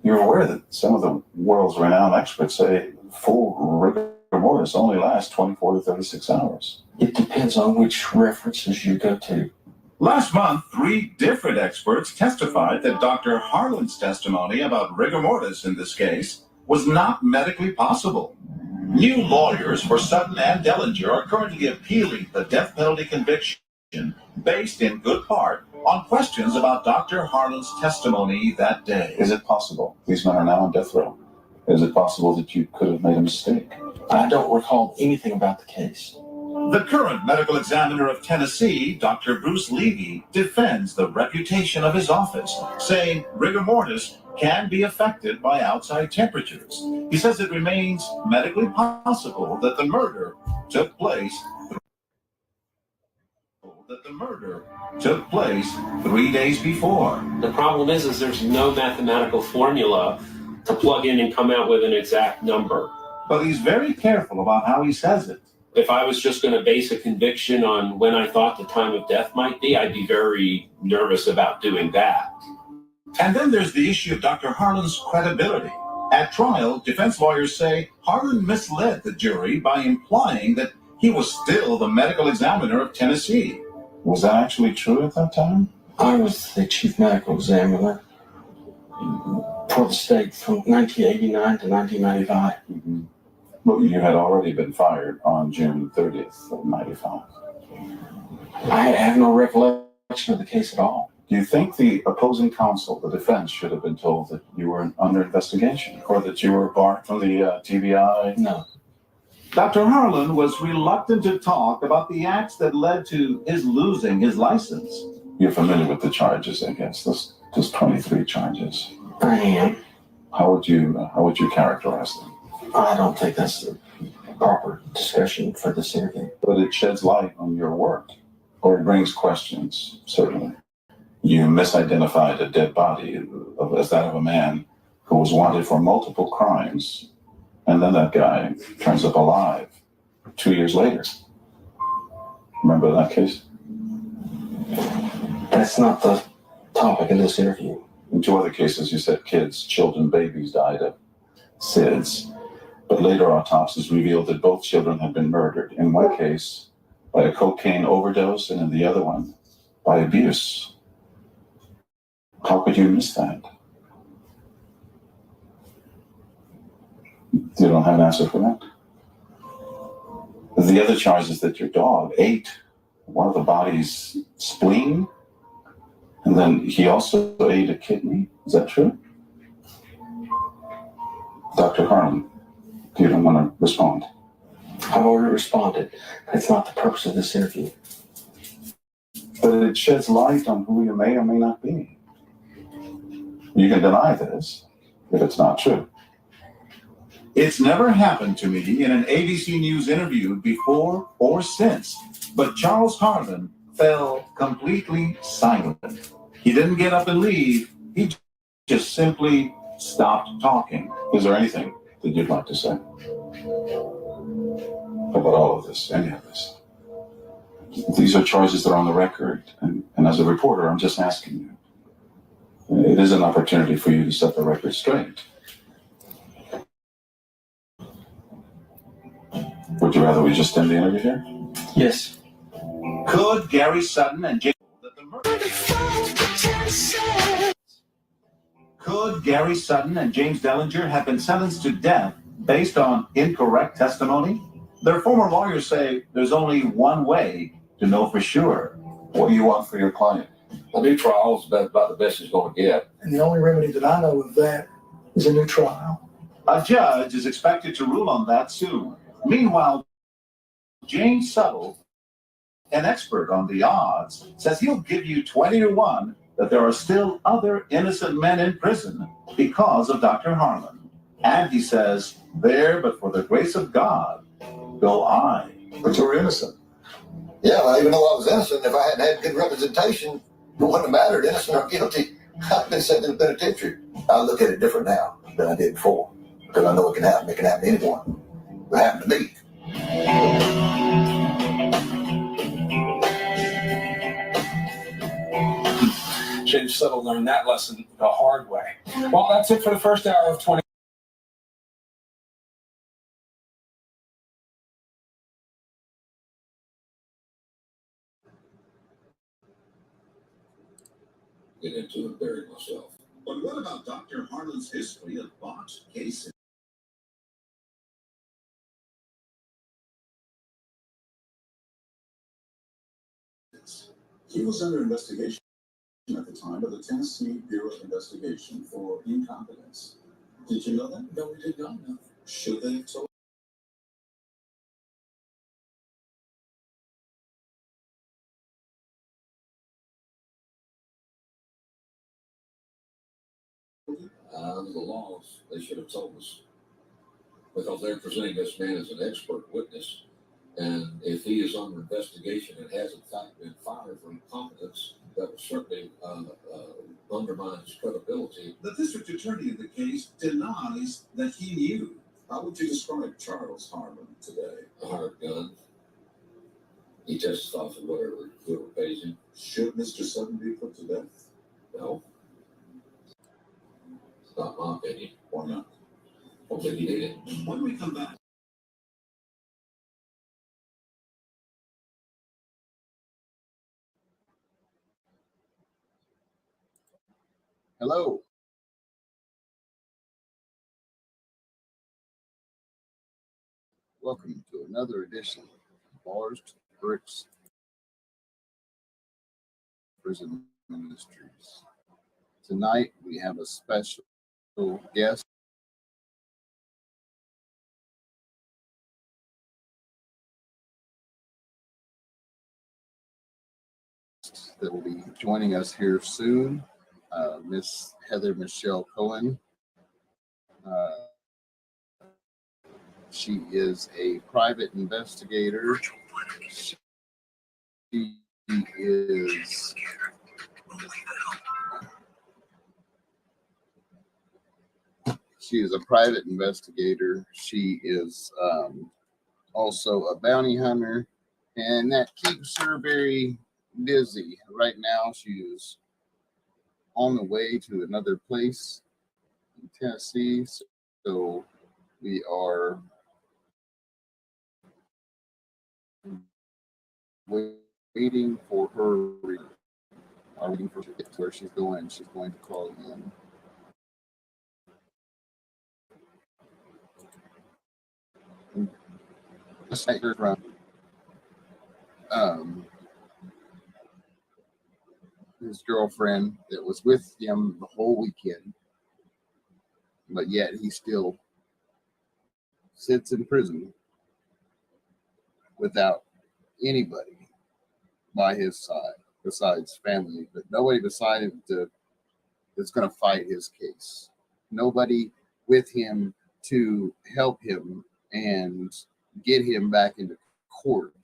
You're aware that some of the world's renowned experts say full rigor mortis only lasts 24 to 36 hours. It depends on which references you go to. Last month, 3 different experts testified that Dr. Harlan's testimony about rigor mortis in this case was not medically possible. New lawyers for Sutton and Dellinger are currently appealing the death penalty conviction based in good part on questions about Dr. Harlan's testimony that day. Is it possible? These men are now on death row. Is it possible that you could have made a mistake? I don't recall anything about the case. The current medical examiner of Tennessee, Dr. Bruce Levy, defends the reputation of his office, saying rigor mortis can be affected by outside temperatures. He says it remains medically possible that the murder took place 3 days before. The problem is there's no mathematical formula to plug in and come out with an exact number. But he's very careful about how he says it. If I was just going to base a conviction on when I thought the time of death might be, I'd be very nervous about doing that. And then there's the issue of Dr. Harlan's credibility. At trial, defense lawyers say Harlan misled the jury by implying that he was still the medical examiner of Tennessee. Was that actually true at that time? I was the chief medical examiner for the state from 1989 to 1995. Mm-hmm. Well, you had already been fired on June 30th of 95. I have no recollection of the case at all. Do you think the opposing counsel, the defense, should have been told that you were under investigation or that you were barred from the TBI? No. Dr. Harlan was reluctant to talk about the acts that led to his losing his license. You're familiar with the charges against this? Just 23 charges. I am. How would you characterize them? I don't think that's the proper discussion for this interview. But it sheds light on your work, or it brings questions, certainly. You misidentified a dead body as that of a man who was wanted for multiple crimes, and then that guy turns up alive 2 years later. Remember that case? That's not the topic of this interview. In 2 other cases, you said children, babies died of SIDS. But later autopsies revealed that both children had been murdered. In one case, by a cocaine overdose, and in the other one, by abuse. How could you miss that? You don't have an answer for that? The other charge is that your dog ate one of the body's spleen, and then he also ate a kidney. Is that true? Dr. Harlan, you don't want to respond. I've already responded. That's not the purpose of this interview. But it sheds light on who you may or may not be. You can deny this if it's not true. It's never happened to me in an ABC News interview before or since, but Charles Harlan fell completely silent. He didn't get up and leave. He just simply stopped talking. Is there anything that you'd like to say about all of this, any of this? These are charges that are on the record, and as a reporter, I'm just asking you. It is an opportunity for you to set the record straight. Would you rather we just end the interview here? Yes. Could Gary Sutton and James Dellinger have been sentenced to death based on incorrect testimony? Their former lawyers say there's only one way to know for sure. What do you want for your client? A new trial is about the best he's going to get. And the only remedy that I know of that is a new trial. A judge is expected to rule on that soon. Meanwhile, James Sutton, an expert on the odds, says he'll give you 20 to 1 that there are still other innocent men in prison because of Dr. Harlan. And he says, there, but for the grace of God, go I. But you're innocent. Yeah, well, even though I was innocent, if I hadn't had good representation, it wouldn't have mattered, innocent or guilty. I've been sent to the penitentiary. I look at it different now than I did before because I know it can happen. It can happen to anyone. It happened to me. James Sutton learned that lesson the hard way. Well, that's it for the first hour of 20. Get into and bury myself. But what about Dr. Harlan's history of botched cases? He was under investigation at the time by the Tennessee Bureau of Investigation for incompetence. Did you know that? No, we did not know. Should they have told? Under the laws, they should have told us. Because they're presenting this man as an expert witness. And if he is under investigation and has in fact been fired for incompetence, that would certainly undermine his credibility. The district attorney in the case denies that he knew. How would you describe Charles Harlan today? A hired gun. He testifies for whatever pays him. Should Mr. Sutton be put to death? No. It's not my opinion. Why not? I don't think he did it. When we come back. Hello. Welcome to another edition of Bars to Bricks Prison Ministries. Tonight we have a special guest. That will be joining us here soon, Miss Heather Michelle Cohen. She is a private investigator. She is a private investigator. She is also a bounty hunter, and that keeps her very busy. Right now, she is on the way to another place in Tennessee, so we are waiting for her. Waiting for her to get to where she's going. She's going to call in. Just like her from his girlfriend that was with him the whole weekend, but yet he still sits in prison without anybody by his side besides family, but nobody beside him that's going to fight his case. Nobody with him to help him and get him back into court.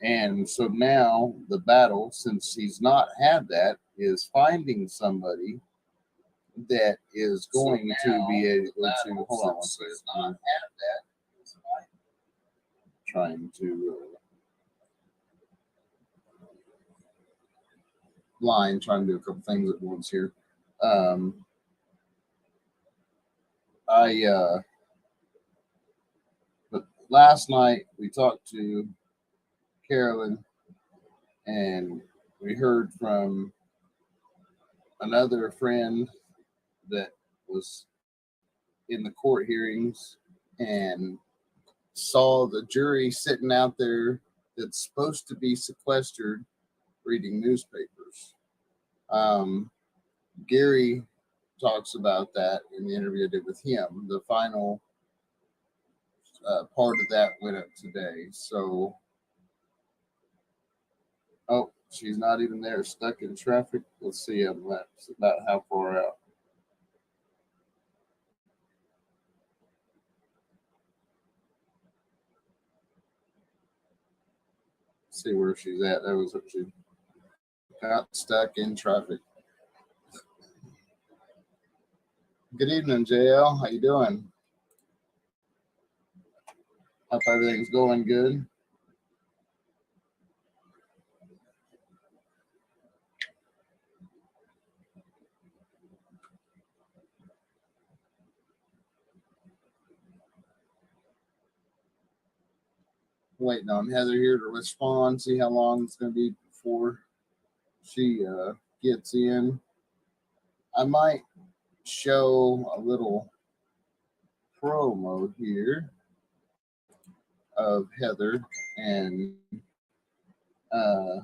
And so now the battle, since he's not had that, is finding somebody that is going to be able to hold on one second. Trying to trying to do a couple things at once here. But last night we talked to Carolyn, and we heard from another friend that was in the court hearings and saw the jury sitting out there that's supposed to be sequestered reading newspapers. Gary talks about that in the interview I did with him. The final part of that went up today. So, oh, she's not even there, stuck in traffic. Let's see about how far out. see where she's at. That was what she got stuck in traffic. Good evening, JL. How you doing? Hope everything's going good. Waiting on Heather here to respond, see how long it's going to be before she gets in. I might show a little promo here of Heather and hold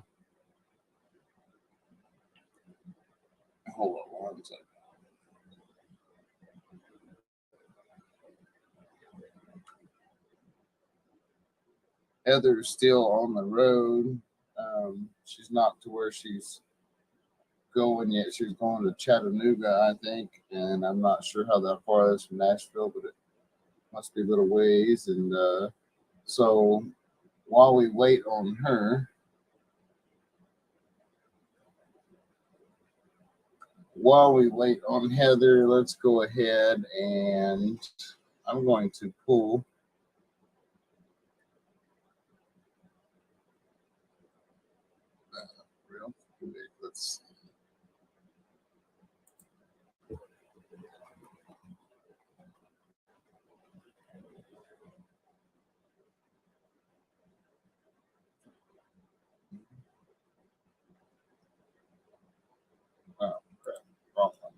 on one second. Heather's still on the road. She's not to where she's going yet. She's going to Chattanooga, I think, and I'm not sure how that far is from Nashville, but it must be a little ways. And so while we wait on her, Heather, let's go ahead and I'm going to pull real quick. Let's oh crap, wrong one.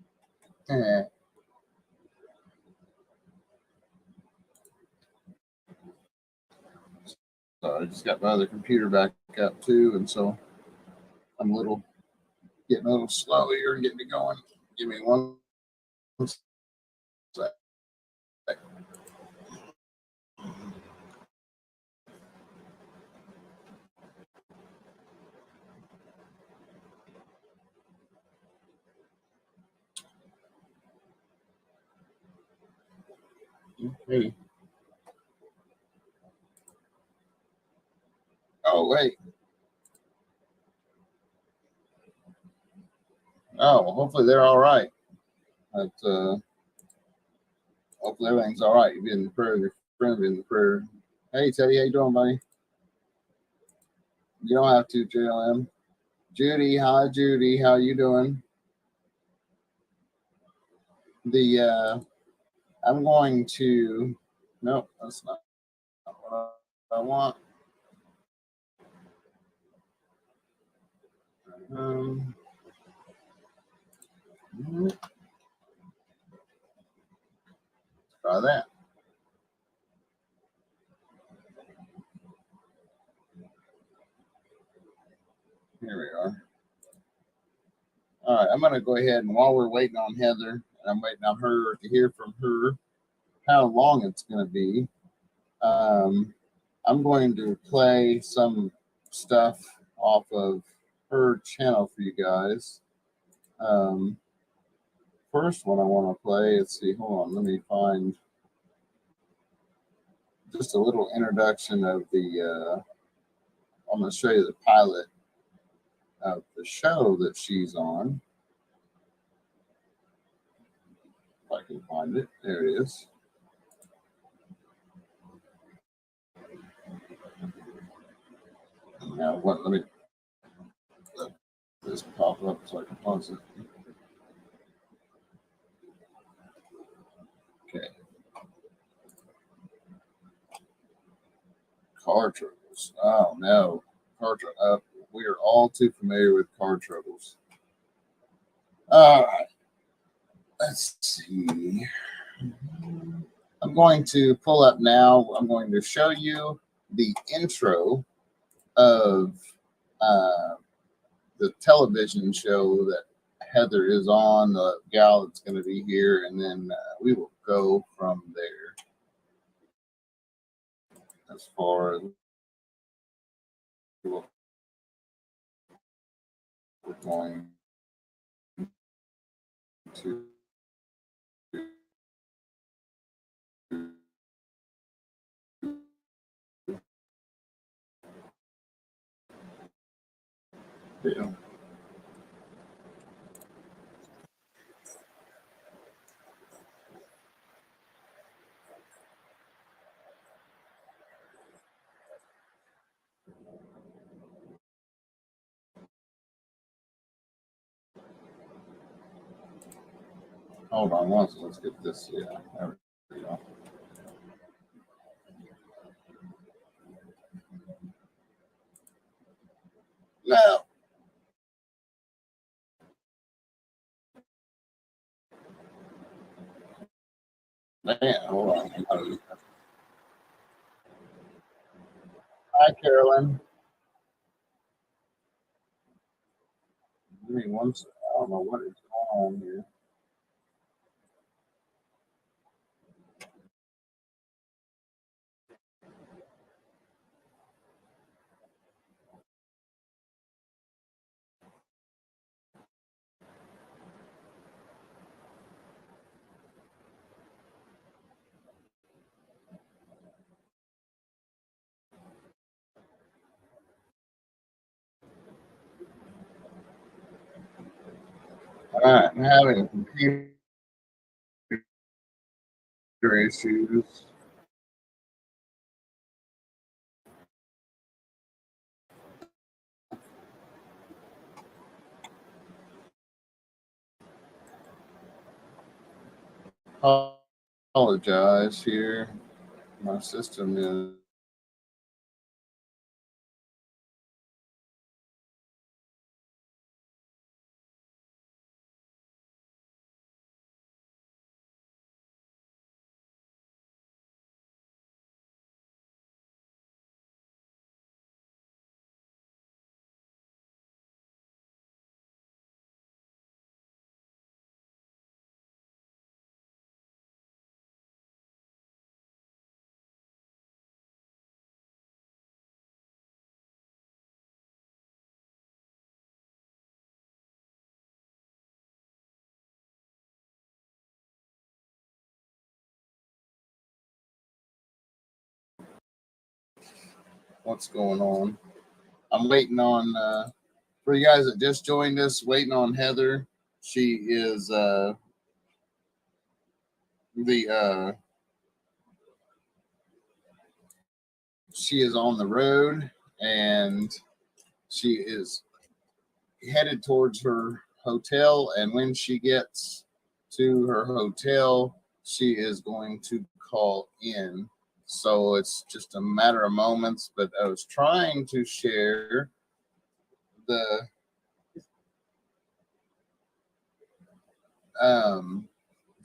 So I just got my other computer back up too, and so I'm getting a little slow here and getting it going. Give me one sec. Hey. Oh wait. Oh, well, hopefully they're all right. But hopefully everything's all right. You be in the prayer, your friend be in the prayer. Hey Teddy, how you doing, buddy? You don't have to, JLM. Judy, hi Judy, how you doing? I'm going to nope, that's not what I want. Try that. Here we are. All right, I'm going to go ahead and while we're waiting on Heather, and I'm waiting on her to hear from her how long it's going to be, I'm going to play some stuff off of her channel for you guys. First one I want to play, let's see, hold on, let me find just a little introduction of the, I'm going to show you the pilot of the show that she's on. If I can find it, there it is. Now, what? Let this pop up so I can pause it. Okay. Car troubles. Oh no, car trouble. We are all too familiar with car troubles. All right. Let's see. I'm going to pull up now. I'm going to show you the intro of the television show that Heather is on, the gal that's going to be here, and then we will go from there. As far as we're going to Yeah. Hold on, let's get this. Yeah, there we go. Now, man, hold on. Hi, Carolyn. Give me one second. I don't know what is going on here. All right, I'm having computer issues. Apologize here. My system is. What's going on? I'm waiting on for you guys that just joined us. Waiting on Heather. She is the she is on the road and she is headed towards her hotel. And when she gets to her hotel, she is going to call in. So it's just a matter of moments. But I was trying to share the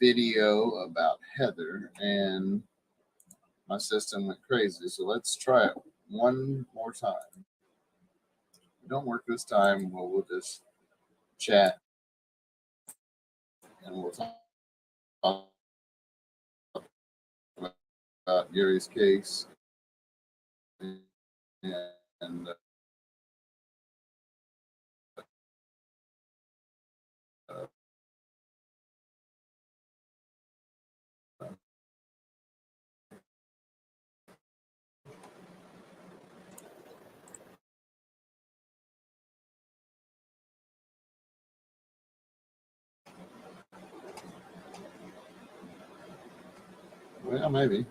video about Heather, and my system went crazy. So let's try it one more time. If it don't work this time, we'll just chat and we'll talk about Gary's case and uh, well, maybe.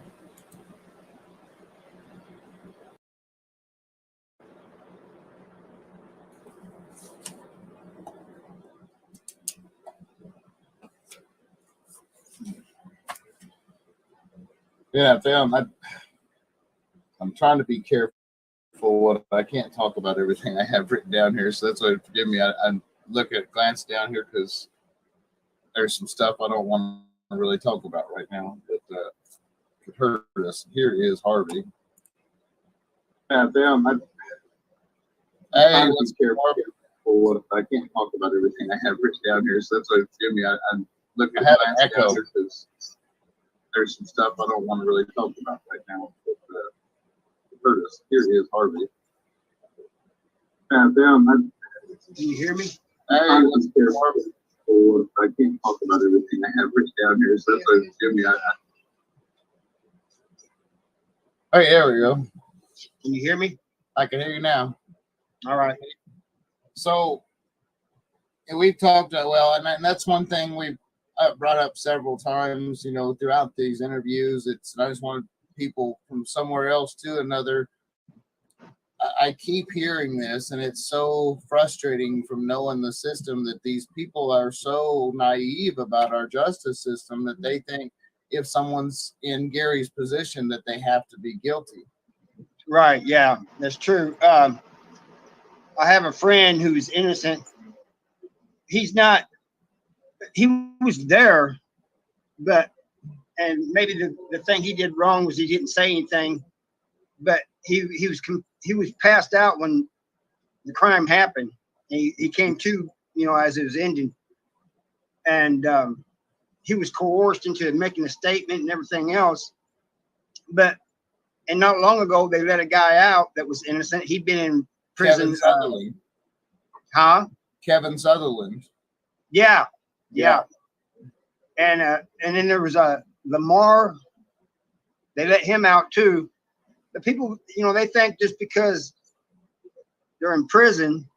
Yeah, I'm trying to be careful. What I can't talk about everything I have written down here, so that's why forgive me. I glance down here because there's some stuff I don't want to really talk about right now that could hurt us. Here is Harvey. Yeah, hey, let's care for what I can't talk about everything I have written down here, so that's why forgive me. I have an echo because there's some stuff I don't want to really talk about right now that could hurt us. Here is Harvey. Yeah, can you hear me? Hey, let's care for what I can't talk about everything I have written down here, so that's why forgive me. Hey, there we go. Can you hear me? I can hear you now. All right. So, and we've talked well, and that's one thing we've brought up several times, throughout these interviews. I just wanted people from somewhere else to another. I keep hearing this, and it's so frustrating from knowing the system that these people are so naive about our justice system that they think if someone's in Gary's position that they have to be guilty. Right. Yeah, that's true. I have a friend who's innocent. He's not. He was there, and maybe the thing he did wrong was he didn't say anything, but he was passed out when the crime happened. He came to, as it was ending, and he was coerced into making a statement and everything else. And not long ago, they let a guy out that was innocent. He'd been in prison. Kevin Sutherland. Kevin Sutherland. Yeah. And then there was Lamar. They let him out too. The people, they think just because they're in prison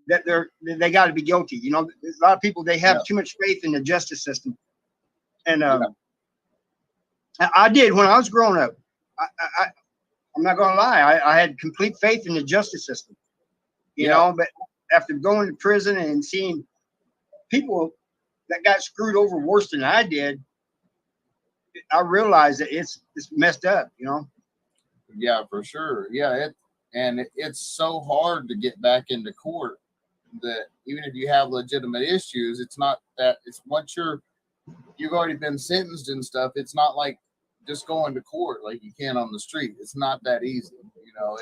that they got to be guilty. A lot of people, they have too much faith in the justice system. And I did when I was growing up. I'm not gonna lie, I had complete faith in the justice system. But after going to prison and seeing people that got screwed over worse than I did, I realized that it's messed up. Yeah, for sure. Yeah, it's so hard to get back into court that even if you have legitimate issues, it's not that it's once you've already been sentenced and stuff. It's not like just going to court like you can on the street. It's not that easy,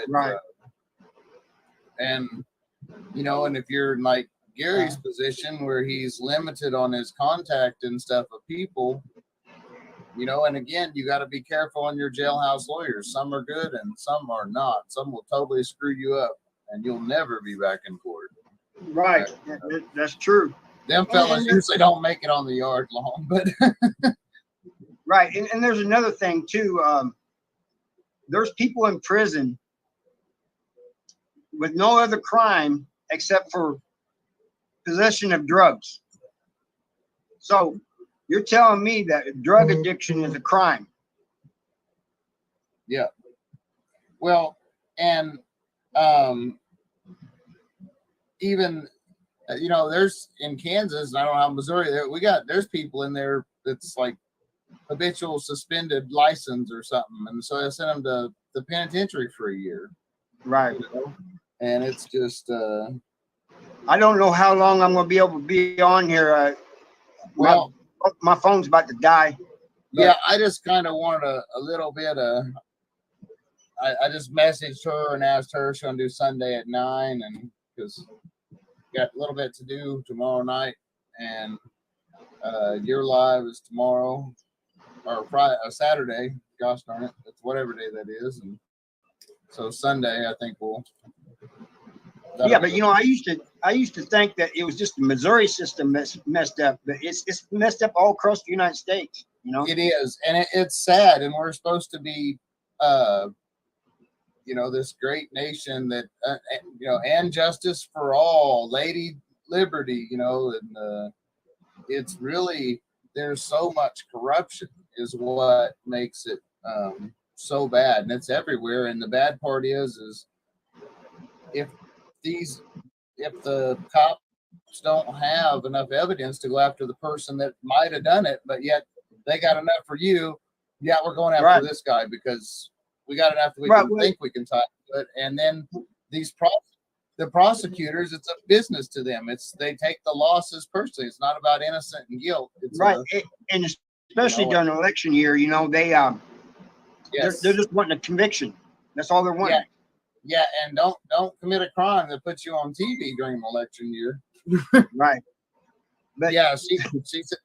Right. And if you're in like Gary's position where he's limited on his contact and stuff with people, and again, you got to be careful on your jailhouse lawyers. Some are good and some are not. Some will totally screw you up and you'll never be back in court. Right. That's true. Them fellas usually don't make it on the yard long, but right. And there's another thing too. There's people in prison with no other crime except for possession of drugs. So you're telling me that drug addiction is a crime? Yeah. Well, and even there's in Kansas, and I don't know how Missouri, there's people in there that's like habitual suspended license or something, and so I sent them to the penitentiary for a year. Right. And it's just I don't know how long I'm gonna be able to be on here. My phone's about to die. Yeah, I just kind of wanted a little bit I just messaged her and asked her she's gonna do Sunday at 9, and because got a little bit to do tomorrow night, and your live is tomorrow or Friday, Saturday. Gosh darn it, it's whatever day that is, and so Sunday I think we'll. Yeah, but I used to think that it was just the Missouri system that's messed up, but it's messed up all across the United States. It is, and it's sad, and we're supposed to be, this great nation that, and justice for all, Lady Liberty, and it's really there's so much corruption is what makes it so bad, and it's everywhere. And the bad part is if the cops don't have enough evidence to go after the person that might have done it, but yet they got enough for you. Yeah, we're going after this guy because we got enough that we can think we can tie to it. And then the prosecutors, it's a business to them. They take the losses personally. It's not about innocent and guilt. It's and especially during election year, they they're just wanting a conviction. That's all they're wanting. Yeah, and don't commit a crime that puts you on TV during an election year. Right. But yeah, she said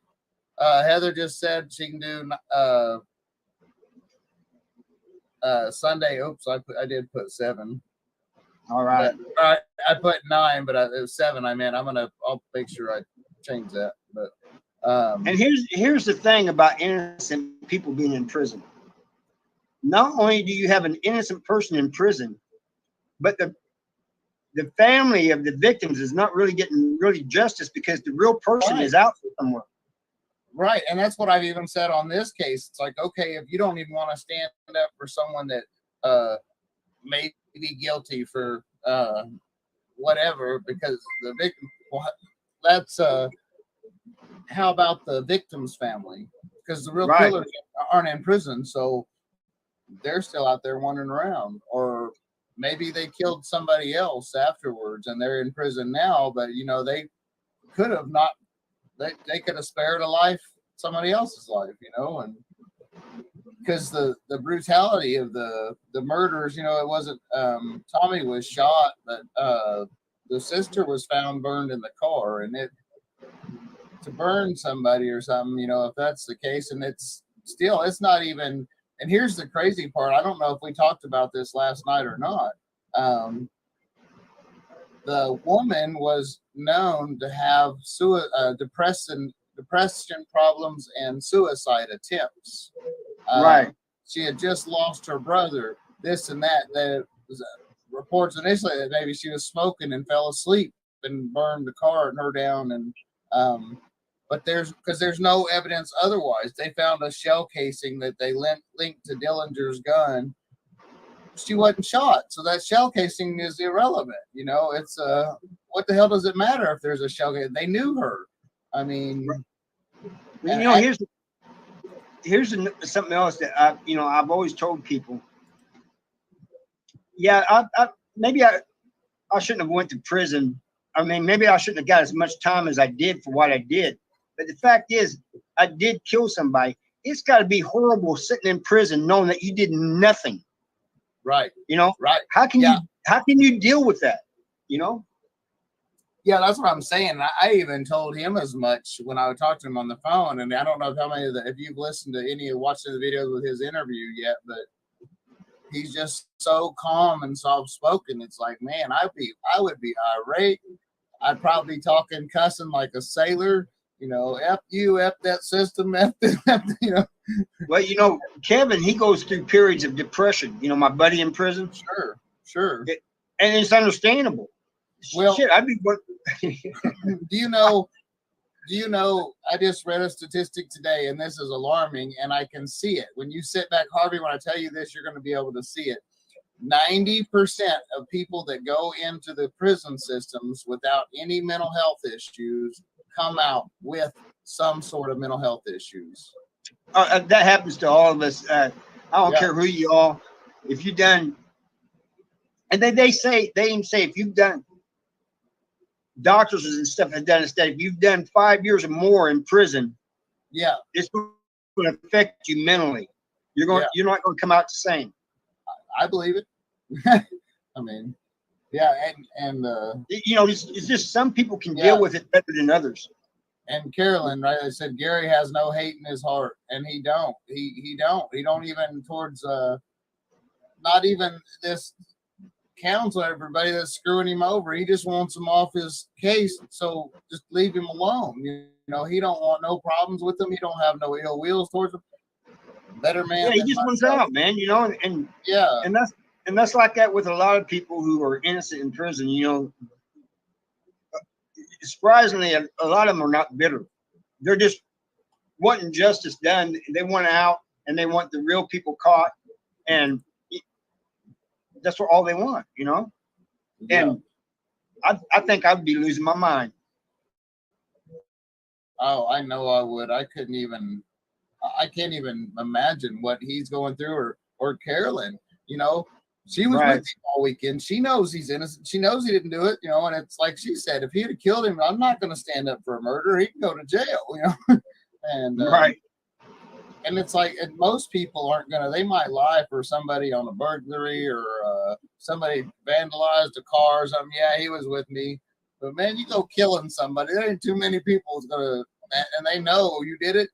Heather just said she can do Sunday. Oops, I did put 7. All right. I put 9, but it was 7. I meant I'll make sure I change that. But and here's the thing about innocent people being in prison. Not only do you have an innocent person in prison, but the family of the victims is not really getting really justice because the real person is out somewhere. Right. And that's what I've even said on this case. It's like, okay, if you don't even want to stand up for someone that may be guilty for whatever, because the victim, well, that's how about the victim's family? Because the real killers aren't in prison, so they're still out there wandering around. Or maybe they killed somebody else afterwards and they're in prison now, but they could have not. They could have spared a life, somebody else's life, and because the brutality of the murders, it wasn't Tommy was shot, but the sister was found burned in the car, and to burn somebody or something, if that's the case, and it's not even. And here's the crazy part. I don't know if we talked about this last night or not. The woman was known to have depression problems and suicide attempts. She had just lost her brother, this and that. There was reports initially that maybe she was smoking and fell asleep and burned the car and her down. And but there's no evidence otherwise. They found a shell casing that they linked to Dillinger's gun. She wasn't shot, so that shell casing is irrelevant. It's what the hell does it matter if there's a shell casing? They knew her. I mean, here's something else that I've always told people. Yeah, maybe I shouldn't have went to prison. I mean, maybe I shouldn't have got as much time as I did for what I did. But the fact is, I did kill somebody. It's got to be horrible sitting in prison knowing that you did nothing. Right. Right. How can you deal with that? Yeah, that's what I'm saying. I even told him as much when I talked to him on the phone. And I don't know how many if you've listened to watched the videos with his interview yet, but he's just so calm and soft spoken. It's like, man, I would be irate. I'd probably be talking cussing like a sailor. F you, F that system, F this, Well, Kevin, he goes through periods of depression. My buddy in prison. Sure. And it's understandable. Well, shit, I'd be. Do you know? I just read a statistic today, and this is alarming, and I can see it. When you sit back, Harvey, when I tell you this, you're going to be able to see it. 90% of people that go into the prison systems without any mental health issues come out with some sort of mental health issues. That happens to all of us. I don't care who you are. If you've done, and they even say if you've done, doctors and stuff have done a study. If you've done 5 years or more in prison, it's going to affect you mentally. You're not going to come out the same. I believe it. I mean, and it's just some people can deal with it better than others. And Carolyn, right? I said Gary has no hate in his heart, and he don't. He don't even towards not even this counsel, everybody that's screwing him over. He just wants him off his case, so just leave him alone. He don't want no problems with him. He don't have no ill wills towards him. Better man. Yeah, he just wants out, man. And that's like that with a lot of people who are innocent in prison. Surprisingly, a lot of them are not bitter. They're just wanting justice done. They want out, and they want the real people caught, and that's all they want, And I think I'd be losing my mind. Oh, I know I would. I can't even imagine what he's going through, or Carolyn. She was with him all weekend. She knows he's innocent. She knows he didn't do it, and it's like she said, if he'd have killed him, I'm not going to stand up for a murder. He can go to jail, and and it's like, and most people aren't going to, they might lie for somebody on a burglary or somebody vandalized a car or something. Yeah, he was with me. But man, you go killing somebody, there ain't too many people is going to, and they know you did it.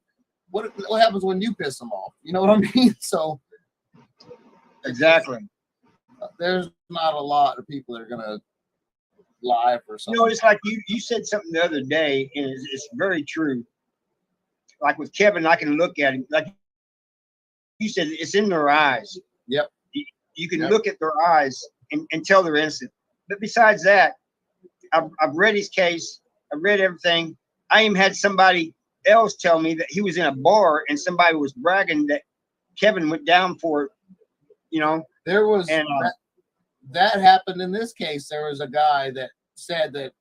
What happens when you piss them off? You know what I mean? So. Exactly. There's not a lot of people that are going to lie for something. It's like you said something the other day, and it's very true. Like with Kevin, I can look at him. Like you said, it's in their eyes. Yep. You can look at their eyes and tell they're innocent. but besides that, I've read his case. I've read everything. I even had somebody else tell me that he was in a bar and somebody was bragging that Kevin went down for it. You know, there was and that happened in this case. There was a guy that said that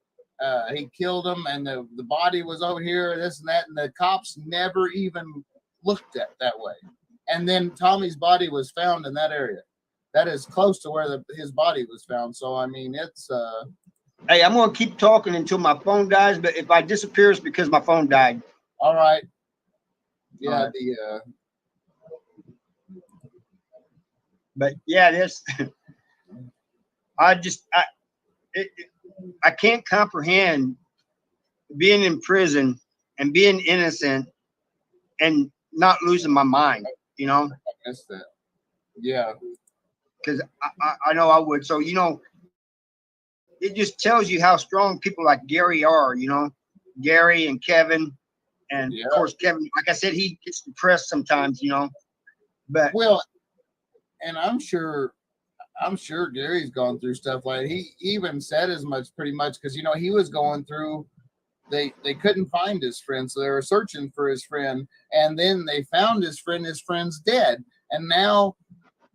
he killed him and the body was over here, this and that, and the cops never even looked at that way. And then Tommy's body was found in that area. That is close to where his body was found. So I mean, it's hey, I'm gonna keep talking until my phone dies, but if I disappear, it's because my phone died. All right. Yeah, all right. But yeah, this I can't comprehend being in prison and being innocent and not losing my mind, you know. I missed that. Yeah. Because I know I would. So, you know, it just tells you how strong people like Gary are, you know, Gary and Kevin. And of course, Kevin, like I said, he gets depressed sometimes, you know. But well, and I'm sure Gary's gone through stuff like he even said as much pretty much because you know he was going through they couldn't find his friend, so they were searching for his friend, and then they found his friend's dead, and now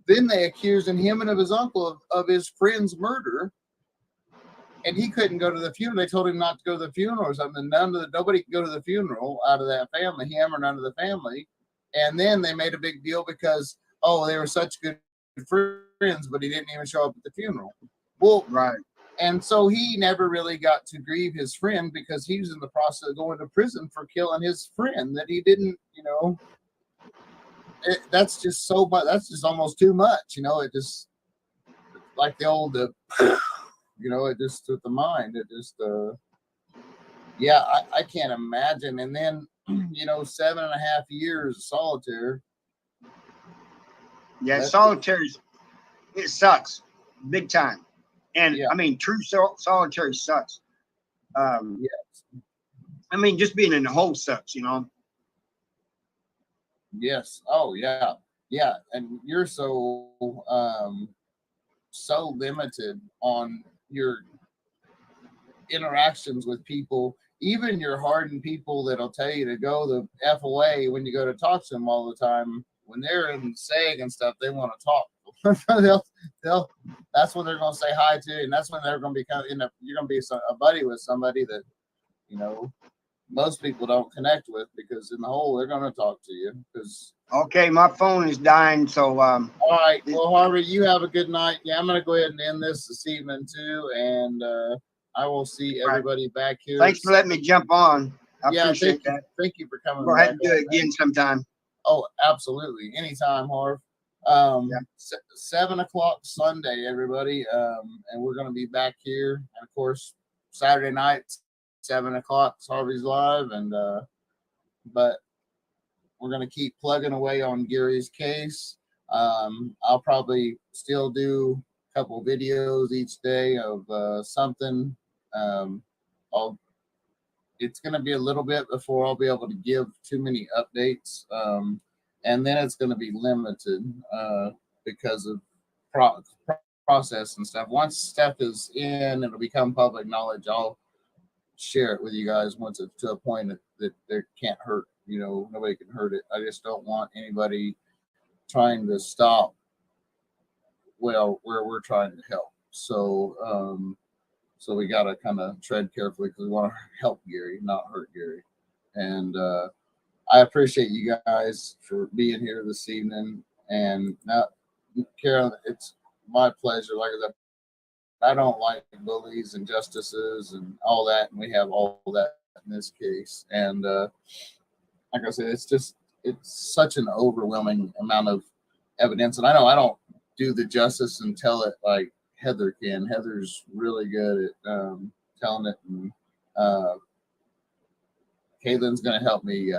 then they accusing him and of his uncle of his friend's murder, and he couldn't go to the funeral. They told him not to go to the funeral or something. Nobody could go to the funeral out of that family, him or none of the family. And then they made a big deal because they were such good friends, but he didn't even show up at the funeral. Well, right. And so he never really got to grieve his friend because he was in the process of going to prison for killing his friend that he didn't, you know. That's just so much. That's just almost too much, you know. It just like the old, you know, it just with the mind. It just, yeah, I can't imagine. And then, you know, 7.5 years of solitaire. Yeah, solitaire, it sucks big time. And yeah. I mean, true solitary sucks. Yes. I mean, just being in the hole sucks, you know. Yes. Oh, yeah. Yeah. And you're so limited on your interactions with people, even your hardened people that'll tell you to go the F away when you go to talk to them all the time. When they're in SAG and stuff, they want to talk. they'll that's when they're going to say hi to, and that's when they're going to become you're going to be a buddy with somebody that, you know, most people don't connect with, because in the hole they're going to talk to you. Because okay, my phone is dying, so all right, well, Harvey, you have a good night. Yeah, I'm going to go ahead and end this evening too, and I will see everybody back here. Thanks for letting me jump on. I appreciate that. Thank you for coming. Go ahead and do it again sometime. Oh, absolutely. Anytime, Harv. 7 o'clock Sunday, everybody. And we're going to be back here. And of course, Saturday night, 7 o'clock, Harvey's Live. And, but we're going to keep plugging away on Gary's case. I'll probably still do a couple videos each day of something. It's going to be a little bit before I'll be able to give too many updates. And then it's going to be limited because of process and stuff. Once stuff is in, it'll become public knowledge. I'll share it with you guys once it's to a point that they can't hurt, you know, nobody can hurt it. I just don't want anybody trying to stop where we're trying to help. So, so we got to kind of tread carefully because we want to help Gary, not hurt Gary. And I appreciate you guys for being here this evening. And now, Carolyn, it's my pleasure. Like I said, I don't like bullies and justices and all that. And we have all that in this case. And like I said, it's such an overwhelming amount of evidence. And I know I don't do the justice and tell it like Heather can. Heather's really good at telling it. And Kaylin's going to help me.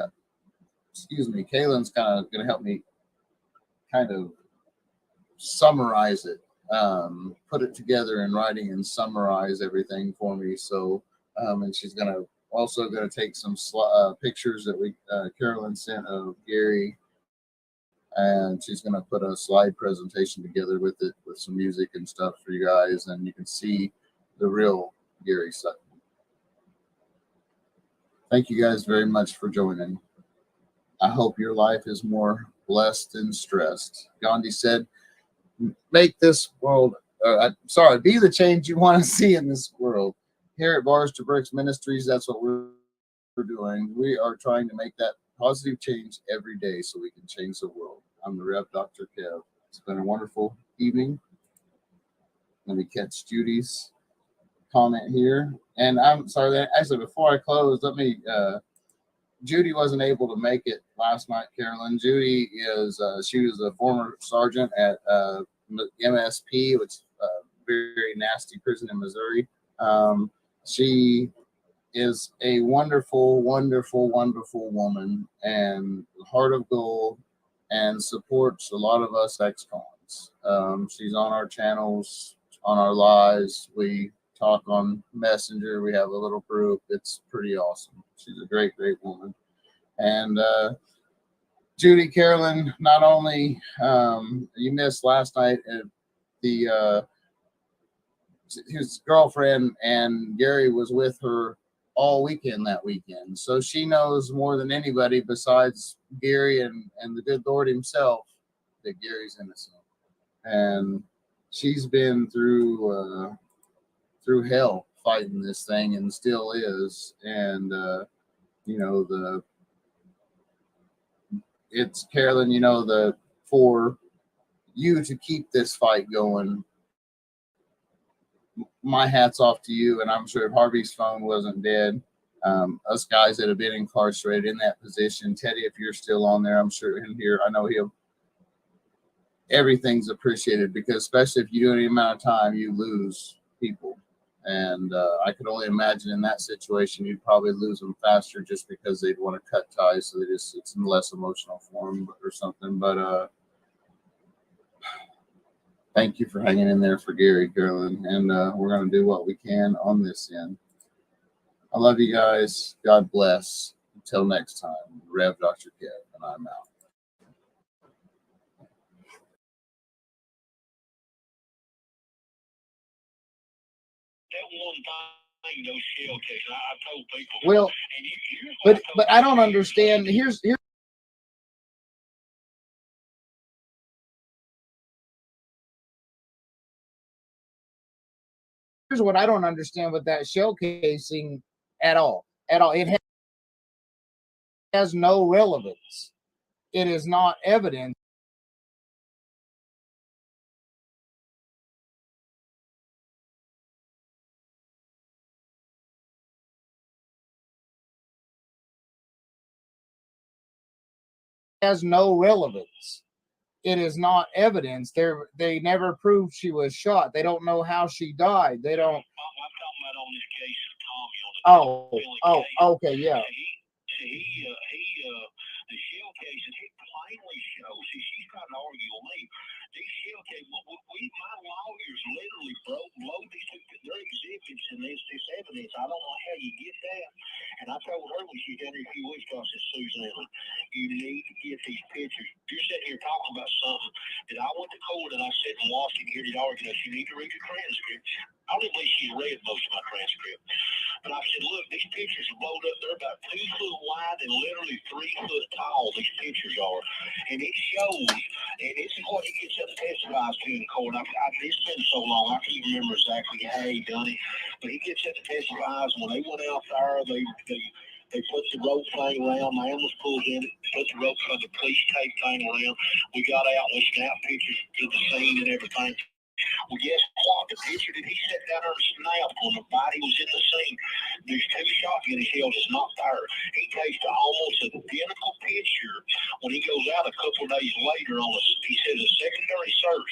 Kaylin's kind of going to help me kind of summarize it, put it together in writing and summarize everything for me. So, and she's also going to take some pictures that Carolyn sent of Gary, and she's going to put a slide presentation together with it, with some music and stuff for you guys. And you can see the real Gary Sutton. Thank you guys very much for joining. I hope your life is more blessed than stressed. Gandhi said, make this world, be the change you want to see in this world. Here at Bars to Bricks Ministries, that's what we're doing. We are trying to make that positive change every day so we can change the world. I'm the Rev. Dr. Kev. It's been a wonderful evening. Let me catch Judy's comment here. And I'm sorry that actually before I close, Judy wasn't able to make it last night, Carolyn. Judy is she was a former sergeant at MSP, which is a very nasty prison in Missouri. She is a wonderful, wonderful, wonderful woman and heart of gold, and supports a lot of us ex-cons. She's on our channels, on our lives. We talk on Messenger. We have a little group. It's pretty awesome. She's a great, great woman. And Judy, Carolyn, not only you missed last night at his girlfriend, and Gary was with her all weekend that weekend. So she knows more than anybody besides Gary and the good Lord himself that Gary's innocent. And she's been through hell fighting this thing and still is. And it's Carolyn, for you to keep this fight going, my hat's off to you. And I'm sure if Harvey's phone wasn't dead, us guys that have been incarcerated in that position, Teddy, if you're still on there, I'm sure him here, I know everything's appreciated, because especially if you do any amount of time, you lose people. And I could only imagine in that situation, you'd probably lose them faster just because they'd want to cut ties. So it's in less emotional form or something. But thank you for hanging in there for Gary, Carolyn. And we're going to do what we can on this end. I love you guys. God bless. Until next time, Rev. Dr. Kev, and I'm out. Well, but I don't understand. Here's what I don't understand with that shell casing at all. It has no relevance. It is not evidence. Has no relevance. It is not evidence. They never proved she was shot. They don't know how she died. They don't. I'm talking about on this case of Tommy. Okay, yeah. The shell cases, it plainly shows. See, she's trying to argue with me. These shell cases, my lawyers literally blow these two. They're exhibits and this evidence. I don't know how you get that. And I told her when she was down here a few weeks ago, I said, Susan, you need to get these pictures. You're sitting here talking about something that I went to court and I sat and watched and heard it argue. You need to read your transcript. I don't believe she's read most of my transcript. But I said, look, these pictures are blowed up. They're about 2 foot wide and literally 3 foot tall. These pictures are. And it shows, and this is what he gets up and testifies to in court. It's been so long, I can't remember exactly how he done it. But he gets up and testifies. When they went out there, they put the rope thing around. Man was pulled in, put the rope on the police tape thing around. We got out and we snapped pictures of the scene and everything. Well, guess what? The picture that he set down there and snapped when the body was in the scene, there's 2 shotguns held is not there. He takes the almost identical picture when he goes out a couple of days later he says a secondary search,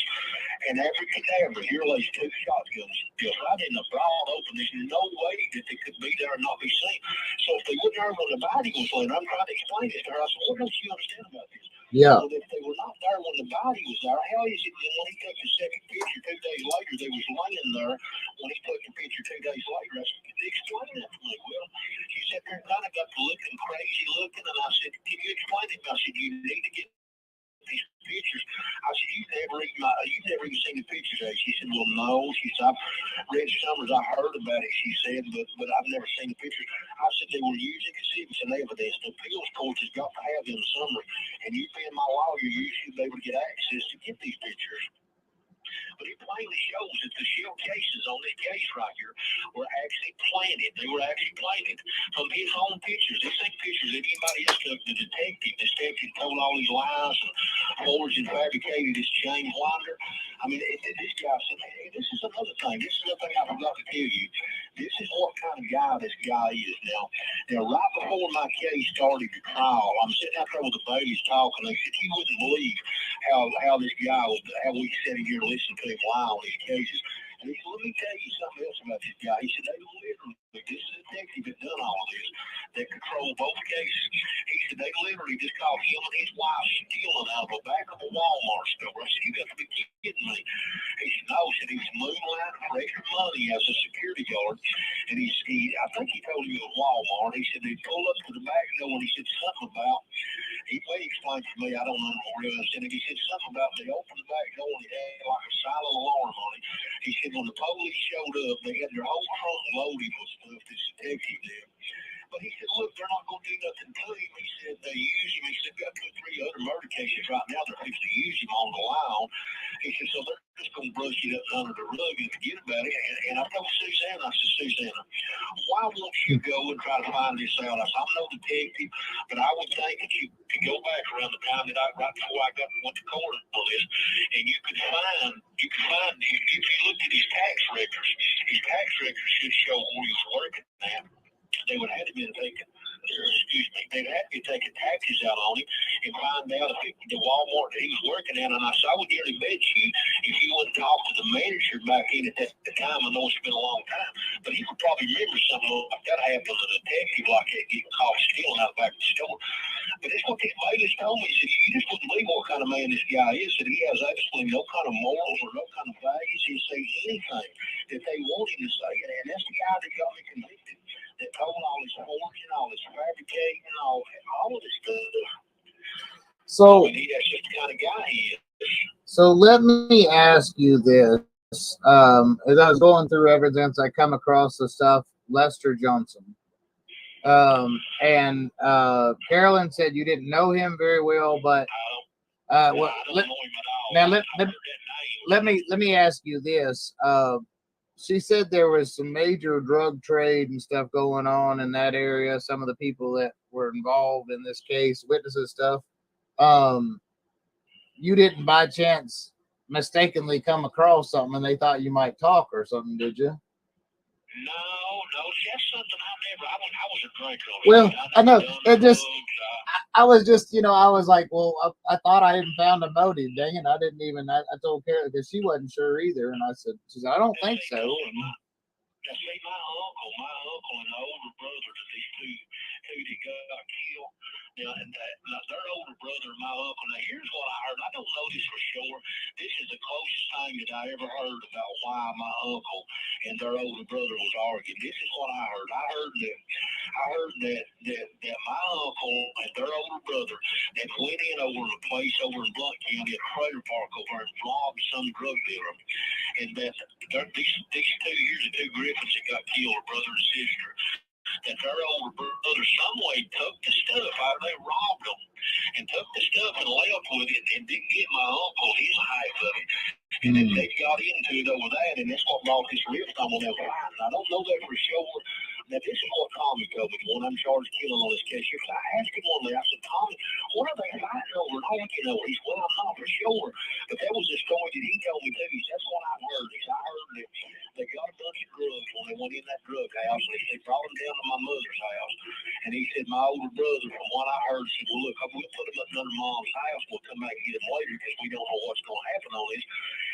and every cadaver here lays 2 shotguns just right in the broad open. There's no way that they could be there and not be seen. So if they weren't there when the body was laying, I'm trying to explain this to her. I said, what don't you understand about this? Yeah. Well, if they were not there when the body was there, how is it that when he took the second picture 2 days later, they was laying there when he took the picture 2 days later? I said, explain that to me. Well, she sat there and kind of got to looking crazy looking, and I said, can you explain it? I said, you need to get these pictures. I said, you've never even seen the pictures, eh? She said, well, no. She said, I've read Summers, I heard about it, she said, but I've never seen the pictures. I said, they were using exhibits and evidence. The appeals court has got to have them somewhere. And you being my lawyer, you should be able to get access to get these pictures. But it plainly shows that the shell cases on this case right here were actually planted. They were actually planted from his own pictures. These ain't pictures that anybody else took. The detective. The detective told all these lies and forged and fabricated this James Winder. I mean, this guy said, hey, this is another thing. This is another thing I forgot to tell you. This is what kind of guy this guy is. Now, right before my case started the trial, I'm sitting out there with the Baileys talking. They said, you wouldn't believe how this guy was, how we sitting here and listening to him lie on these cases. And he said, let me tell you something else about this guy. He said, they literally, this detective that done all this, that controlled both cases. He said, they literally just called him and his wife stealing out of the back of a Walmart store. I said, you got to be kidding me. He said, no, he was moonlighting for extra money as a security guard. And I think he told you it was Walmart. He said, they pulled up to the back door and he said something about, he explained to me, I don't know really understand it. He said something about they opened the back door and it had like a silent alarm on it. He said when the police showed up, they had their whole trunk loaded with stuff this detective did. But he said, look, they're not going to do nothing to him. He said they use him. He said they've got 2 or 3 other murder cases right now. They're fixing to use him on the line. He said, so they're just going to brush it up under the rug and forget about it. And I told Susanna, I said, Susanna, why won't you go and try to find this out? I said, I'm no detective, but I would think that you could go back around the time that right before I went to court on this, and you could find, if you looked at his tax records should show where he was working at. They would have been taking, they'd have to be taking taxes out on him and find out if the Walmart that he was working at. And I said, I would nearly bet you if you wouldn't talk to the manager back in at the time, I know it's been a long time, but he would probably remember something like that happened to a detective like that getting caught stealing out back in the store. But that's what this Bailiff told me. He said, you just wouldn't believe what kind of man this guy is. That he has absolutely no kind of morals or no kind of values. He'll say anything that they want him to say. And that's the guy that got me convicted. That told all this forging, all this fabricating, all of this stuff. So That's just the kind of guy he is. So let me ask you this. As I was going through evidence, I come across the stuff, Lester Johnson. And Carolyn said you didn't know him very well, but let me ask you this. She said there was some major drug trade and stuff going on in that area. Some of the people that were involved in this case, witnesses stuff. You didn't by chance mistakenly come across something and they thought you might talk or something, did you? No, that's something I was a drinker. Well, I know it just. I was just, I was like, well, I thought I hadn't found a motive. Dang it, I didn't even. I told Kara because she wasn't sure either, and I said, I don't think so. Now, see, my uncle and the older brother to these two that got killed. Now, their older brother and my uncle. Now, here's what I heard. I don't know this for sure. This is the closest thing that I ever heard about why my uncle and their older brother was arguing. This is what I heard. I heard that my uncle and their older brother that went in over a place over in Blunt County, a trailer park over and robbed some drug dealer. And that these two Griffins that got killed, brother and sister, that their older brother some way took the stuff out, they robbed them and took the stuff and left with it and didn't get my uncle his half of it. And then they got into it over that, and that's what brought this rift on them fighting. I don't know that for sure. Now, this is what Tommy told me when I'm charged killing on this case. I asked him one day, I said, Tommy, what are they fighting over? And all you know, he said, well, I'm not for sure. But that was the story that he told me, too. He said, that's what I heard. He said, I heard that they got a bunch of drugs when they went in that drug house. And they brought them down to my mother's house. And he said, my older brother, from what I heard, said, well, look, we'll put them up under mom's house. We'll come back and get them later because we don't know what's going to happen on this.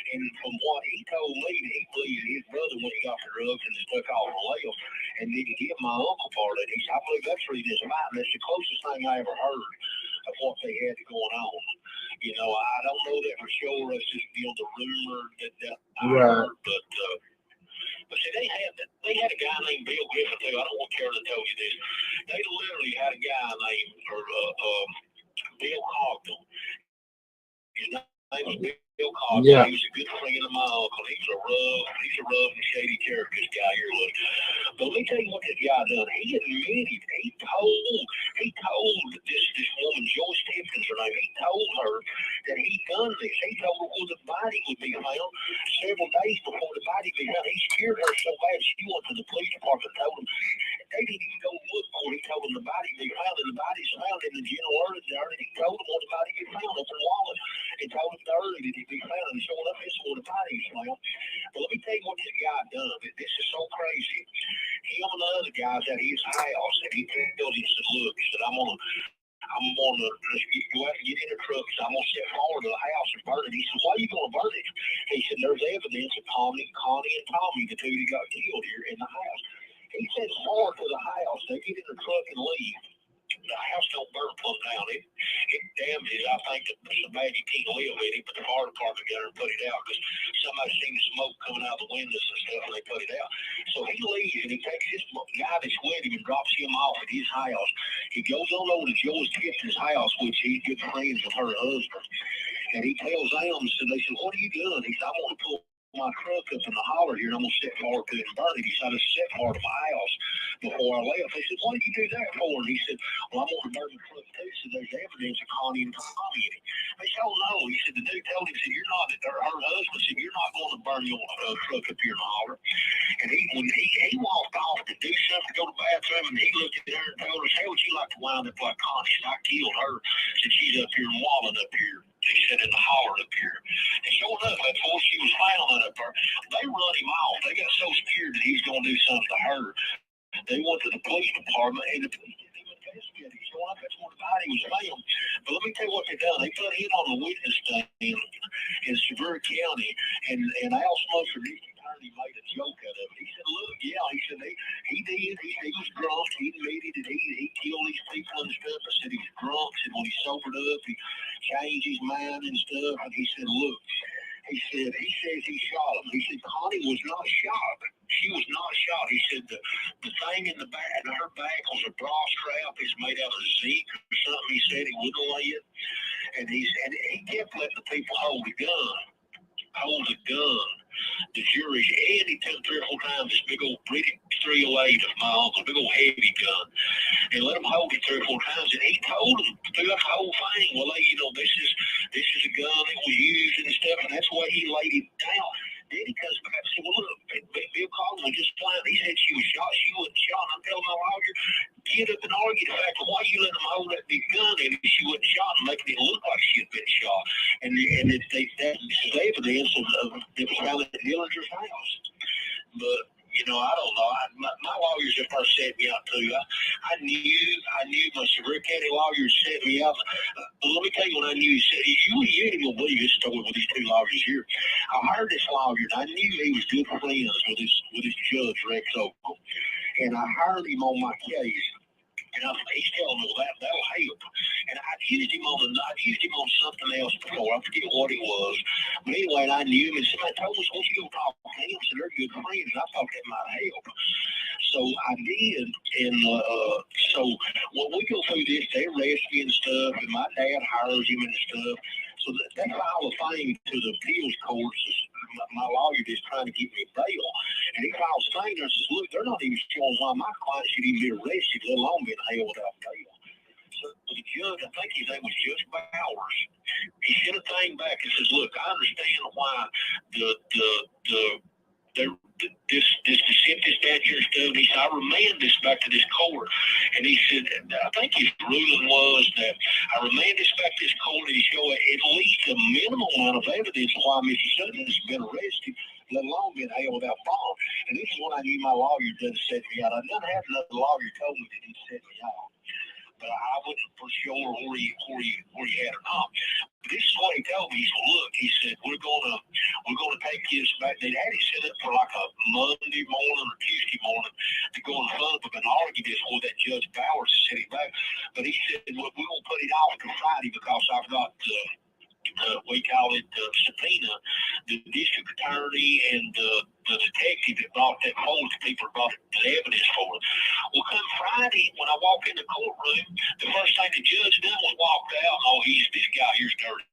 And from what he told me, he believed his brother when he got the drugs and just took off and left and didn't give my uncle part of it. He said, I believe that's really this fight. And that's the closest thing I ever heard of what they had going on. I don't know that for sure. It's just the rumor that I heard, but see, they had a guy named Bill Griffin too. I don't want Carol to tell you this. They literally had a guy named Bill Cogdell. name was Bill Cox. Yeah. He was a good friend of my uncle. He's a rough and shady character, this guy here. Look. But let me tell you what this guy done. He admitted, he told this woman, Joyce Tipkins, her name, he told her that he done this. He told her where the body would be found several days before the body be found. He scared her so bad she went to the police department and told him. They didn't even go look for it. He told them the body be found, and the body's found in the general early there. And he told them where the body be found up in Wallace. He told them early that he'd be found, and showing up this is where the body was found. But let me tell you what this guy done. This is so crazy. Him and the other guys at his house, and he tells him, he said, look, he said, I'm gonna go out and get in the truck. So I'm gonna set forward to the house and burn it. He said, why are you gonna burn it? He said, there's evidence of Connie and Tommy, the two that got killed here in the house. He sets forward to the house. They get in the truck and leave. The house don't burn plumb down. It damages. I think that so bad you can't live in it, but the fire department got there and put it out because somebody seen the smoke coming out the windows and stuff, and they put it out. So he leaves and he takes this guy that's with him and drops him off at his house. He goes on over to Joyce Tipton's house, which he's good friends with her husband, and he tells them, so they said, what are you doing? He said, I'm going to pull my truck up in the holler here, and I'm going to set fire to it and burn it. He said, I set fire to my house before I left. They said, what did you do that for? And he said, well, I'm going to burn the truck too, so there's evidence of Connie and Tommy in it. They said, oh, no. He said, the dude told him, he said, you're not, her husband said, you're not going to burn your truck up here in the holler. And when he walked off to do something, to go to the bathroom, and he looked at her and told her, how would you like to wind up like Connie? I killed her since she's up here and walling up here. He said in the holler up here. And sure enough, before she was found up there, they run him off. They got so scared that he was going to do something to her. They went to the police department, and the police didn't even investigate him. Sure enough, that's where the body was found. But let me tell you what they done. They put him on the witness stand in Sevier County, and Al Smusser, the attorney, made a joke out of it. He said, look, yeah, he said he did. He was drunk. He admitted that he killed these people and stuff. I said he was drunk. I said when he sobered up, he changed his mind and stuff. And he said, look, he says he shot him. He said Connie was not shot. She was not shot. He said the thing in the back of her back was a bra strap. It's made out of zinc or something. He said he wouldn't lay it. And he kept letting the people hold the gun. The jury, and he took 3 or 4 times this big old British 308 of my uncle, big old heavy gun, and let him hold it 3 or 4 times. And he told them throughout the whole thing, well, this is a gun that was used and stuff, and that's why he laid it down. Then he comes back and said, well, look, Bill Collins was just fine. He said she was shot. She wasn't shot. And I'm telling my lawyer, get up and argue the fact of why you let him hold that big gun and she wasn't shot and making it look like she had been shot. And that's evidence of it was found at Dillinger's house. But I don't know. My lawyers at first set me out too. I knew my Sevier County lawyers set me out. Let me tell you what I knew. He said, you ain't gonna believe this story with these 2 lawyers here. I heard this lawyer, and I knew he was good friends with his judge, Rex Oakland. And I heard him on my case. And he's telling me, well, that'll help. And I'd used him on something else before. I forget what it was. But anyway, I knew him, and somebody told us, why don't you go talk to him? So they're good friends, and I thought that might help. So I did, and so when we go through this, they arrest me and stuff, and my dad hires him and stuff. So that file a thing to the appeals courts. My lawyer just trying to get me bail, and he files a thing there and says, look, they're not even showing why my client should even be arrested, let alone be in hell without bail. So the judge, I think his name was Judge Bowers, he sent a thing back and says, look, I understand why this deceptive statute stuff. He said, I remand this back to this court. And he said, I think his ruling was that I remand this back to this court and show at least a minimal amount of evidence why Mr. Sutton has been arrested, let alone been held without bond. And this is when I knew my lawyer didn't set me out. I didn't have another lawyer told me that he set me out. But I wasn't for sure where he had or not. But this is what he told me. He said, look, he said, we're gonna take this back. They had it set up for like a Monday morning or Tuesday morning to go in front of him and argue this with that Judge Bowers to set it back. But he said, look, we're gonna put it off to Friday because I've got we call it subpoena, the district attorney and the detective that brought that hold to people brought the evidence for it. Well, come Friday, when I walk in the courtroom, the first thing the judge done was walked out. Oh, this guy here's dirty.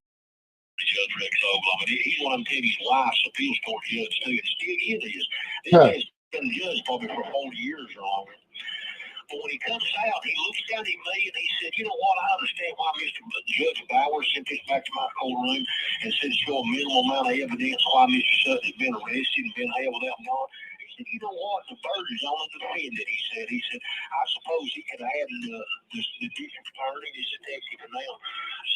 Judge Rex Oglum, and he's one of them Teddy's wife's appeals court judge too. It still is. This man's been judge probably for 40 years or longer. But when he comes out, he looks down at me and he said, "You know what? I understand why Mr. Judge Bauer sent this back to my courtroom and said show a minimal amount of evidence why Mr. Sutton has been arrested and been held without bond." He said, "You know what? The bird is on the defendant." He said, "I suppose he could have had the district attorney, this detective, and now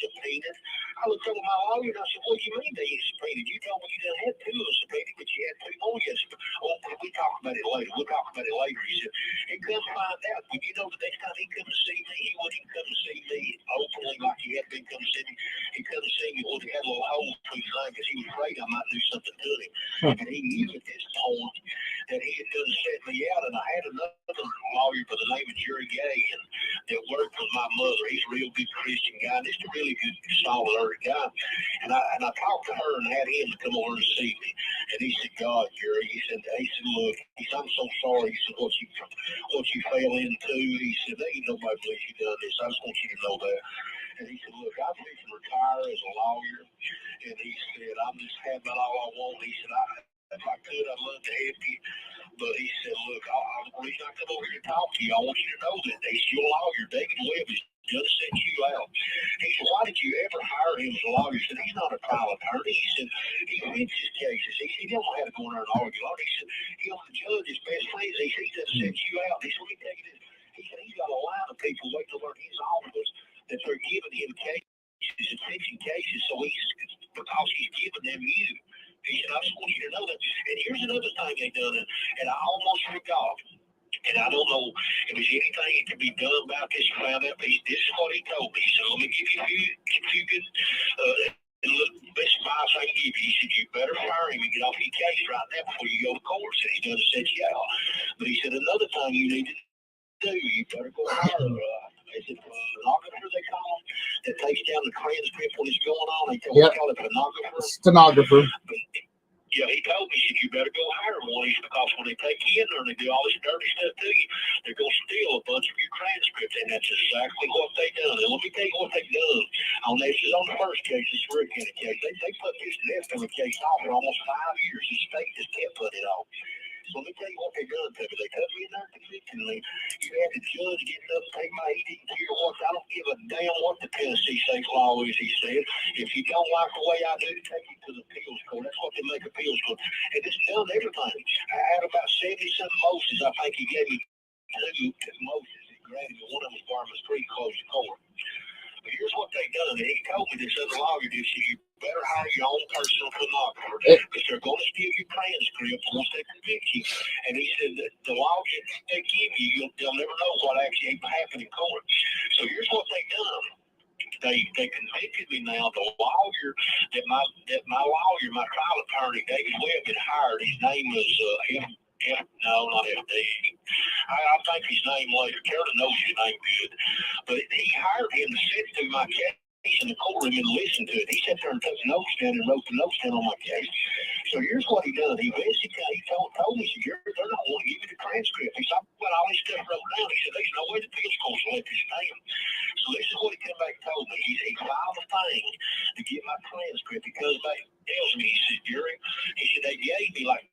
subpoenaed." I looked over my lawyer and I said, "What do you mean they ain't subpoenaed? You told me you didn't have two of them subpoenaed, but you had two more yesterday." "Oh, we talk about it later. We'll talk about it later." He said, "And come find out, when you know the next time he come to see me, he wouldn't even come to see me openly like he had been come to see me. He come to see me when he had a little hole between his eye because he was afraid I might do something to him." And he knew at this point that he had done set me out, and I had another lawyer by the name of Jerry Gay and that worked with my mother. He's a real good Christian guy, just a really good, solid earth guy. And I talked to her and had him to come over and see me. And he said, "God, Jerry," he said, "Look," he said, "I'm so sorry." He said, what you fell into." He said, "There ain't nobody believes you done this. I just want you to know that." And he said, "Look, I'm fixing to retire as a lawyer." And he said, "I'm just having all I want." He said, "If I could, I'd love to help you." But he said, "Look, the reason I come over here to talk to you, I want you to know that he's your lawyer. David Webb is just sent you out." He said, "Why did you ever hire him as a lawyer?" He said, "He's not a trial attorney." He said, "He wins his cases." He said, "He don't know how to go in there and argue law." He said, "The judge is best friends." He said, "He just sent you out." He said, "Let me tell you this." He said, "He's got a line of people waiting over in his office that they're giving him cases and fixing cases, so because he's giving them you." He said, "I just want you to know that." And here's another thing they done, and I almost forgot. And I don't know if there's anything that can be done about this around that piece. This is what he told me. So let me give you a few good best advice I can give you. He said, "You better fire him and get off your case right now before you go to court." He said, "He's going to set you out." But he said, "Another thing you need to do, you better go hire they said, stenographer, they call him, that takes down the transcript when it's going on. They call it stenographer. Stenographer. Yeah, he told me, he said, "You better go hire one." He said, "Because when they take you in there and they do all this dirty stuff to you, they're going to steal a bunch of your transcripts." And that's exactly what they done. And let me tell you what they done. This is on the first case, this Rick County case. They put this death penalty case off for almost 5 years. The state just can't put it off. So let me tell you what they done to me. They cut me in there convictingly. You had the judge getting up, take my eating gear. I don't give a damn what the Tennessee state law is, he said. "If you don't like the way I do, take it to the appeals court." That's what they make appeals court. And it's done everything. I had about 70-something motions. I think he gave me two motions. He granted me one of them was Barman's Creek closed the court. But here's what they done. And he told me this other lawyer did. You better hire your own personal stenographer because they're going to steal your transcript once they convict you. And he said that the law they give you, they'll never know what actually happened in court. So here's what they done. They convicted me now. The lawyer my lawyer, my trial attorney, David Webb, had hired. His name was not FD. I'll think his name later. Carolyn knows his name good. But he hired him to sit through my case in the courtroom and listen to it. He sat there and took notes down and wrote the notes down on my case. So here's what he done. He basically told me, he said, "They're not going to give you the transcript." He said, "I put all this stuff wrote down." He said, "There's no way the appeals court will let this stand." So this is what he came back and told me. He filed a thing to get my transcript because they tells me, he said, "Jerry," he said, "they gave me like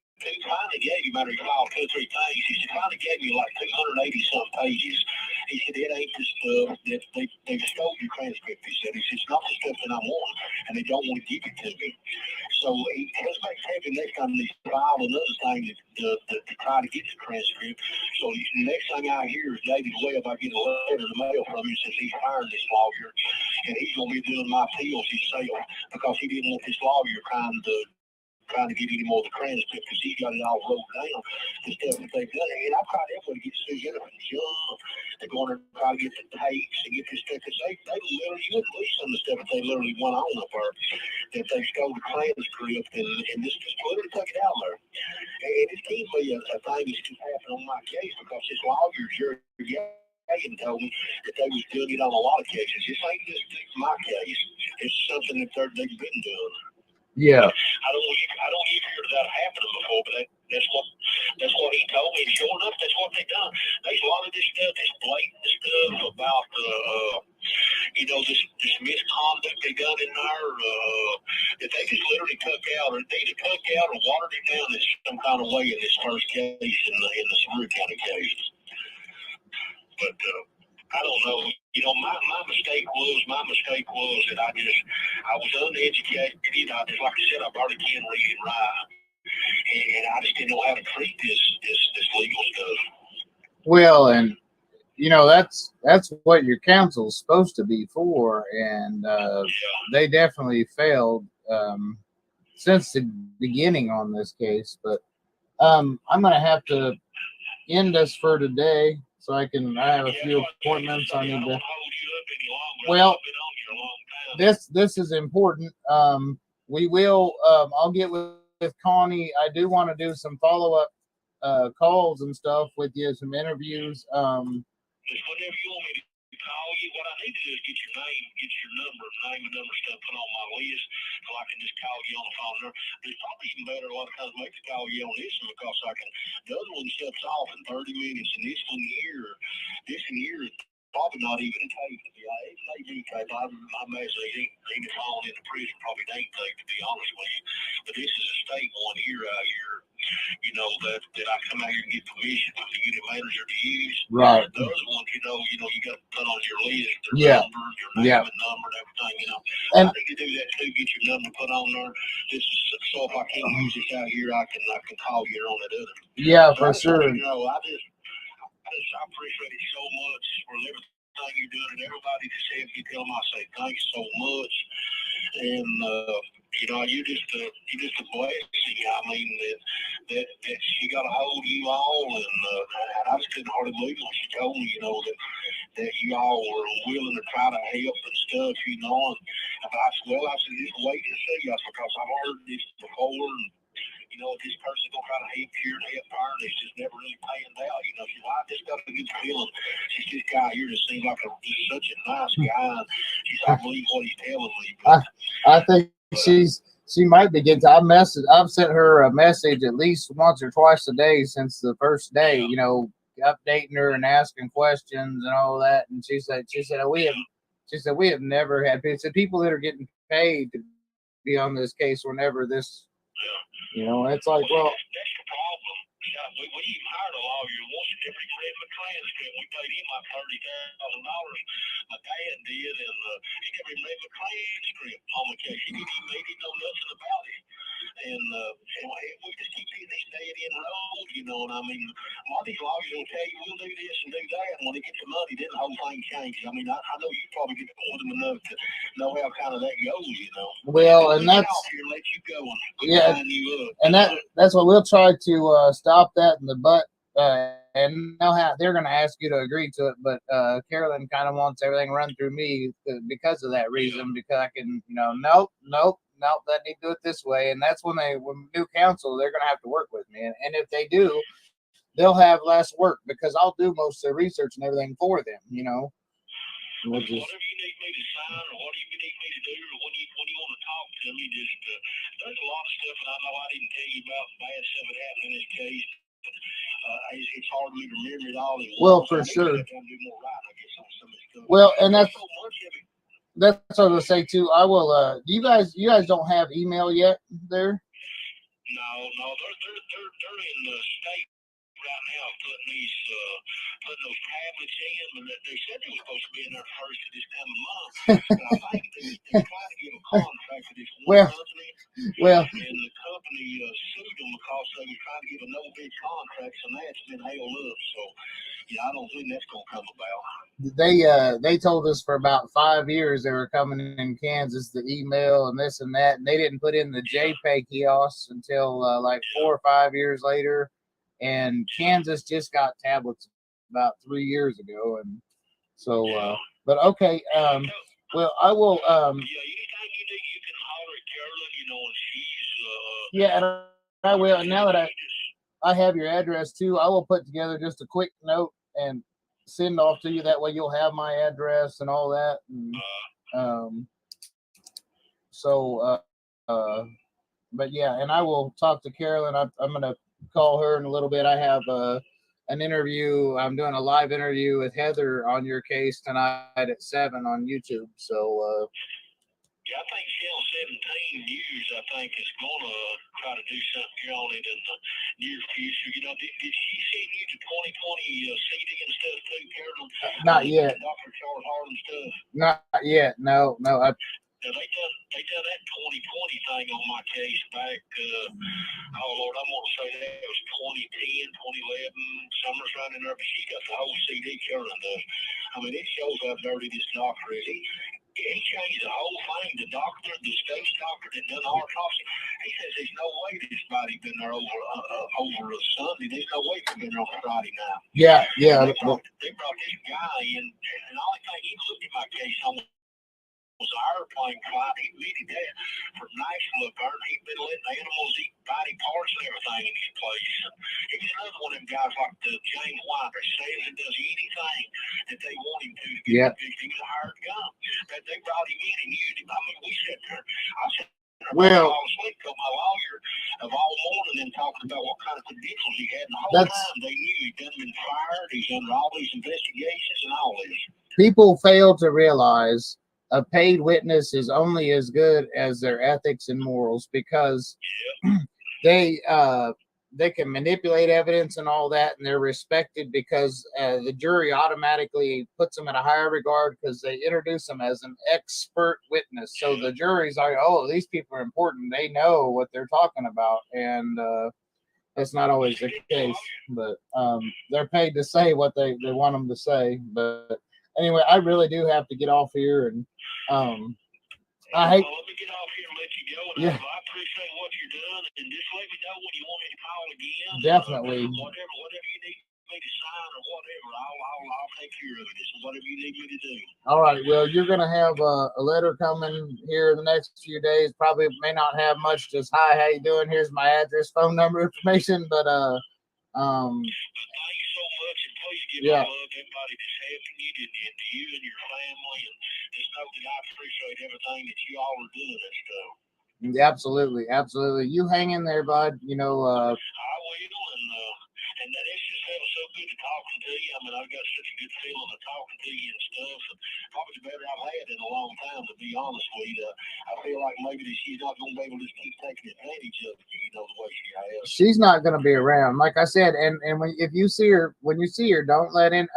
finally gave you, matter of filed 2 or 3 times." He said, "Finally gave me like 280-some pages." He said, "It ain't the stuff that they stole your transcript." He said, "It's not the stuff that I want, and they don't want to give it to me." So he comes back heavy next time they file another thing to try to get the transcript. So the next thing I hear is David Webb. I get a letter in the mail from him since he's hired this lawyer, and he's going to be doing my appeals himself because he didn't want this lawyer trying to get any more of the transcript because he got it all wrote down, the stuff that they've done. And I've tried everybody to get Sue Jennifer Young. They're going to try to get the tapes and get this stuff because they literally, you wouldn't believe some of the stuff that they literally went on up there, that they stole the transcript and just literally took it out there. And it can't be a thing that's just happened on my case because this lawyer, Jerry Gagan, told me that they was doing it on a lot of cases. This ain't just my case. It's something that they've been doing. Yeah. I don't even hear that happening before, but that's what he told me. And sure enough, that's what they done. There's a lot of this stuff, this blatant stuff about this misconduct they done in there. in this first case in the Surrey County case. But I don't know. You know, my mistake was that I was uneducated. You know, just like I said, I barely can read and write, and I just didn't know how to treat this legal stuff. Well, and you know that's what your counsel's supposed to be for, and they definitely failed since the beginning on this case. But I'm gonna have to end us for today, so I have a few appointments I need to. Well, this is important. We will. I'll get with Connie. I do want to do some follow up calls and stuff with you, some interviews. Just whenever you want me to call you, what I need to do is get your name and number stuff put on my list, so I can just call you on the phone. It's probably even better a lot of times make to call you on this one because the other one shuts off in 30 minutes, and this one here is probably not even tape. Yeah, it may be tape. I imagine they ain't falling in the prison, probably ain't tape, to be honest with you. But this is a state one here out here. You know, that I come out here and get permission from the unit manager to use. Right. The other ones, you got to put on your list, their number, your name and number and everything, And I need to do that too, get your number put on there. Just so if I can't use this out here, I can call you on that other. Yeah, but for sure. I appreciate it so much for everything you're doing, and everybody that's helped you tell them I say thanks so much. And you're just a blessing. I mean that she got a hold of you all, and I just couldn't hardly believe when she told me, that you all were willing to try to help and stuff, and I said just wait and see, because I've heard this before, and if this person's gonna try to help here and help her, and it's just never really panned out. I just got a good feeling. She's this guy here just seems like just such a nice guy. I believe what he's telling me. But, I think she might be getting. I've sent her a message at least once or twice a day since the first day. Updating her and asking questions and all that. And she said we have never had people that are getting paid to be on this case were never this. It's like, well, that's the problem. We even hired a lawyer once and never even read my transcript. We paid him like $30,000. My dad did, and he never even read my transcript on the case. He didn't know nothing about it. And we just keep seeing these dead end roads, and I mean, a lot of these lawyers will tell you we'll do this and do that, and when they get the money, then the whole thing changes. I mean, I know you probably get more than enough to know how kind of that goes, Well, and that's here, let you go and you up, and that's what we'll try to stop that in the butt. And know how they're going to ask you to agree to it, but Carolyn kind of wants everything run through me because of that reason. Because I can, nope, that need to do it this way, and that's when new counsel, they're going to have to work with me, and if they do, they'll have less work because I'll do most of the research and everything for them. Whatever you need me to sign, or whatever you need me to do, or when you want to talk to me, just there's a lot of stuff that I know I didn't tell you about bad stuff that happened in this case. It's hard for me to remember it all. Well, for sure. Well, and that's what I was gonna say too. I will. You guys don't have email yet there? No, they're in the state right now putting those tablets in, but they said they were supposed to be in there first at this time of month. But I think they're trying to get a contract for this one company. And the company sued them because they were trying to give a no bid contract, and that's been held up. So I don't think that's gonna come about. They told us for about 5 years they were coming in Kansas, the email and this and that, and they didn't put in the JPay kiosks until like 4 or 5 years later. And Kansas just got tablets about 3 years ago, and so but okay, well, I will anytime you need, you can holler at Carolyn, and she's and I will. And now that I have your address too, I will put together just a quick note and send off to you. That way you'll have my address and all that. And, but yeah, and I will talk to Carolyn. I'm going to call her in a little bit. I have an interview. I'm doing a live interview with Heather on your case tonight at 7 on YouTube. So Yeah, I think Channel 17 News, I think, is going to try to do something here on it in the near future. You know, did she send you the 2020 CD and stuff too, Carolyn? Not yet. Dr. Charles Harlan stuff? Not yet. No. Yeah, they done that 2020 thing on my case back, oh Lord, I'm going to say that it was 2010, 2011, summer's running there, but she got the whole CD, Carolyn does. I mean, it shows how dirty this doctor is. He changed the whole thing. The doctor, the space doctor that done the autopsy, he says there's no way this body been there over a Sunday. There's no way it's been there on Friday now. Yeah. They brought this guy in, and the only thing he looked at my case on was an airplane flight. He admitted that from Nashville up there. He'd been letting animals eat body parts and everything in his place. He's another one of them guys like the James White that says and does anything that they want him to get convicted. He was a hired gun. But they brought him in and used him. I mean, we sat there. I sat there. Well, I was asleep till my lawyer of all morning and talking about what kind of credentials he had. And the whole time they knew he'd done been fired. He's under all these investigations and all this. People fail to realize a paid witness is only as good as their ethics and morals, because they can manipulate evidence and all that, and they're respected because the jury automatically puts them in a higher regard because they introduce them as an expert witness. So the jury's like, oh, these people are important. They know what they're talking about. And that's not always the case, but they're paid to say what they want them to say. But anyway, I really do have to get off here, and I hate. Well, let me get off here and let you go. And Yeah. I appreciate what you're doing, and just let me know when you want me to call again. Definitely. Whatever you need me to sign or whatever, I'll take care of it. So whatever you need me to do. All right. Well, you're going to have a letter coming here in the next few days. Probably may not have much. Just hi, how you doing? Here's my address, phone number, information. But thanks so much, and please give my love to everybody that's helping you, and to you and your family, and just know that I appreciate everything that you all are doing and stuff. Absolutely. You hang in there, bud. You know. I will, and that it's just feels so good to talking to you. I mean, I've got such a good feeling of talking to you and stuff. And probably the better I've had in a long time, to be honest with you. I feel like maybe that she's not going to be able to just keep taking advantage of you, you know, the way she has. She's not going to be around, like I said. And when you see her, don't let in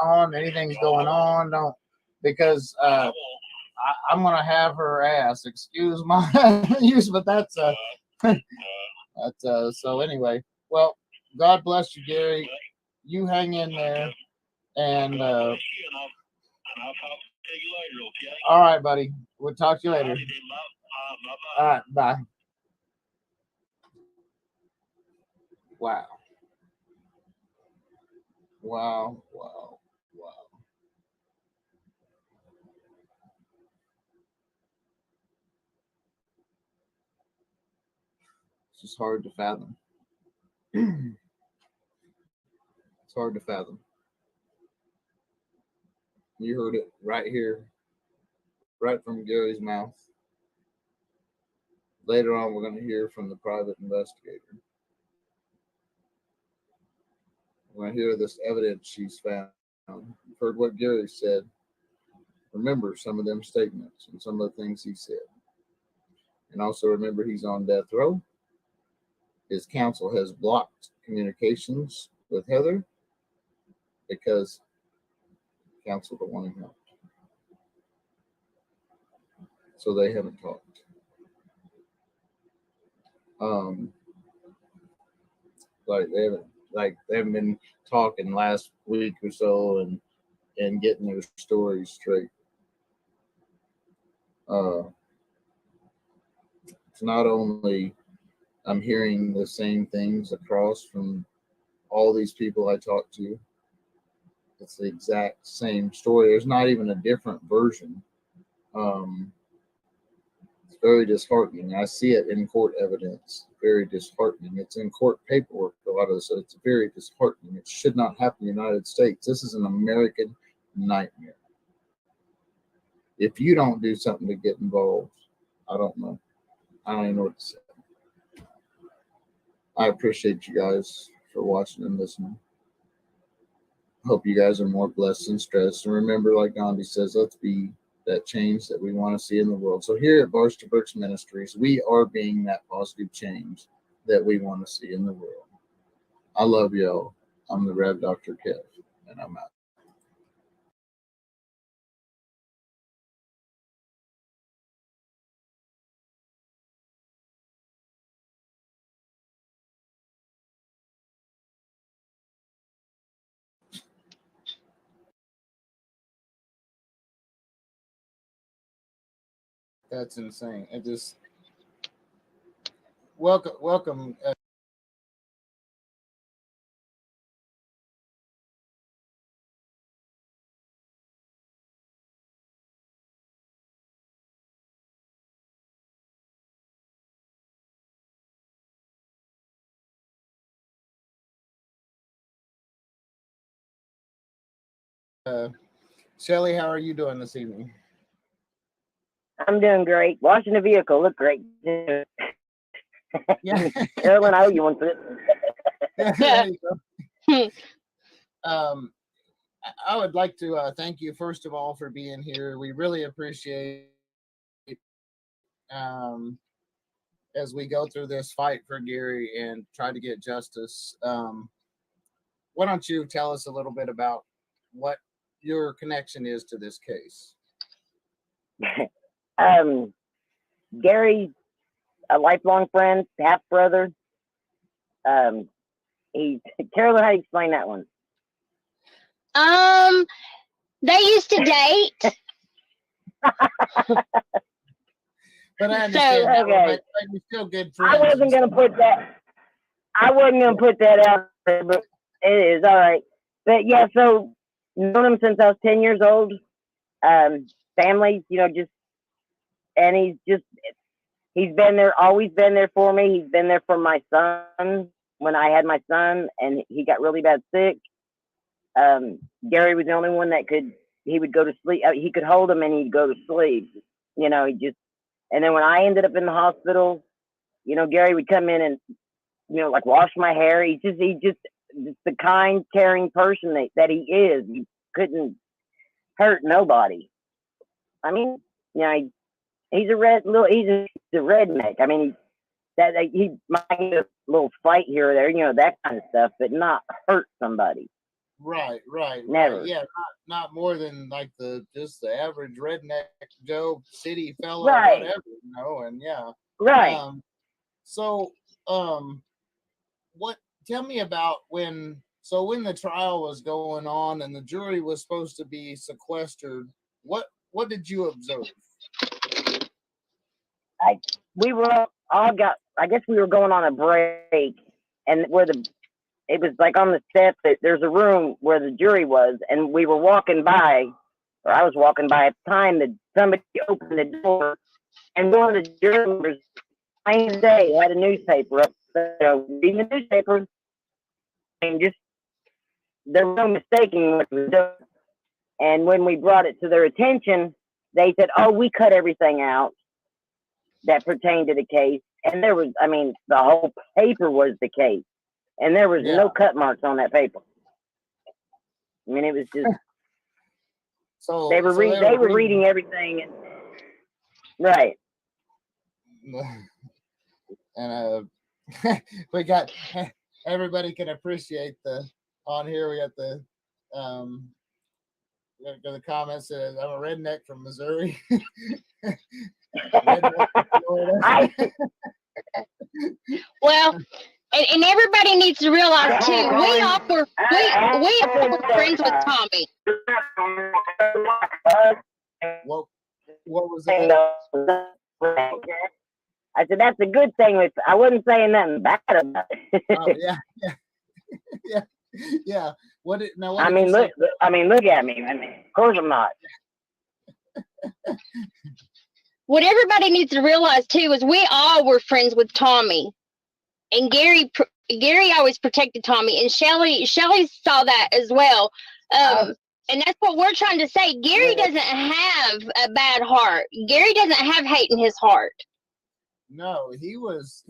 on anything's going on. Don't, because I'm going to have her ass. Excuse my use, but that's so anyway. Well, God bless you, Gary. You hang in there, and I'll talk to you later, okay? all right, buddy. We'll talk to you later. Bye-bye. All right, bye. Wow. It's just hard to fathom. It's hard to fathom. You heard it right here, right from Gary's mouth. Later on, we're going to hear from the private investigator. We're going to hear this evidence she's found. You've heard what Gary said. Remember some of them statements and some of the things he said. And also remember, he's on death row. His counsel has blocked communications with Heather because counsel don't want him help. So they haven't talked. They haven't been talking last week or so and getting their stories straight. It's not only I'm hearing the same things across from all these people I talk to. It's the exact same story. There's not even a different version. It's very disheartening. I see it in court evidence. Very disheartening. It's in court paperwork, a lot of this. So it's very disheartening. It should not happen in the United States. This is an American nightmare. If you don't do something to get involved, I don't know. I don't even know what to say. I appreciate you guys for watching and listening. Hope you guys are more blessed than stressed. And remember, like Gandhi says, let's be that change that we want to see in the world. So here at Bars to Bricks Ministries, we are being that positive change that we want to see in the world. I love y'all. I'm the Rev Dr. Kev, and I'm out. That's insane. It just welcome. Shelly, how are you doing this evening? I'm doing great. Washing the vehicle look great. Yeah. Carolyn, I owe you one for this. There you go. I would like to thank you first of all for being here. We really appreciate as we go through this fight for Gary and try to get justice. Why don't you tell us a little bit about what your connection is to this case? Gary's a lifelong friend, half brother. Carolyn, how do you explain that one? They used to date. But I understand So, that, okay. but you're still good friends. I wasn't gonna put that out there, but it is all right. But yeah, so known him since I was 10 years old. Family, and he's been there, always been there for me. He's been there for my son when I had my son and he got really bad sick. Gary was the only one that he would go to sleep. He could hold him and he'd go to sleep. And then when I ended up in the hospital, Gary would come in and, like wash my hair. He just the kind, caring person that he is. He couldn't hurt nobody. I mean, he's a redneck. I mean, he might get a little fight here or there, that kind of stuff, but not hurt somebody. Right. Never. Right. Yeah, not more than like the average redneck Joe city fellow, Right. whatever, and yeah. Right. Tell me about when the trial was going on and the jury was supposed to be sequestered, what did you observe? We were I guess we were going on a break, and it was like on the steps that there's a room where the jury was, and we were walking by, or I was walking by at the time that somebody opened the door, and one of the jury members, plain as day, had a newspaper up, reading the newspaper, and just there was no mistaking what was doing. And when we brought it to their attention, they said, "Oh, we cut everything out that pertained to the case." And there was, the whole paper was the case. And there was no cut marks on that paper. I mean, it was just, they were reading everything. And, right. And we got, everybody can appreciate on here, we got the comments that I'm a redneck from Missouri. Redneck from Florida. Well, and everybody needs to realize too, we all were friends with Tommy. What was that? I said that's a good thing. I wasn't saying nothing bad about it. Oh, yeah. Look at me. Of course I'm not. What everybody needs to realize too is we all were friends with Tommy, and Gary always protected Tommy, and Shelly saw that as well. And that's what we're trying to say. Gary doesn't have a bad heart. Gary doesn't have hate in his heart. No, he's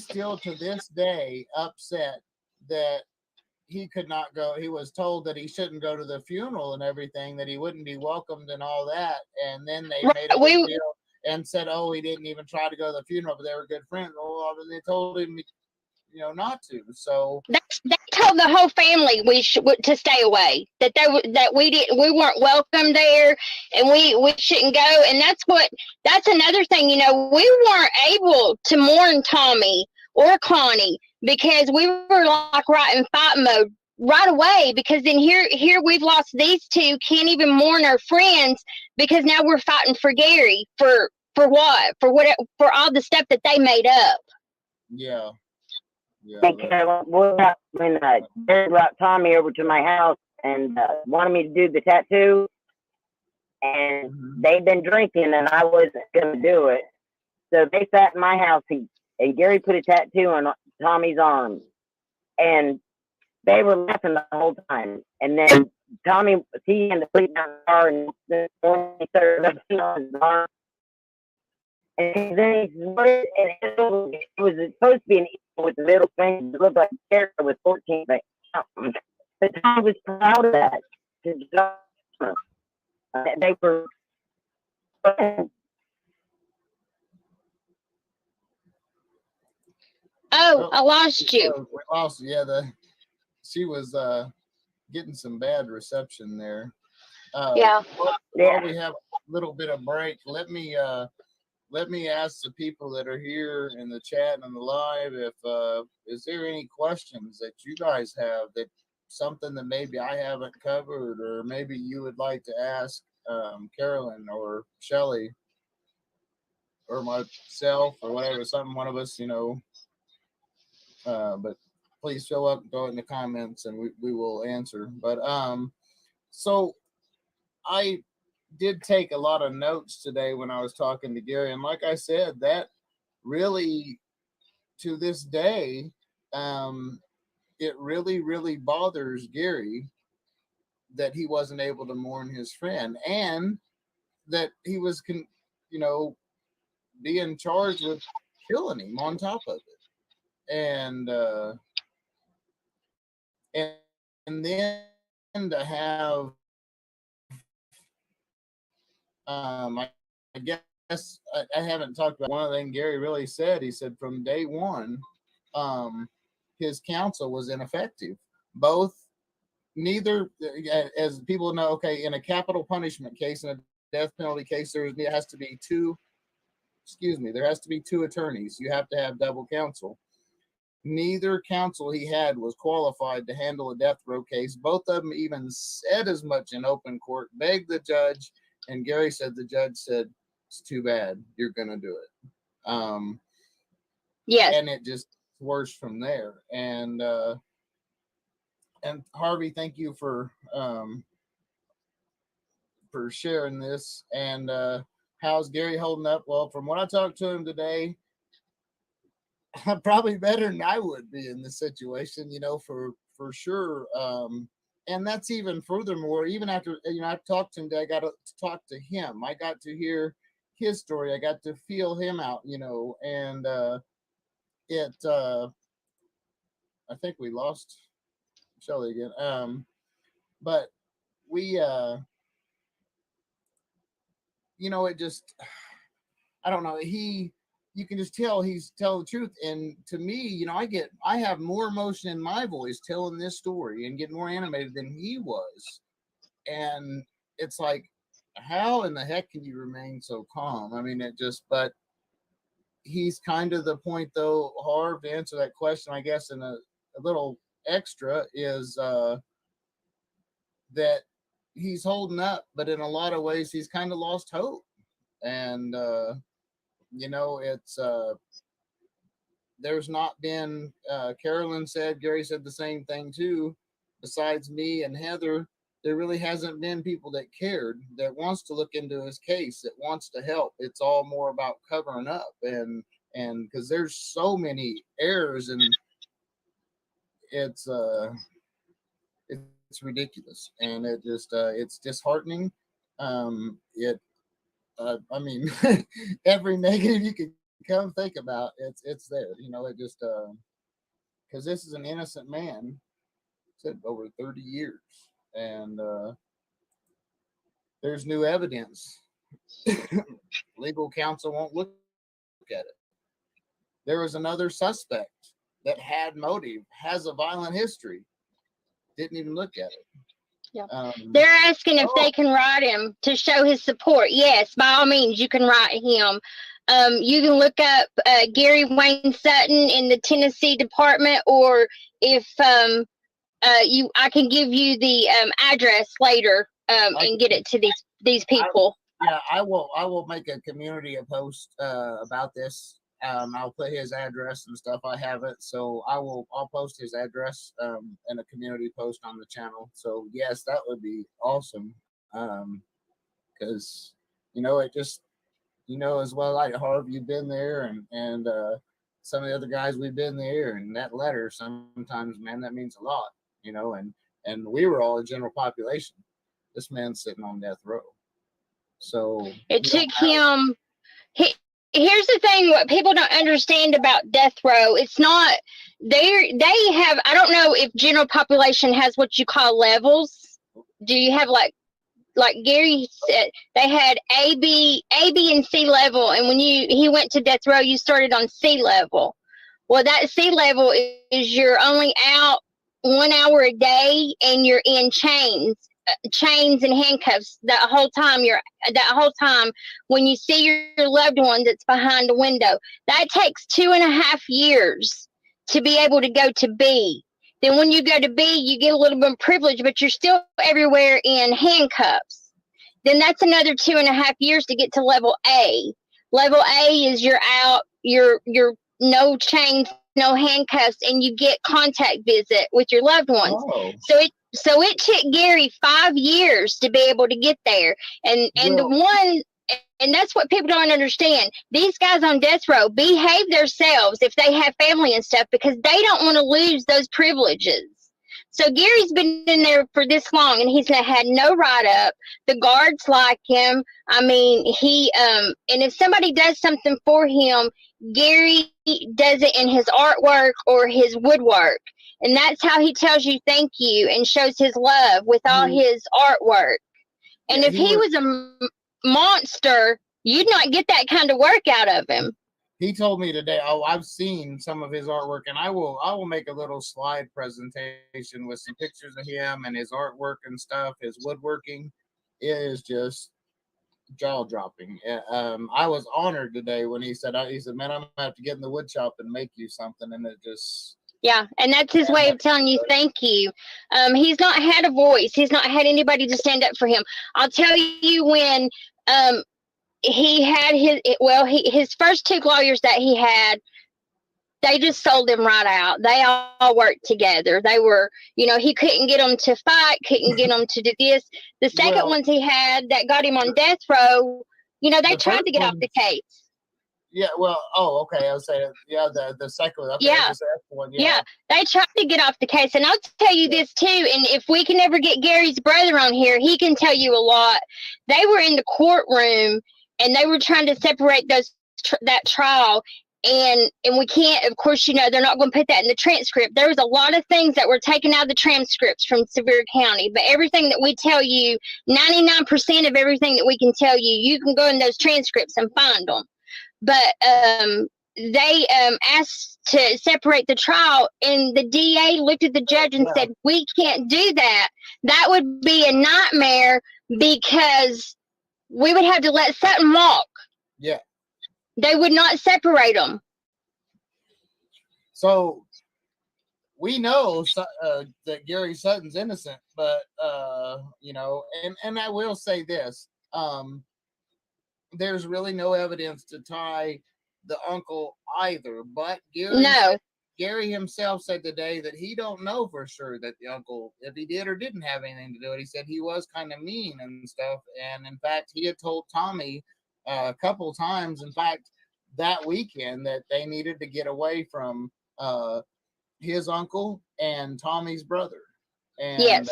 still to this day upset that he could not go. He was told that he shouldn't go to the funeral and everything, that he wouldn't be welcomed and all that. And then they made a big deal and said, "Oh, he didn't even try to go to the funeral, but they were good friends." Well, they told him, not to. So they told the whole family we should to stay away. That we weren't welcome there, and we shouldn't go. And that's another thing. We weren't able to mourn Tommy or Connie because we were like right in fight mode right away. Because then here we've lost these two, can't even mourn our friends because now we're fighting for Gary for what for all the stuff that they made up. Yeah. Hey, Carolyn, when Gary brought Tommy over to my house and wanted me to do the tattoo, and they'd been drinking and I wasn't going to do it. So they sat in my house and Gary put a tattoo on Tommy's arm, and they were laughing the whole time. And then Tommy, he ended up sleeping down the car, and then he started up on his arm. And then it was supposed to be an eagle with the middle finger. It looked like a character with 14 fingers. But Tommy was proud of that. They were. Oh, I lost you. We lost. Yeah, she was getting some bad reception there. Yeah. While we have a little bit of break, let me ask the people that are here in the chat and the live if is there any questions that you guys have, that something that maybe I haven't covered, or maybe you would like to ask Carolyn or Shelly or myself or whatever, something one of us, but please fill up, throw it in the comments, and we will answer. But so I did take a lot of notes today when I was talking to Gary, and like I said, that really, to this day, it really bothers Gary that he wasn't able to mourn his friend, and that he was being charged with killing him on top of it. And then to have I guess I haven't talked about one thing Gary really said. He said from day one, his counsel was ineffective. Neither, as people know, okay, in a capital punishment case, in a death penalty case, there has to be two attorneys. You have to have double counsel. Neither counsel he had was qualified to handle a death row case. Both of them even said as much in open court, begged the judge, and Gary said the judge said, "It's too bad, you're gonna do it." Yes. And it just worse from there. And Harvey, thank you for sharing this. And how's Gary holding up? Well, from what I talked to him today, probably better than I would be in this situation, for sure. And that's even furthermore, even after, I talked to him today, I got to talk to him. I got to hear his story. I got to feel him out, and I think we lost Shelly again. But we, it just, I don't know. You can just tell he's telling the truth. And to me, I have more emotion in my voice telling this story and get more animated than he was. And it's like, how in the heck can you remain so calm? I mean, but he's kind of the point though, Harv, to answer that question, I guess, in a little extra is that he's holding up, but in a lot of ways he's kind of lost hope. And it's there's not been Carolyn said, Gary said the same thing too, besides me and Heather, there really hasn't been people that cared, that wants to look into his case, that wants to help. It's all more about covering up, and because there's so many errors, and it's ridiculous, and it just it's disheartening. I mean, every negative you could come think about, it's there. It just because this is an innocent man, said over 30 years, and there's new evidence. Legal counsel won't look at it. There was another suspect that had motive, has a violent history, didn't even look at it. Yeah. They're asking if they can write him to show his support. Yes, by all means, you can write him. You can look up Gary Wayne Sutton in the Tennessee department, or if I can give you the address later and get it to these people. I will make a community post about this. I'll put his address and stuff. I have it, so I'll post his address in a community post on the channel. So yes, that would be awesome. Because it just as well, like Harv, you've been there, and some of the other guys, we've been there, and that letter sometimes, man, that means a lot. And we were all a general population. This man's sitting on death row. So it took him. Here's the thing: what people don't understand about death row, it's not they have. I don't know if general population has what you call levels. Do you have like Gary said? They had A, B, and C level, and when he went to death row, you started on C level. Well, that C level is you're only out 1 hour a day, and you're in chains and handcuffs that whole time when you see your loved one that's behind the window. That takes 2.5 years to be able to go to B. Then when you go to B, you get a little bit of privilege, but you're still everywhere in handcuffs. Then that's another 2.5 years to get to level A. Level A is you're out, you're no chains, no handcuffs, and you get contact visit with your loved ones. Oh. So it took Gary 5 years to be able to get there. And that's what people don't understand. These guys on death row behave themselves if they have family and stuff, because they don't want to lose those privileges. So Gary's been in there for this long, and he's had no write-up. The guards like him. I mean, and if somebody does something for him, Gary does it in his artwork or his woodwork. And that's how he tells you thank you and shows his love with all his artwork. And if he was a monster, you'd not get that kind of work out of him. He told me today, I've seen some of his artwork, and I will make a little slide presentation with some pictures of him and his artwork and stuff. His woodworking is just jaw-dropping. I was honored today when he said, man, I'm gonna have to get in the wood shop and make you something. And it just... Yeah, and that's his way of telling you thank you. He's not had a voice. He's not had anybody to stand up for him. I'll tell you, when he had his first 2 lawyers that he had, they just sold him right out. They all worked together. They were, he couldn't get them to fight, couldn't get them to do this. The second ones he had that got him on death row, they tried to get off the case. Yeah, well, okay. I was saying, the second one. Okay, yeah, one, yeah, they tried to get off the case. And I'll tell you this too, and if we can ever get Gary's brother on here, he can tell you a lot. They were in the courtroom, and they were trying to separate that trial, and we can't, of course, they're not going to put that in the transcript. There was a lot of things that were taken out of the transcripts from Sevier County, but everything that we tell you, 99% of everything that we can tell you, you can go in those transcripts and find them. But they asked to separate the trial, and the DA looked at the judge and said, we can't do that. That would be a nightmare, because we would have to let Sutton walk. Yeah. They would not separate them. So we know that Gary Sutton's innocent, but, and I will say this. There's really no evidence to tie the uncle either, but Gary himself said today that he don't know for sure that the uncle, if he did or didn't have anything to do it. He said he was kind of mean and stuff, and in fact he had told Tommy a couple times, in fact that weekend, that they needed to get away from his uncle and Tommy's brother, and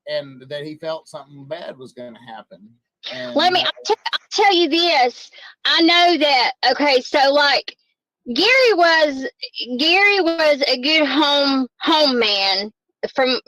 and that he felt something bad was going to happen. And, I'll tell you this. I know that. Okay, so Gary was a good home man. from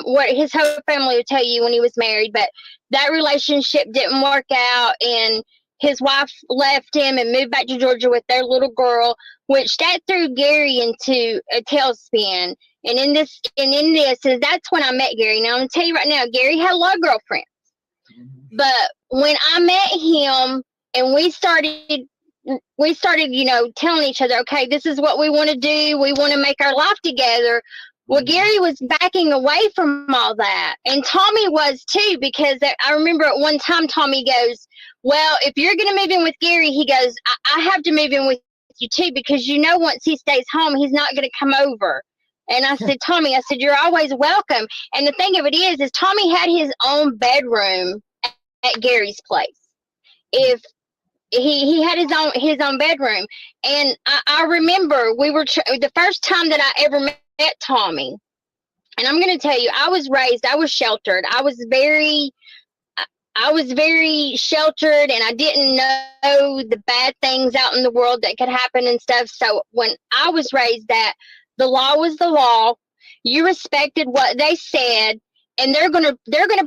what his whole family would tell you when he was married, but that relationship didn't work out, and his wife left him and moved back to Georgia with their little girl, which that threw Gary into a tailspin. And in this, is that's when I met Gary. Now I'm gonna tell you right now, Gary had a lot of girlfriends, but when I met him and we started, telling each other, okay, this is what we want to do. We want to make our life together. Well, Gary was backing away from all that. And Tommy was too, because I remember at one time Tommy goes, well, if you're going to move in with Gary, he goes, I have to move in with you too, because once he stays home, he's not going to come over. And I said, Tommy, you're always welcome. And the thing of it is Tommy had his own bedroom at Gary's place. If he had his own bedroom, and I remember we were the first time that I ever met Tommy, and I'm going to tell you, I was sheltered. I was very sheltered, and I didn't know the bad things out in the world that could happen and stuff. So when I was raised, that the law was the law, you respected what they said, and they're gonna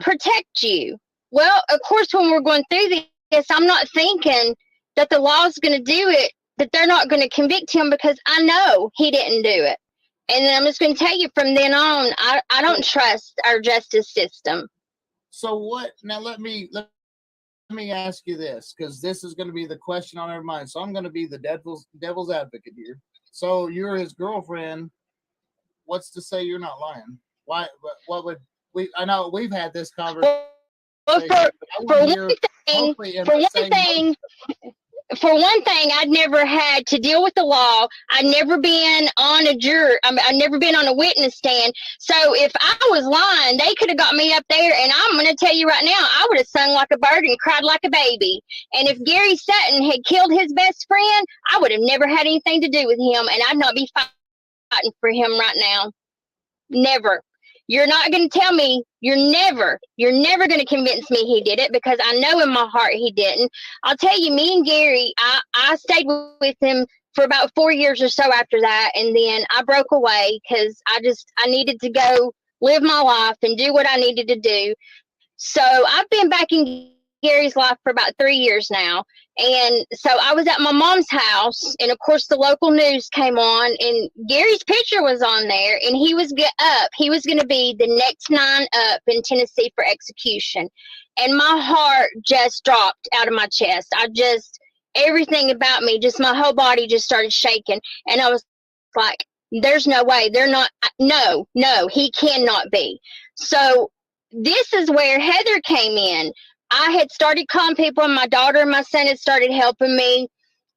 protect you. Well, of course, when we're going through this, I'm not thinking that the law is going to do it, that they're not going to convict him, because I know he didn't do it. And then I'm just going to tell you, from then on, I don't trust our justice system. So what? Now let me ask you this, because this is going to be the question on every mind. So I'm going to be the devil's advocate here. So you're his girlfriend. What's to say you're not lying? Why? What would we? I know we've had this conversation. Well, for one thing, I'd never had to deal with the law. I'd never been on a I'd never been on a witness stand. So if I was lying, they could have got me up there. And I'm going to tell you right now, I would have sung like a bird and cried like a baby. And if Gary Sutton had killed his best friend, I would have never had anything to do with him, and I'd not be fighting for him right now. Never. You're not going to tell me, you're never going to convince me he did it, because I know in my heart he didn't. I'll tell you, me and Gary, I stayed with him for about 4 years or so after that, and then I broke away because I needed to go live my life and do what I needed to do. So I've been back in Gary's life for about 3 years now. And so I was at my mom's house, and of course the local news came on, and Gary's picture was on there, and he was he was going to be the next 9 up in Tennessee for execution. And my heart just dropped out of my chest. Everything about me, just my whole body just started shaking. And I was like, there's no way. No, he cannot be. So this is where Heather came in. I had started calling people, and my daughter and my son had started helping me.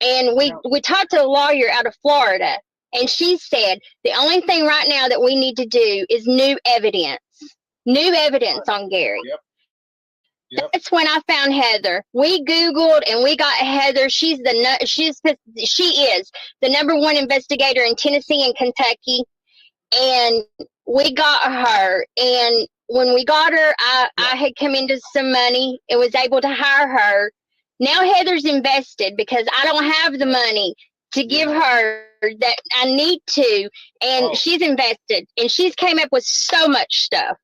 And we talked to a lawyer out of Florida, and she said, the only thing right now that we need to do is new evidence on Gary. Yep. That's when I found Heather. We Googled and we got Heather. She is the number 1 investigator in Tennessee and Kentucky. And we got her, and when we got her, I had come into some money and was able to hire her. Now Heather's invested, because I don't have the money to give her that I need to, and she's invested, and she's came up with so much stuff.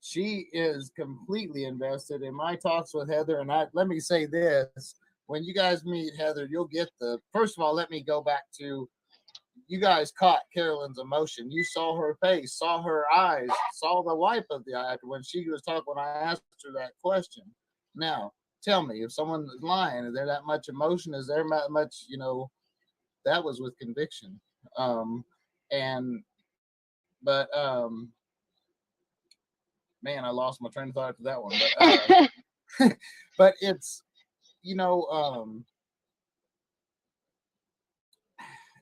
She is completely invested in my talks with Heather. And let me say this, when you guys meet Heather, you'll get first of all, let me go back to, you guys caught Carolyn's emotion. You saw her face, saw her eyes, saw the wipe of the eye when she was talking, when I asked her that question. Now, tell me, if someone is lying, is there that much emotion? Is there that much, that was with conviction. Man, I lost my train of thought after that one. But, but it's,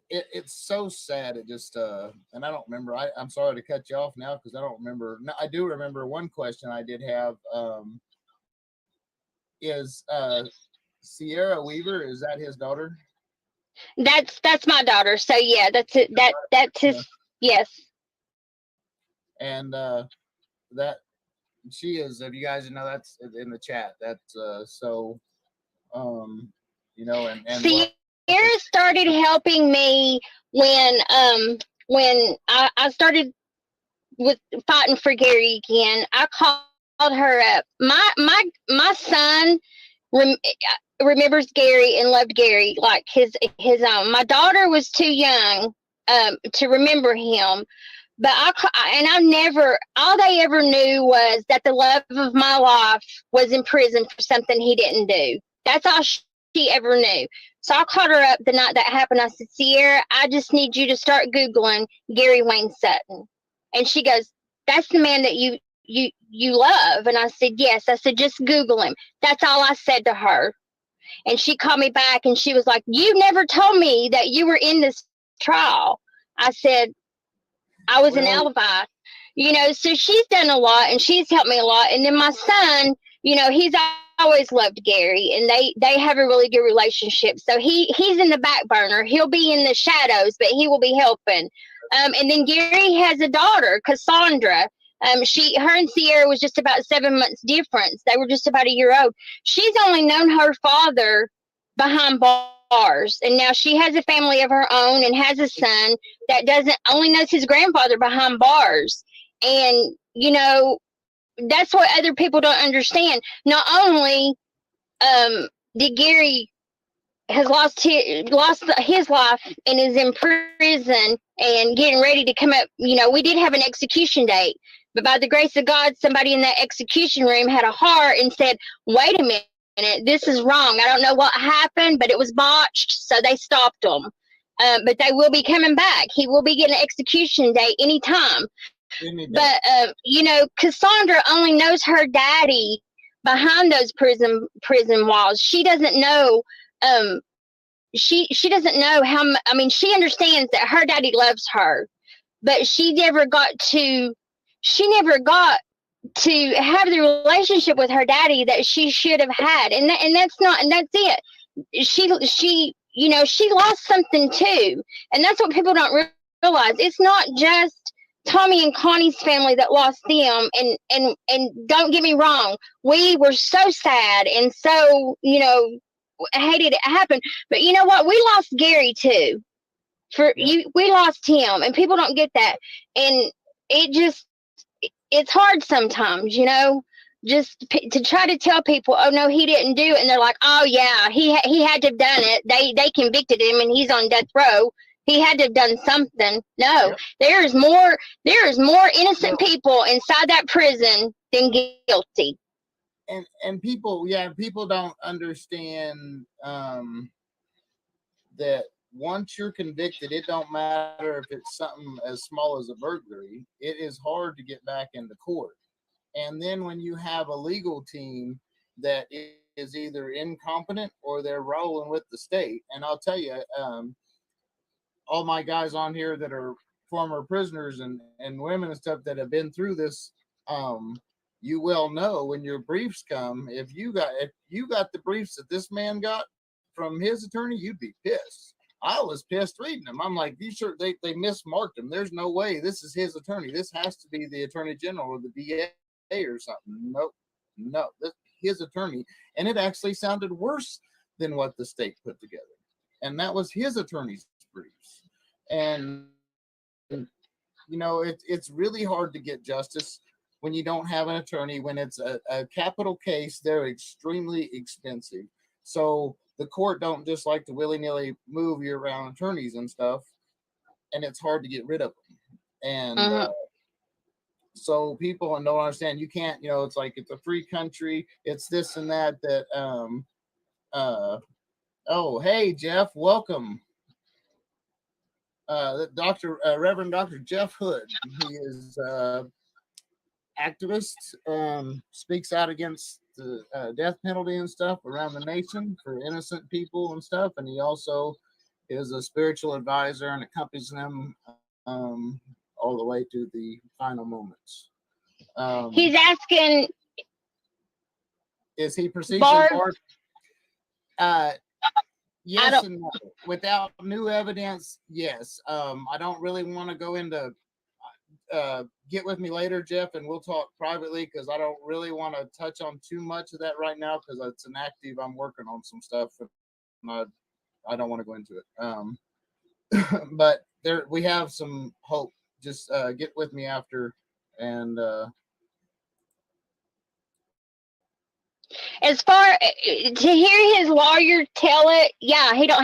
it's so sad. It just and I don't remember. I'm sorry to cut you off now, because I don't remember. No, I do remember one question I did have. Is Sierra Weaver, is that his daughter? That's my daughter. So yeah, that's it. That's his. Yes. And that she is. If you guys know, that's in the chat. That's so. And Sierra started helping me when I started was fighting for Gary again. I called her up. My son remembers Gary and loved Gary like his own. My daughter was too young to remember him, but I never. All they ever knew was that the love of my life was in prison for something he didn't do. That's all she ever knew. So I called her up the night that happened. I said, Sierra, I just need you to start Googling Gary Wayne Sutton. And she goes, that's the man that you love. And I said, yes. I said, just Google him. That's all I said to her. And she called me back and she was like, you never told me that you were in this trial. I said, I was an alibi. So she's done a lot and she's helped me a lot. And then my son, he's always loved Gary and they have a really good relationship. So he's in the back burner. He'll be in the shadows, but he will be helping. And then Gary has a daughter, Cassandra. Her and Sierra was just about 7 months difference. They were just about a year old. She's only known her father behind bars, and now she has a family of her own and has a son that only knows his grandfather behind bars. And that's what other people don't understand. Not only did Gary has lost his life and is in prison and getting ready to come up. We did have an execution date, but by the grace of God, somebody in that execution room had a heart and said, wait a minute, this is wrong. I don't know what happened, but it was botched, so they stopped him. But they will be coming back. He will be getting an execution date anytime. But, Cassandra only knows her daddy behind those prison walls. She doesn't know she doesn't know she understands that her daddy loves her, but she never got to have the relationship with her daddy that she should have had. And that's it. She lost something too. And that's what people don't realize. It's not just Tommy and Connie's family that lost them. And don't get me wrong, we were so sad and so, hated it happen. But you know what? We lost Gary too. We lost him, and people don't get that. And it's hard sometimes, just to try to tell people, oh no, he didn't do it, and they're like, oh yeah, he had to have done it. They convicted him, and he's on death row. He had to have done something. No, yep. There is more innocent people inside that prison than guilty. And people don't understand that once you're convicted, it don't matter if it's something as small as a burglary. It is hard to get back into court. And then when you have a legal team that is either incompetent or they're rolling with the state, and I'll tell you, all my guys on here that are former prisoners and women and stuff that have been through this, you will know when your briefs come, if you got the briefs that this man got from his attorney, you'd be pissed. I was pissed reading them. I'm like, these sure they mismarked him. There's no way this is his attorney. This has to be the attorney general or the DA or something. No, this his attorney. And it actually sounded worse than what the state put together. And that was his attorney's briefs. And it's really hard to get justice when you don't have an attorney. When it's a capital case, they're extremely expensive. So the court don't just like to willy-nilly move you around attorneys and stuff, and it's hard to get rid of them. And so people don't understand. You can't, it's like it's a free country. It's this and that. Oh, hey Jeff, welcome. Reverend Dr. Jeff Hood. He is activist, speaks out against the death penalty and stuff around the nation for innocent people and stuff. And he also is a spiritual advisor and accompanies them all the way to the final moments. He's asking, is he proceeding Barb? Yes and no. Without new evidence, yes. I don't really want to go into get with me later, Jeff, and we'll talk privately, because I don't really want to touch on too much of that right now, because it's an active. I'm working on some stuff, and I don't want to go into it. But we have some hope just get with me after and as far to hear his lawyer tell it, yeah, he don't have